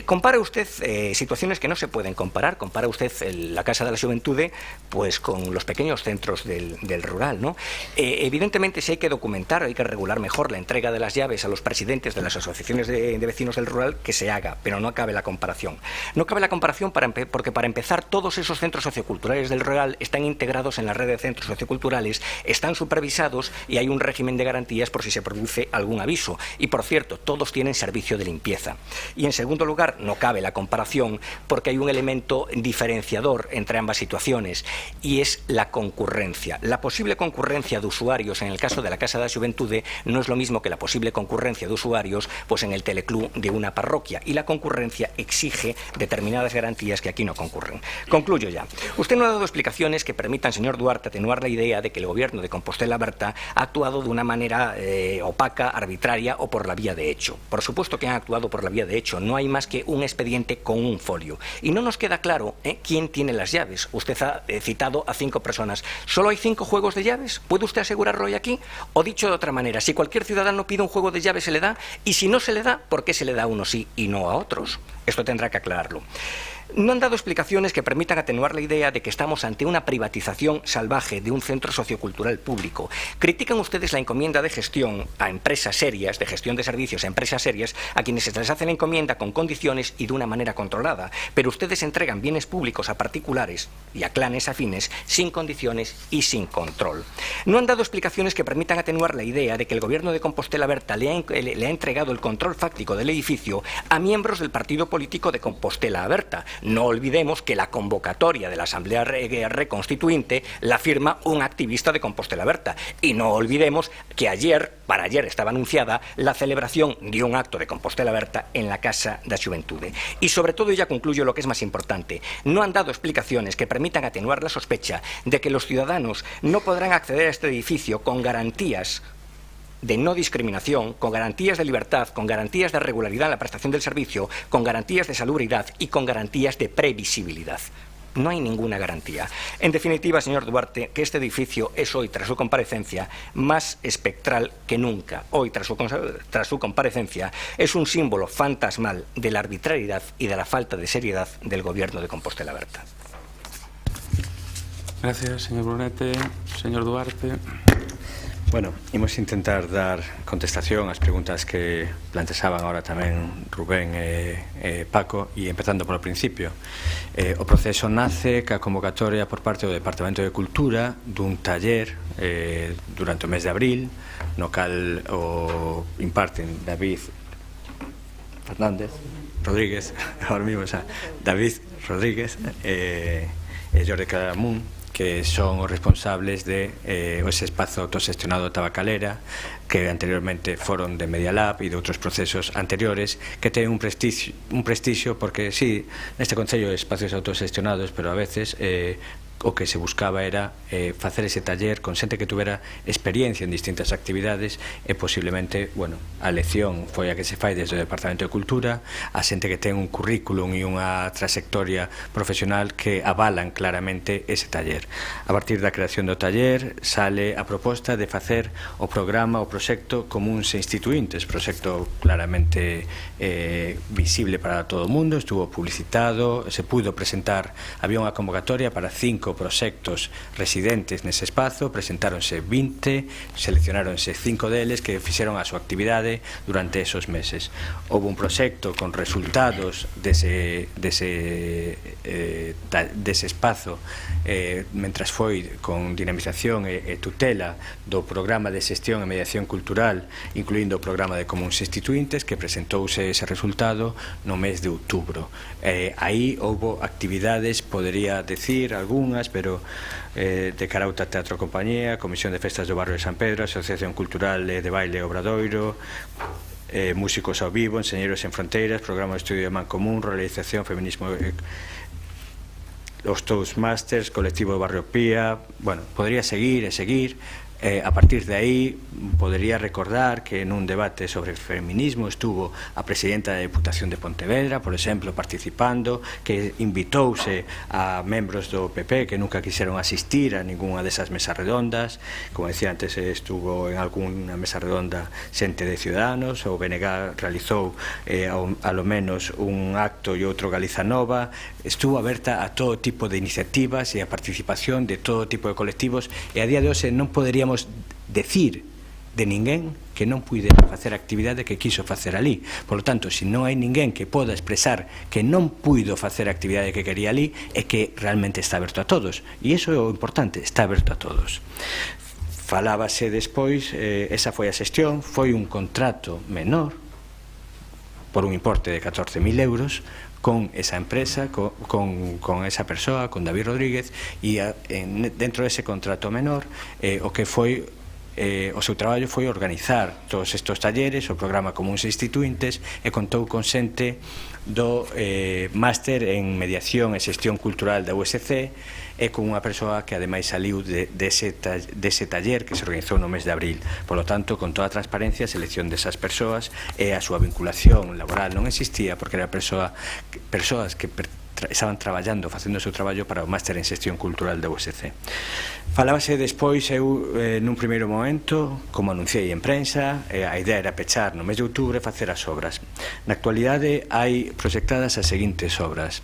Compara usted situaciones que no se pueden comparar. Compara usted la Casa de la Xuventude pues con los pequeños centros del rural, ¿no? Evidentemente, si hay que documentar, hay que regular mejor la entrega de las llaves a los presidentes de las asociaciones de vecinos del rural, que se haga, pero no cabe la comparación. No cabe la comparación porque, para empezar, todos esos centros socioculturales del rural están integrados en la red de centros socioculturales, están supervisados y hay un régimen de garantías por si se produce algún aviso. Y, por cierto, todos tienen servicio de limpieza. Y, en segundo lugar, no cabe la comparación porque hay un elemento diferenciador entre ambas situaciones, y es la concurrencia. La posible concurrencia de usuarios en el caso de la Casa de la Xuventude no es lo mismo que la posible concurrencia de usuarios pues en el teleclub de una parroquia, y la concurrencia exige determinadas garantías que aquí no concurren. Concluyo ya. Usted no ha dado explicaciones que permitan, señor Duarte, atenuar la idea de que el gobierno de Compostela Aberta ha actuado de una manera opaca, arbitraria o por la vía de hecho. Por supuesto que han actuado por la vía de hecho. No hay más que un expediente con un folio. Y no nos queda claro quién tiene las llaves. Usted ha citado a 5 personas. ¿Solo hay 5 juegos de llaves? ¿Puede usted asegurarlo hoy aquí? O dicho de otra manera, si cualquier ciudadano pide un juego de llaves, ¿se le da? Y si no se le da, ¿por qué se le da a unos sí y no a otros? Esto tendrá que aclararlo. No han dado explicaciones que permitan atenuar la idea de que estamos ante una privatización salvaje de un centro sociocultural público. Critican ustedes la encomienda de gestión a empresas serias, de gestión de servicios a empresas serias, a quienes se les hace la encomienda con condiciones y de una manera controlada. Pero ustedes entregan bienes públicos a particulares y a clanes afines sin condiciones y sin control. No han dado explicaciones que permitan atenuar la idea de que el gobierno de Compostela Aberta le ha entregado el control fáctico del edificio a miembros del partido político de Compostela Aberta, No olvidemos que la convocatoria de la Asamblea Reconstituinte la firma un activista de Compostela Berta. Y no olvidemos que para ayer estaba anunciada la celebración de un acto de Compostela Berta en la Casa da Xuventude. Y sobre todo, ya concluyo lo que es más importante, no han dado explicaciones que permitan atenuar la sospecha de que los ciudadanos no podrán acceder a este edificio con garantías de no discriminación, con garantías de libertad, con garantías de regularidad en la prestación del servicio, con garantías de salubridad y con garantías de previsibilidad. No hay ninguna garantía. En definitiva, señor Duarte, que este edificio es hoy, tras su comparecencia, más espectral que nunca. Hoy, tras su comparecencia, es un símbolo fantasmal de la arbitrariedad y de la falta de seriedad del Gobierno de Compostela Berta. Gracias, señor Brunete. Señor Duarte. Bueno, imos intentar dar contestación ás preguntas que planteaban ahora tamén Rubén e Paco, e empezando polo principio. O proceso nace ca convocatoria por parte do Departamento de Cultura dun taller durante o mes de abril, no cal o imparten David Fernández Rodríguez, ahora mismo, David Rodríguez e Jordi Caramún, que son os responsables de ese espazo autoxestionado Tabacalera, que anteriormente foron de Media Lab e de outros procesos anteriores, que ten un prestixio porque, sí, neste Concello de espacios autoxestionados, pero a veces o que se buscaba era facer ese taller con xente que tuvera experiencia en distintas actividades e posiblemente, bueno, a lección foi a que se fai desde o Departamento de Cultura, a xente que ten un currículum e unha trayectoria profesional que avalan claramente ese taller. A partir da creación do taller sale a proposta de facer o programa, o proxecto Comuns e Instituíntes, proxecto claramente visible para todo o mundo, estuvo publicitado, se pudo presentar, había unha convocatoria para 5 proxectos residentes nese espazo, presentáronse 20, seleccionáronse 5 deles que fixeron a súa actividade durante esos meses. Houve un proxecto con resultados dese espazo mentras foi con dinamización e tutela do programa de xestión e mediación cultural, incluindo o programa de Comuns Instituíntes, que presentouse ese resultado no mes de outubro. Aí houve actividades, podería decir algunhas, pero de Carauta Teatro Compañía, Comisión de Festas do Barrio de San Pedro, Asociación Cultural de Baile Obradoiro, Músicos ao Vivo, Enseñeiros en Fronteiras, Programa de Estudio de Mancomún, Realización, Feminismo, os Toastmasters, Colectivo de Barrio Pía. Bueno, podría seguir e seguir. A partir de aí, podería recordar que nun debate sobre feminismo estuvo a presidenta da Deputación de Pontevedra, por exemplo, participando, que invitouse a membros do PP que nunca quixeron asistir a ninguna desas mesas redondas. Como decía antes, estuvo en alguna mesa redonda xente de Ciudadanos, o BNG realizou a lo menos un acto e outro Galiza Nova. Estuvo aberta a todo tipo de iniciativas e a participación de todo tipo de colectivos, e a día de hoxe non poderíamos decir de ninguén que non puidera facer a actividade que quiso facer ali. Por lo tanto, se non hai ninguén que poda expresar que non puido facer a actividade que quería ali, é que realmente está aberto a todos. E iso é o importante, está aberto a todos. Falábase despois, esa foi a xestión, foi un contrato menor por un importe de 14.000 euros, con esa empresa, con esa persoa, con David Rodríguez, e dentro dese contrato menor o que foi o seu traballo foi organizar todos estes talleres, o programa Comuns e Instituíntes, e contou con xente do máster en mediación e xestión cultural da USC, e con unha persoa que ademais saliu dese taller que se organizou no mes de abril. Por lo tanto, con toda a transparencia, a selección desas persoas e a súa vinculación laboral non existía, porque eran persoas que estaban traballando, facendo o seu traballo para o máster en xestión cultural da USC. Falábase despois, eu nun primeiro momento, como anunciei en prensa, a idea era pechar no mes de outubro e facer as obras. Na actualidade hai proxectadas as seguintes obras: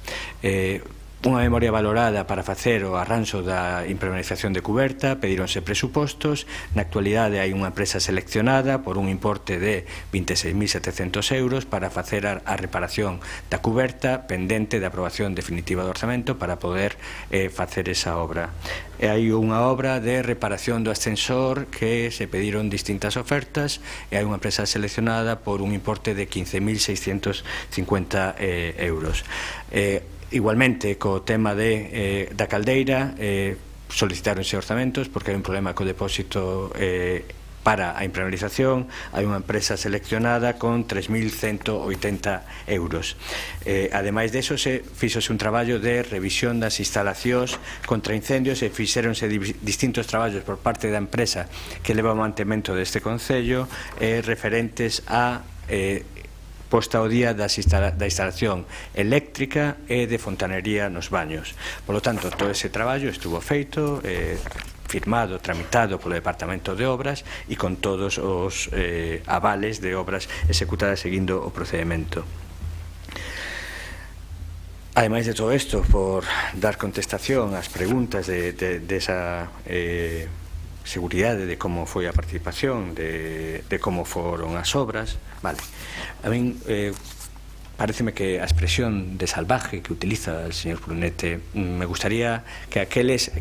unha memoria valorada para facer o arranxo da impermeabilización de cuberta, pedíronse presupostos. Na actualidade hai unha empresa seleccionada por un importe de 26.700 euros para facer a reparación da cuberta, pendente de aprobación definitiva do orzamento para poder facer esa obra. E hai unha obra de reparación do ascensor que se pediron distintas ofertas, e hai unha empresa seleccionada por un importe de 15.650 euros. Igualmente, co tema da caldeira, solicitáronse orzamentos porque hai un problema co depósito para a impermeabilización. Hai unha empresa seleccionada con 3.180 euros. Ademais deso, fixose un traballo de revisión das instalacións contra incendios e fixéronse distintos traballos por parte da empresa que leva o mantemento deste concello referentes a posta ao día da instalación eléctrica e de fontanería nos baños. Por lo tanto, todo ese traballo estuvo feito, firmado, tramitado polo Departamento de Obras e con todos os avales de obras executadas seguindo o procedimento. Ademais de todo isto, por dar contestación ás preguntas desa seguridade de como foi a participación, de como foron as obras, vale. A min pareceme que a expresión de salvaje que utiliza el señor Brunete, me gustaría que aqueles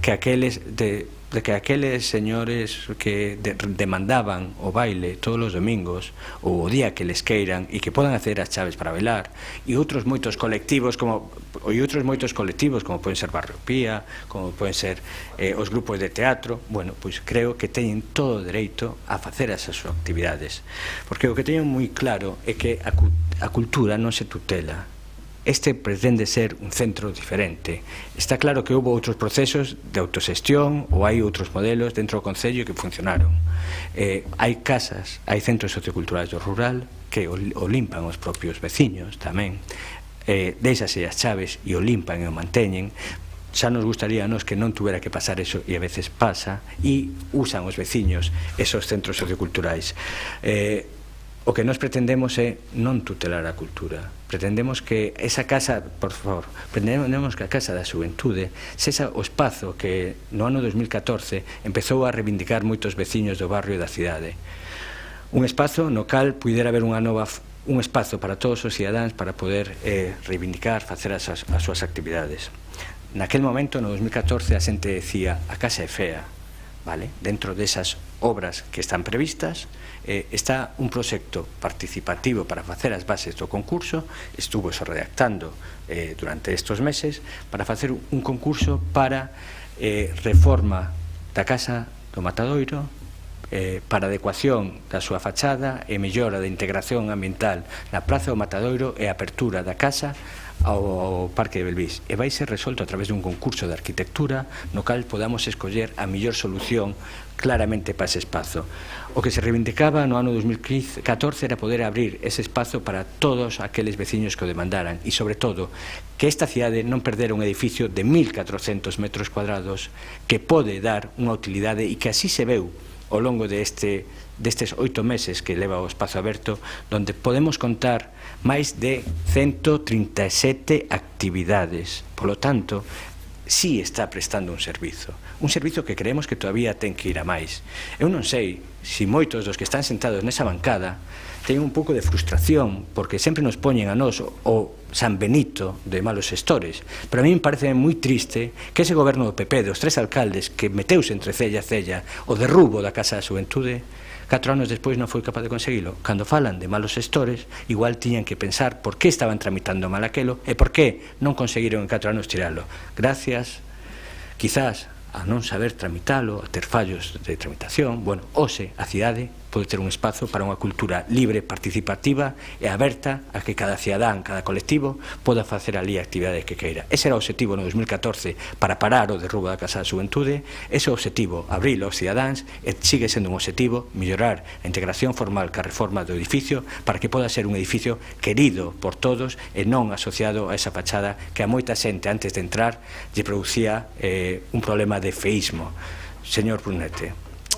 señores que demandaban o baile todos os domingos ou o día que les queiran e que podan hacer as chaves para bailar, e outros moitos colectivos como poden ser Barropía, como poden ser os grupos de teatro, bueno, pois creo que teñen todo o dereito a facer esas actividades, porque o que teño moi claro é que a cultura non se tutela. Este pretende ser un centro diferente. Está claro que houve outros procesos de autoxestión ou hai outros modelos dentro do Concello que funcionaron. Hai casas, hai centros socioculturais do rural que o limpan os propios veciños tamén. Deixase as chaves e o limpan e o manteñen. Xa nos gustaría a nos que non tuvera que pasar eso, e a veces pasa, e usan os veciños esos centros socioculturais. O que nos pretendemos é non tutelar a cultura. Pretendemos que esa casa, por favor, pretendemos que a Casa da Xuventude sexa o espazo que no ano 2014 empezou a reivindicar moitos veciños do barrio da cidade. Un espazo no cal puidera haber un espazo para todos os cidadáns para poder reivindicar, facer as súas actividades. Naquel momento, no 2014, a xente decía a casa é fea, vale? Dentro desas obras que están previstas está un proxecto participativo para facer as bases do concurso. Estuvo eso redactando durante estes meses para facer un concurso para reforma da Casa do Matadoiro, para adecuación da súa fachada e mellora da integración ambiental na Praza do Matadoiro e apertura da casa ao Parque de Belvís, e vai ser resolto a través dun concurso de arquitectura no cal podamos escoller a mellor solución claramente para ese espazo. O que se reivindicaba no ano 2014 era poder abrir ese espazo para todos aqueles veciños que o demandaran, e sobre todo que esta cidade non perdera un edificio de 1.400 metros cuadrados que pode dar unha utilidade e que así se veu ao longo destes 8 meses que leva o espazo aberto, donde podemos contar máis de 137 actividades. Por lo tanto, sí está prestando un servizo que creemos que todavía ten que ir a máis. Eu non sei se moitos dos que están sentados nesa bancada teñen un pouco de frustración porque sempre nos poñen a nós o San Benito de malos xestores, pero a mí me parece moi triste que ese goberno do PP, dos 3 alcaldes que meteuse entre cella e cella o derrubo da Casa da Xuventude, 4 anos despois non foi capaz de conseguilo. Cando falan de malos xestores, igual tiñan que pensar por que estaban tramitando mal aquelo e por que non conseguiron en 4 anos tiralo. Gracias, quizás, a non saber tramitalo, a ter fallos de tramitación. Bueno, hoxe a cidade pode ter un espazo para unha cultura libre, participativa e aberta a que cada cidadán, cada colectivo poda facer ali a actividade que queira. Ese era o objetivo no 2014 para parar o derrubo da Casa da Xuventude. Ese é o objetivo, abrilo aos cidadáns, e sigue sendo un objetivo mellorar a integración formal ca reforma do edificio para que poda ser un edificio querido por todos e non asociado a esa fachada que a moita xente antes de entrar lle producía un problema de feísmo. Señor Brunete,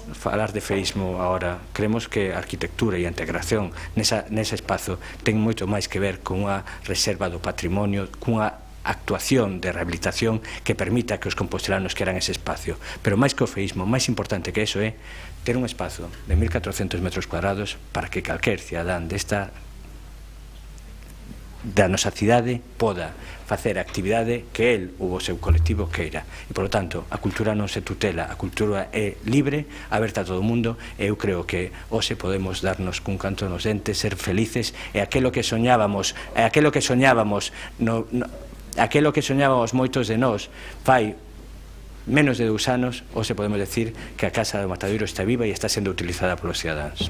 falar de feísmo agora, creemos que a arquitectura e a integración nese espazo ten moito máis que ver con unha reserva do patrimonio, cunha actuación de rehabilitación que permita que os compostelanos queran ese espacio. Pero máis que o feísmo, máis importante que eso é ter un espazo de 1.400 metros cuadrados para que calquer cidadán da nosa cidade poda facer a actividade que el ou o seu colectivo queira. E, polo tanto, a cultura non se tutela, a cultura é libre, aberta a todo o mundo, e eu creo que hoxe podemos darnos cun canto nos dentes, ser felices, e aquelo que soñábamos aquelo que soñábamos moitos de nós fai menos de 2 anos, hoxe podemos decir que a Casa do Matadoiro está viva e está sendo utilizada polos cidadáns.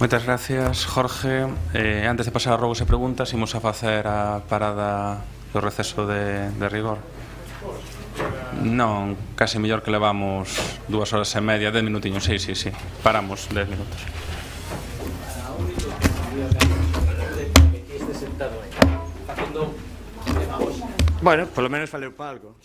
Moitas gracias, Jorge. Antes de pasar a rogos e preguntas, imos a facer a parada do receso de rigor. Non, casi mellor que levamos 2 horas e media, 10 minutiños, sí. Paramos 10 minutos. Bueno, polo menos valeu para algo.